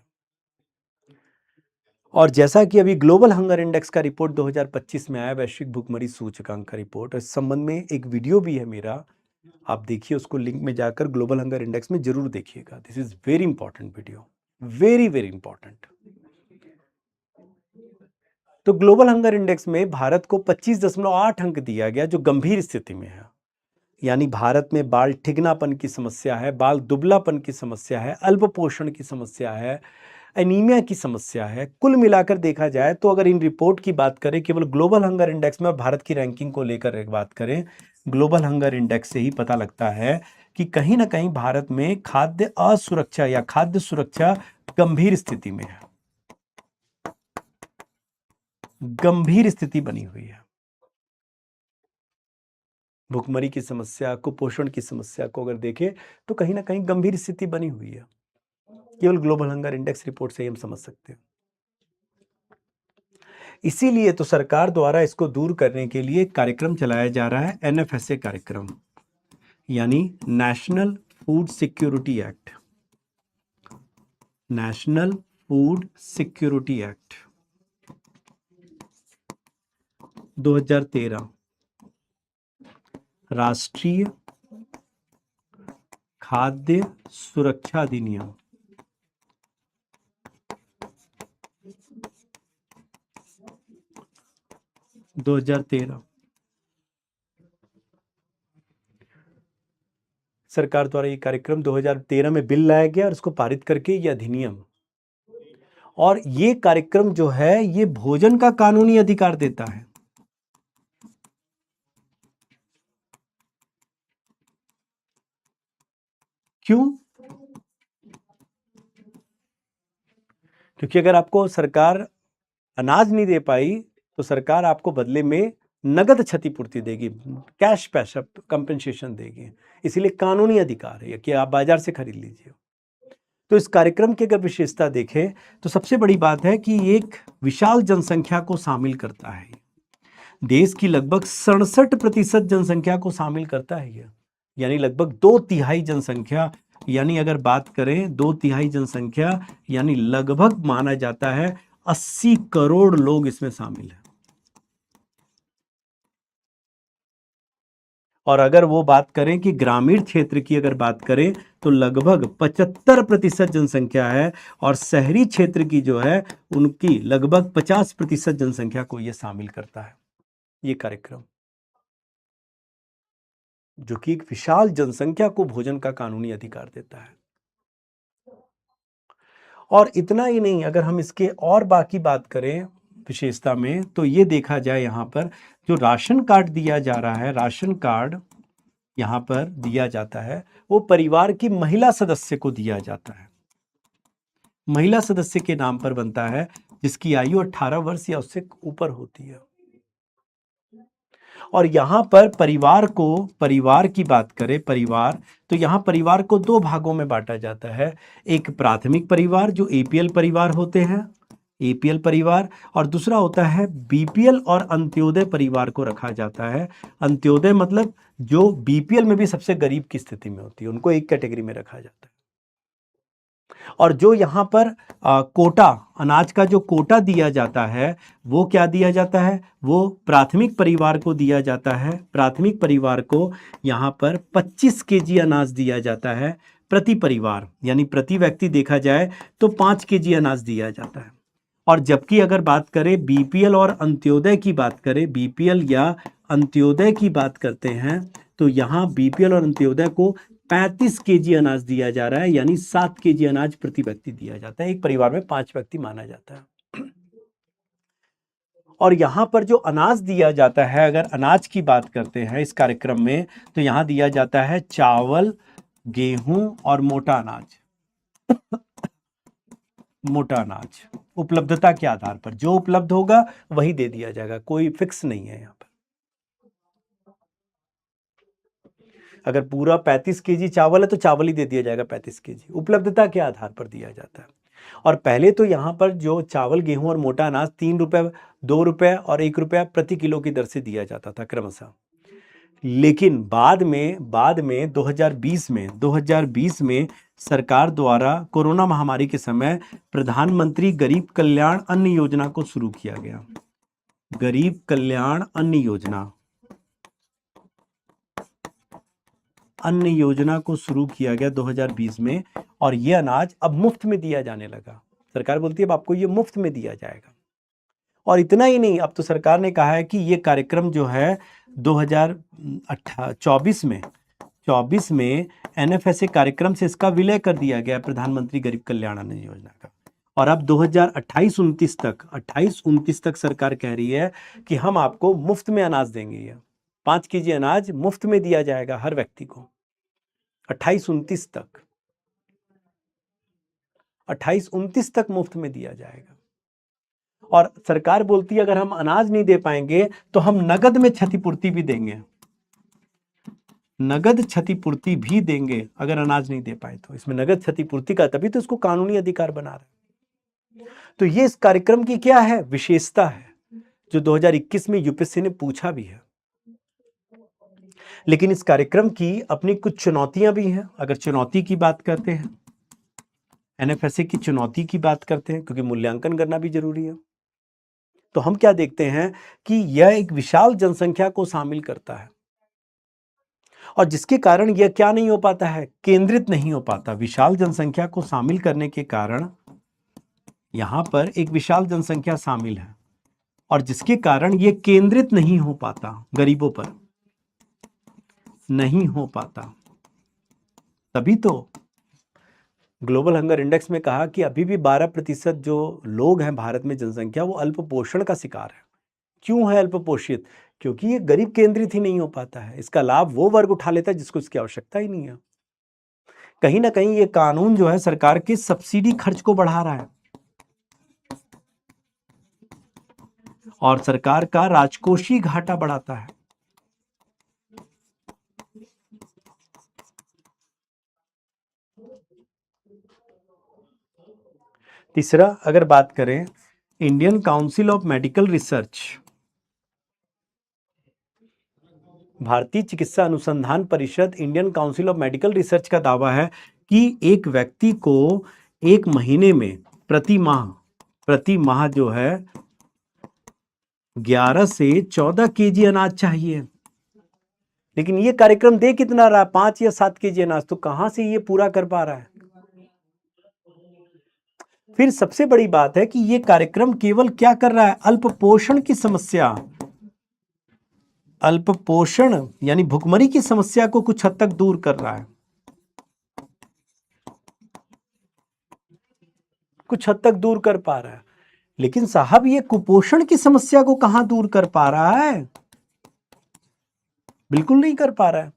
और जैसा कि अभी ग्लोबल हंगर इंडेक्स का रिपोर्ट 2025 में आया, वैश्विक भुखमरी सूचकांक का रिपोर्ट, इस संबंध में एक वीडियो भी है मेरा, आप देखिए उसको, लिंक में जाकर ग्लोबल हंगर इंडेक्स में जरूर देखिएगा। This is very important video, very very important. तो ग्लोबल हंगर इंडेक्स में भारत को 25.8 अंक दिया गया, जो गंभीर स्थिति में है। यानी भारत में बाल ठिगनापन की समस्या है, बाल दुबलापन की समस्या है, अल्प पोषण की समस्या है, एनीमिया की समस्या है। कुल मिलाकर देखा जाए तो अगर इन रिपोर्ट की बात करें, केवल ग्लोबल हंगर इंडेक्स में भारत की रैंकिंग को लेकर एक बात करें, ग्लोबल हंगर इंडेक्स से ही पता लगता है कि कहीं ना कहीं भारत में खाद्य असुरक्षा या खाद्य सुरक्षा गंभीर स्थिति में है, गंभीर स्थिति बनी हुई है। भुखमरी की समस्या, कुपोषण की समस्या को अगर देखें तो कहीं ना कहीं गंभीर स्थिति बनी हुई है। केवल ग्लोबल हंगर इंडेक्स रिपोर्ट से ही हम समझ सकते हैं। इसीलिए तो सरकार द्वारा इसको दूर करने के लिए कार्यक्रम चलाया जा रहा है, एनएफएसए कार्यक्रम, यानी national food security act, national food security act 2013, राष्ट्रीय खाद्य सुरक्षा अधिनियम 2013 सरकार द्वारा ये कार्यक्रम 2013 में बिल लाया गया और उसको पारित करके ये अधिनियम, और ये कार्यक्रम जो है ये भोजन का कानूनी अधिकार देता है। क्यों? क्योंकि अगर आपको सरकार अनाज नहीं दे पाई तो सरकार आपको बदले में नगद क्षतिपूर्ति देगी, कैश पैसा कंपनसेशन देगी। इसीलिए कानूनी अधिकार है कि आप बाजार से खरीद लीजिए। तो इस कार्यक्रम की अगर विशेषता देखें तो सबसे बड़ी बात है कि एक विशाल जनसंख्या को शामिल करता है। देश की लगभग 67% जनसंख्या को शामिल करता है ये, यानी लगभग 2/3 जनसंख्या, यानी अगर बात करें 2/3 जनसंख्या, यानी लगभग माना जाता है 80 करोड़ लोग इसमें शामिल हैं। और अगर वो बात करें कि ग्रामीण क्षेत्र की अगर बात करें तो लगभग 75% जनसंख्या है, और शहरी क्षेत्र की जो है उनकी लगभग 50% जनसंख्या को ये शामिल करता है ये कार्यक्रम, जो कि एक विशाल जनसंख्या को भोजन का कानूनी अधिकार देता है। और इतना ही नहीं, अगर हम इसके और बाकी बात करें विशेषता में, तो ये देखा जाए यहाँ पर जो राशन कार्ड दिया जा रहा है, राशन कार्ड यहाँ पर दिया जाता है, वो परिवार की महिला सदस्य को दिया जाता है। महिला सदस्य के नाम पर बनता है, जिसकी आयु 18 वर्ष या उससे ऊपर होती है। और यहाँ पर परिवार की बात करें, परिवार, तो यहाँ परिवार को 2 भागों में बांटा जाता है। एक प्राथमिक परिवार जो एपीएल परिवार होते हैं, एपीएल परिवार, और दूसरा होता है बीपीएल और अंत्योदय परिवार को रखा जाता है। अंत्योदय मतलब जो बीपीएल में भी सबसे गरीब की स्थिति में होती है, उनको एक कैटेगरी में रखा जाता है। और जो यहाँ पर कोटा, अनाज का जो कोटा दिया जाता है, वो क्या दिया जाता है, वो प्राथमिक परिवार को दिया जाता है। प्राथमिक परिवार को यहाँ पर 25 केजी अनाज दिया जाता है प्रति परिवार, यानी प्रति व्यक्ति देखा जाए तो 5 केजी अनाज दिया जाता है। और जबकि अगर बात करें बीपीएल और अंत्योदय की बात करें, बीपीएल या अंत्योदय की बात करते हैं, तो यहाँ बीपीएल और अंत्योदय को 35 केजी अनाज दिया जा रहा है, यानी 7 केजी अनाज प्रति व्यक्ति दिया जाता है। एक परिवार में 5 व्यक्ति माना जाता है। और यहाँ पर जो अनाज दिया जाता है, अगर अनाज की बात करते हैं इस कार्यक्रम में, तो यहाँ दिया जाता है चावल, गेहूं और मोटा अनाज। मोटा अनाज उपलब्धता के आधार पर जो उपलब्ध होगा वही दे दिया जाएगा, कोई फिक्स नहीं है यहाँ पर। अगर पूरा 35 केजी चावल है तो चावल ही दे दिया जाएगा 35 केजी, उपलब्धता के आधार पर दिया जाता है। और पहले तो यहाँ पर जो चावल, गेहूं और मोटा अनाज 3 रुपए, 2 रुपए और 1 रुपया प्रति किलो की दर से दिया जाता था क्रमशः। लेकिन बाद में 2020 में सरकार द्वारा कोरोना महामारी के समय प्रधानमंत्री गरीब कल्याण अन्न योजना को शुरू किया गया। गरीब कल्याण अन्न योजना को शुरू किया गया 2020 में, और ये अनाज अब मुफ्त में दिया जाने लगा। सरकार बोलती है अब आपको ये मुफ्त में दिया जाएगा। और इतना ही नहीं, अब तो सरकार ने कहा है कि ये कार्यक्रम जो है 2024 में एनएफएसए कार्यक्रम से इसका विलय कर दिया गया, प्रधानमंत्री गरीब कल्याण अन्न योजना का। और अब 2028-29 तक सरकार कह रही है कि हम आपको मुफ्त में अनाज देंगे। ये 5 केजी अनाज मुफ्त में दिया जाएगा हर व्यक्ति को 28-29 तक मुफ्त में दिया जाएगा। और सरकार बोलती है अगर हम अनाज नहीं दे पाएंगे तो हम नगद में क्षतिपूर्ति भी देंगे, नगद क्षतिपूर्ति भी देंगे अगर अनाज नहीं दे पाए तो। इसमें नगद क्षतिपूर्ति का, तभी तो इसको कानूनी अधिकार बना रहा है। तो ये इस कार्यक्रम की क्या है, विशेषता है, जो 2021 में यूपीएससी ने पूछा भी है। लेकिन इस कार्यक्रम की अपनी कुछ चुनौतियां भी हैं। अगर चुनौती की बात करते हैं, एनएफएसए की चुनौती की बात करते हैं, क्योंकि मूल्यांकन करना भी जरूरी है, तो हम क्या देखते हैं कि यह एक विशाल जनसंख्या को शामिल करता है, और जिसके कारण यह क्या नहीं हो पाता है, केंद्रित नहीं हो पाता। विशाल जनसंख्या को शामिल करने के कारण यहां पर एक विशाल जनसंख्या शामिल है, और जिसके कारण यह केंद्रित नहीं हो पाता, गरीबों पर नहीं हो पाता। तभी तो ग्लोबल हंगर इंडेक्स में कहा कि अभी भी 12% जो लोग हैं भारत में, जनसंख्या, वो अल्पपोषण का शिकार है। क्यों है अल्पपोषित? क्योंकि ये गरीब केंद्रित ही नहीं हो पाता है। इसका लाभ वो वर्ग उठा लेता है जिसको इसकी आवश्यकता ही नहीं है। कहीं ना कहीं ये कानून जो है सरकार के सब्सिडी खर्च को बढ़ा रहा है, और सरकार का राजकोषीय घाटा बढ़ाता है। तीसरा, अगर बात करें Indian council of medical research, भारतीय चिकित्सा अनुसंधान परिषद, Indian council of medical research का दावा है कि एक व्यक्ति को एक महीने में प्रति माह जो है 11 से 14 केजी अनाज चाहिए। लेकिन ये कार्यक्रम दे कितना रहा, 5 या 7 केजी अनाज, तो कहां से ये पूरा कर पा रहा है? फिर सबसे बड़ी बात है कि ये कार्यक्रम केवल क्या कर रहा है, अल्पपोषण की समस्या, अल्पपोषण यानी भुखमरी की समस्या को कुछ हद तक दूर कर रहा है, कुछ हद तक दूर कर पा रहा है। लेकिन साहब ये कुपोषण की समस्या को कहां दूर कर पा रहा है? बिल्कुल नहीं कर पा रहा है।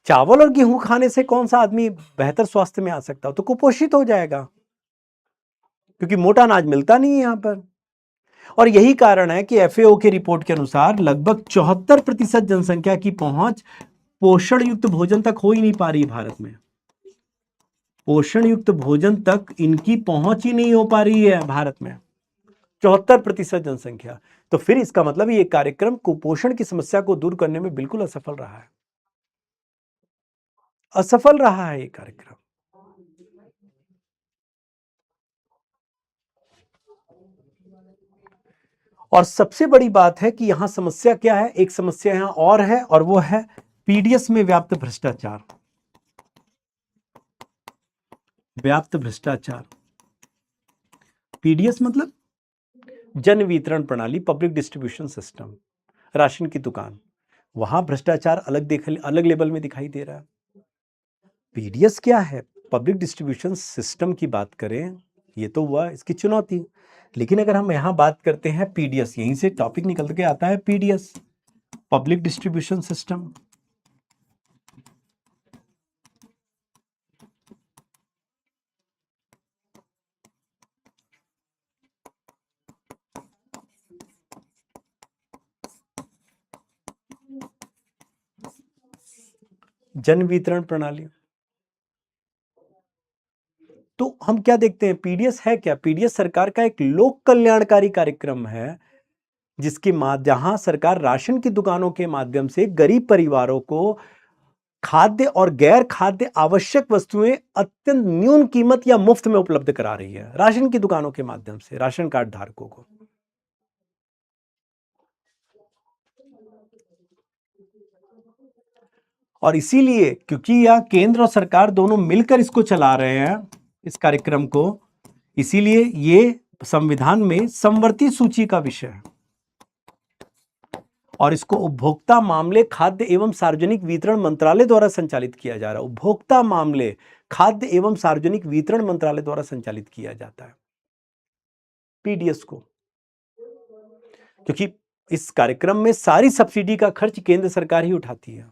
चावल और गेहूं खाने से कौन सा आदमी बेहतर स्वास्थ्य में आ सकता हो? तो कुपोषित हो जाएगा, क्योंकि मोटा अनाज मिलता नहीं है यहां पर। और यही कारण है कि एफएओ की रिपोर्ट के अनुसार लगभग 74% जनसंख्या की पहुंच पोषण युक्त भोजन तक हो ही नहीं पा रही भारत में। पोषण युक्त भोजन तक इनकी पहुंच ही नहीं हो पा रही है भारत में, 74% जनसंख्या। तो फिर इसका मतलब ये कार्यक्रम कुपोषण की समस्या को दूर करने में बिल्कुल असफल रहा है, असफल रहा है ये कार्यक्रम। और सबसे बड़ी बात है कि यहां समस्या क्या है, एक समस्या यहां और है, और वो है पीडीएस में व्याप्त भ्रष्टाचार। व्याप्त भ्रष्टाचार, पीडीएस मतलब जन वितरण प्रणाली, पब्लिक डिस्ट्रीब्यूशन सिस्टम, राशन की दुकान, वहां भ्रष्टाचार अलग लेवल में दिखाई दे रहा है। पीडीएस क्या है? पब्लिक डिस्ट्रीब्यूशन सिस्टम की बात करें ये तो हुआ इसकी चुनौती। लेकिन अगर हम यहाँ बात करते हैं पीडीएस, यहीं से टॉपिक निकल के आता है पीडीएस, पब्लिक डिस्ट्रीब्यूशन सिस्टम। जन वितरण प्रणाली। तो हम क्या देखते हैं, पीडीएस है क्या? पीडीएस सरकार का एक लोक कल्याणकारी कार्यक्रम है जिसके जहां सरकार राशन की दुकानों के माध्यम से गरीब परिवारों को खाद्य और गैर खाद्य आवश्यक वस्तुएं अत्यंत न्यून कीमत या मुफ्त में उपलब्ध करा रही है, राशन की दुकानों के माध्यम से राशन कार्ड धारकों को। और इसीलिए क्योंकि यह केंद्र और सरकार दोनों मिलकर इसको चला रहे हैं, इस कार्यक्रम को, इसीलिए ये संविधान में समवर्ती सूची का विषय है और इसको उपभोक्ता मामले खाद्य एवं सार्वजनिक वितरण मंत्रालय द्वारा संचालित किया जा रहा है। उपभोक्ता मामले खाद्य एवं सार्वजनिक वितरण मंत्रालय द्वारा संचालित किया जाता है पीडीएस को, क्योंकि इस कार्यक्रम में सारी सब्सिडी का खर्च केंद्र सरकार ही उठाती है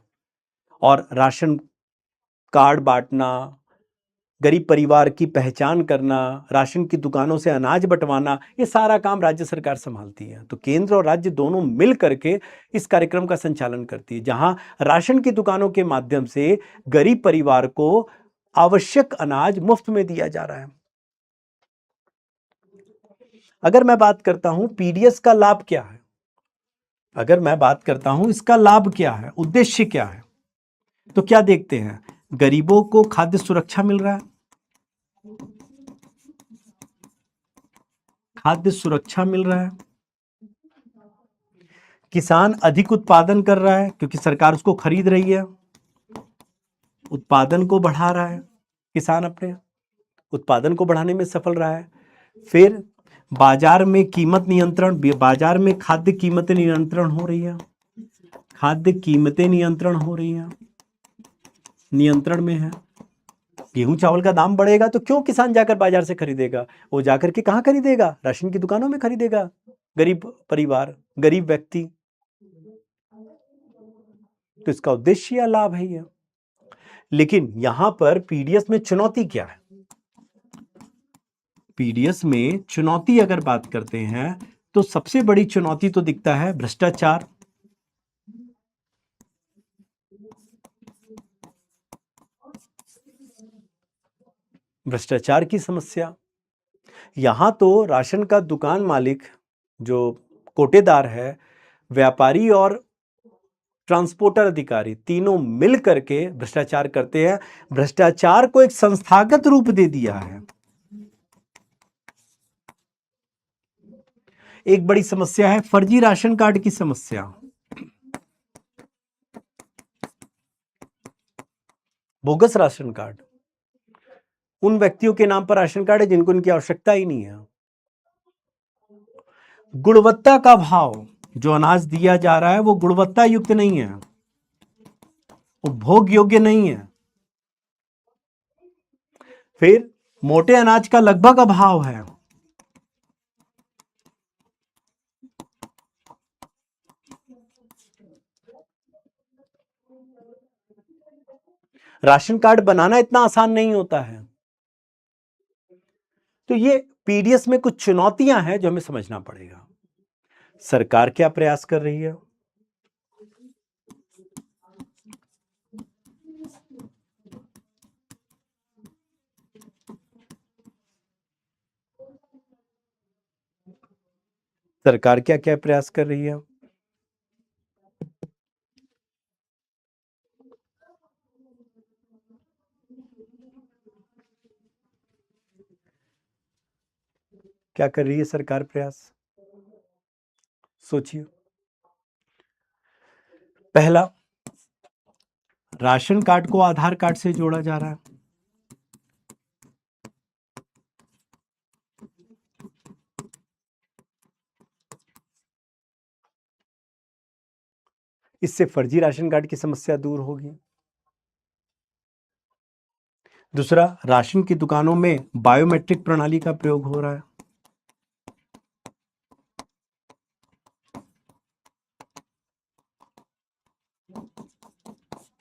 और राशन कार्ड बांटना, गरीब परिवार की पहचान करना, राशन की दुकानों से अनाज बंटवाना, ये सारा काम राज्य सरकार संभालती है। तो केंद्र और राज्य दोनों मिल करके इस कार्यक्रम का संचालन करती है, जहां राशन की दुकानों के माध्यम से गरीब परिवार को आवश्यक अनाज मुफ्त में दिया जा रहा है। अगर मैं बात करता हूं पीडीएस का लाभ क्या है, अगर मैं बात करता हूं इसका लाभ क्या है, उद्देश्य क्या है, तो क्या देखते हैं, गरीबों को खाद्य सुरक्षा मिल रहा है, खाद्य सुरक्षा मिल रहा है, किसान अधिक उत्पादन कर रहा है क्योंकि सरकार उसको खरीद रही है, उत्पादन को बढ़ा रहा है, किसान अपने उत्पादन को बढ़ाने में सफल रहा है। फिर बाजार में कीमत नियंत्रण, बाजार में खाद्य कीमतें नियंत्रण हो रही है, खाद्य कीमतें नियंत्रण हो रही हैं, नियंत्रण में है। गेहूं चावल का दाम बढ़ेगा तो क्यों किसान जाकर बाजार से खरीदेगा, वो जाकर के कहां खरीदेगा, राशन की दुकानों में खरीदेगा, गरीब परिवार, गरीब व्यक्ति। तो इसका उद्देश्य या लाभ है ये। लेकिन यहां पर पीडीएस में चुनौती क्या है, पीडीएस में चुनौती अगर बात करते हैं तो सबसे बड़ी चुनौती तो दिखता है भ्रष्टाचार, भ्रष्टाचार की समस्या। यहां तो राशन का दुकान मालिक, जो कोटेदार है, व्यापारी और ट्रांसपोर्टर अधिकारी, तीनों मिल करके भ्रष्टाचार करते हैं। भ्रष्टाचार को एक संस्थागत रूप दे दिया है। एक बड़ी समस्या है फर्जी राशन कार्ड की समस्या, बोगस राशन कार्ड, उन व्यक्तियों के नाम पर राशन कार्ड है जिनको उनकी आवश्यकता ही नहीं है। गुणवत्ता का भाव, जो अनाज दिया जा रहा है वो गुणवत्ता युक्त नहीं है, उपभोग योग्य नहीं है। फिर मोटे अनाज का लगभग अभाव है, राशन कार्ड बनाना इतना आसान नहीं होता है। तो ये पीडीएस में कुछ चुनौतियां हैं जो हमें समझना पड़ेगा। सरकार क्या प्रयास कर रही है, सरकार क्या क्या प्रयास कर रही है, क्या कर रही है सरकार प्रयास, सोचिए। पहला, राशन कार्ड को आधार कार्ड से जोड़ा जा रहा है, इससे फर्जी राशन कार्ड की समस्या दूर होगी। दूसरा, राशन की दुकानों में बायोमेट्रिक प्रणाली का प्रयोग हो रहा है।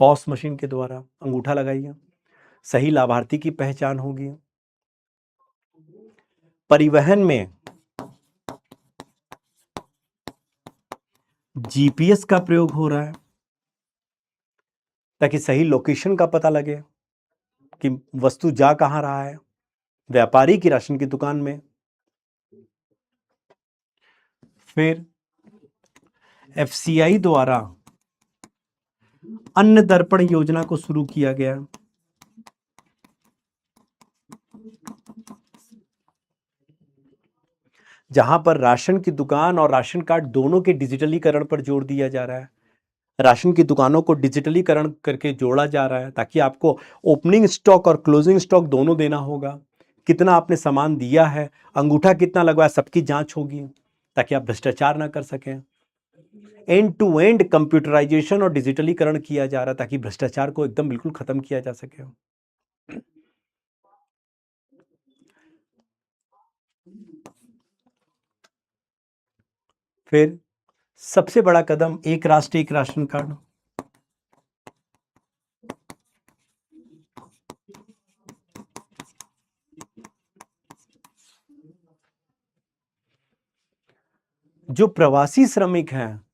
पॉस मशीन के द्वारा अंगूठा लगाइए, सही लाभार्थी की पहचान होगी। परिवहन में जीपीएस का प्रयोग हो रहा है ताकि सही लोकेशन का पता लगे कि वस्तु जा कहां रहा है। व्यापारी की राशन की दुकान में। फिर एफसीआई द्वारा अन्न दर्पण योजना को शुरू किया गया। जहां पर राशन की दुकान और राशन कार्ड दोनों के डिजिटलीकरण पर जोर दिया जा रहा है। राशन की दुकानों को डिजिटलीकरण करके जोड़ा जा रहा है ताकि आपको ओपनिंग स्टॉक और क्लोजिंग स्टॉक दोनों देना होगा। कितना आपने सामान दिया है, अंगूठा कितना लगवाया, सबकी जांच होगी ताकि आप भ्रष्टाचार ना कर सकें। एंड टू एंड कंप्यूटराइजेशन और डिजिटलीकरण किया जा रहा है ताकि भ्रष्टाचार को एकदम बिल्कुल खत्म किया जा सके। फिर सबसे बड़ा कदम, एक राष्ट्र एक राशन कार्ड। जो प्रवासी श्रमिक हैं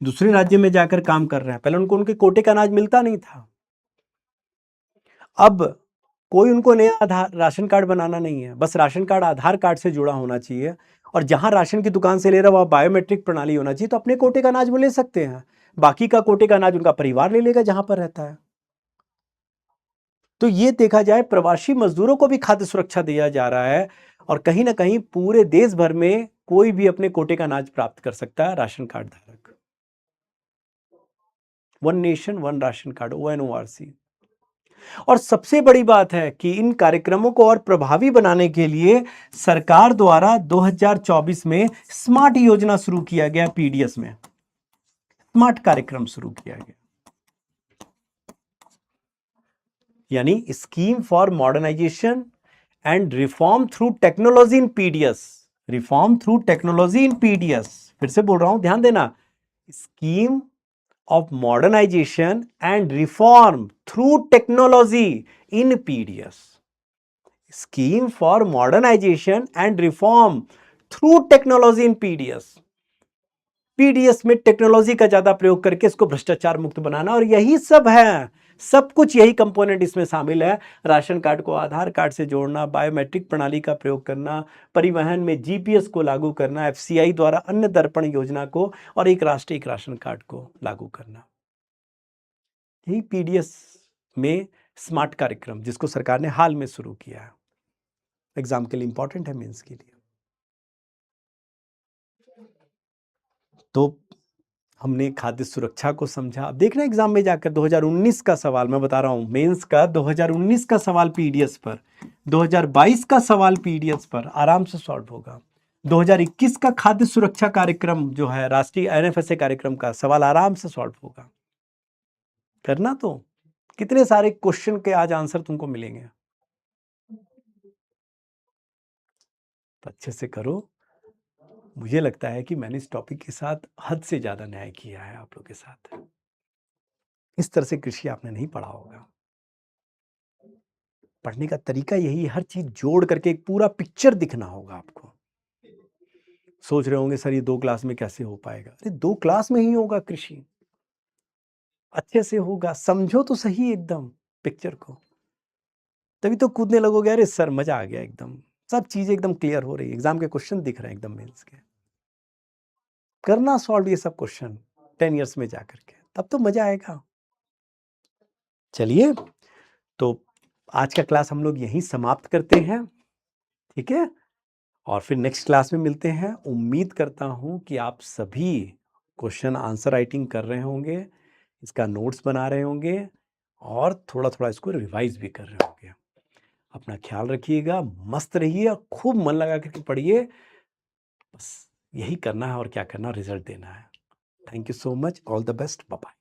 दूसरे राज्य में जाकर काम कर रहे हैं, पहले उनको उनके कोटे का अनाज मिलता नहीं था। अब कोई उनको नया आधार राशन कार्ड बनाना नहीं है, बस राशन कार्ड आधार कार्ड से जुड़ा होना चाहिए। और जहां राशन की दुकान से ले रहा वहां बायोमेट्रिक प्रणाली होना चाहिए, तो अपने कोटे का अनाज वो ले सकते हैं। बाकी का कोटे का अनाज उनका परिवार ले लेगा जहां पर रहता है। तो ये देखा जाए, प्रवासी मजदूरों को भी खाद्य सुरक्षा दिया जा रहा है और कहीं ना कहीं पूरे देश भर में कोई भी अपने कोटे का अनाज प्राप्त कर सकता है, राशन कार्ड धारक। One nation one ration card, ONORC। और सबसे बड़ी बात है कि इन कार्यक्रमों को और प्रभावी बनाने के लिए सरकार द्वारा 2024 में स्मार्ट योजना शुरू किया गया। पीडीएस में स्मार्ट कार्यक्रम शुरू किया गया, यानी scheme for modernization and reform through technology in PDS. Reform through technology in PDS, फिर से बोल रहा हूं, ध्यान देना। Scheme of modernization and reform through technology in PDS. Scheme for modernization and reform through technology in PDS. PDS में technology का ज्यादा प्रयोग करके इसको भ्रष्टाचार मुक्त बनाना, और यही सब है, सब कुछ यही कंपोनेंट इसमें शामिल है। राशन कार्ड को आधार कार्ड से जोड़ना, बायोमेट्रिक प्रणाली का प्रयोग करना, परिवहन में जीपीएस को लागू करना, एफसीआई द्वारा अन्न दर्पण योजना को और एक राष्ट्र एक राशन कार्ड को लागू करना। यही पीडीएस में स्मार्ट कार्यक्रम जिसको सरकार ने हाल में शुरू किया है, एग्जाम के लिए इंपॉर्टेंट है, मेंस के लिए। तो हमने खाद्य सुरक्षा को समझा। अब देखना एग्जाम में जाकर 2019 का सवाल, मैं बता रहा हूं मेंस का 2019 का सवाल पीडीएस पर, 2022 का सवाल पीडीएस पर आराम से सॉल्व होगा। 2021 का खाद्य सुरक्षा कार्यक्रम जो है, राष्ट्रीय एनएफएसए कार्यक्रम का सवाल आराम से सॉल्व होगा। करना तो कितने सारे क्वेश्चन के आज आंसर तुमको मिलेंगे, तो अच्छे से करो। मुझे लगता है कि मैंने इस टॉपिक के साथ हद से ज्यादा न्याय किया है आप लोग के साथ। इस तरह से कृषि आपने नहीं पढ़ा होगा। पढ़ने का तरीका यही है, हर चीज जोड़ करके एक पूरा पिक्चर दिखना होगा आपको। सोच रहे होंगे सर ये 2 क्लास में कैसे हो पाएगा? अरे 2 क्लास में ही होगा कृषि, अच्छे से होगा। समझो तो सही एकदम पिक्चर को, तभी तो कूदने लगोगे। अरे सर मजा आ गया, एकदम सब चीजें एकदम क्लियर हो रही है, एग्जाम के क्वेश्चन दिख रहे हैं एकदम मेंस के। करना सॉल्व ये सब क्वेश्चन 10 इयर्स में जाकर के, तब तो मजा आएगा। चलिए, तो आज का क्लास हम लोग यहीं समाप्त करते हैं, ठीक है? और फिर नेक्स्ट क्लास में मिलते हैं। उम्मीद करता हूं कि आप सभी क्वेश्चन आंसर राइटिंग कर रहे होंगे, इसका नोट्स बना रहे होंगे और थोड़ा थोड़ा इसको रिवाइज भी कर रहे होंगे। अपना ख्याल रखिएगा, मस्त रहिए और खूब मन लगा करके पढ़िए। बस यही करना है, और क्या करना, रिजल्ट देना है। Thank you so much, all the best, bye bye.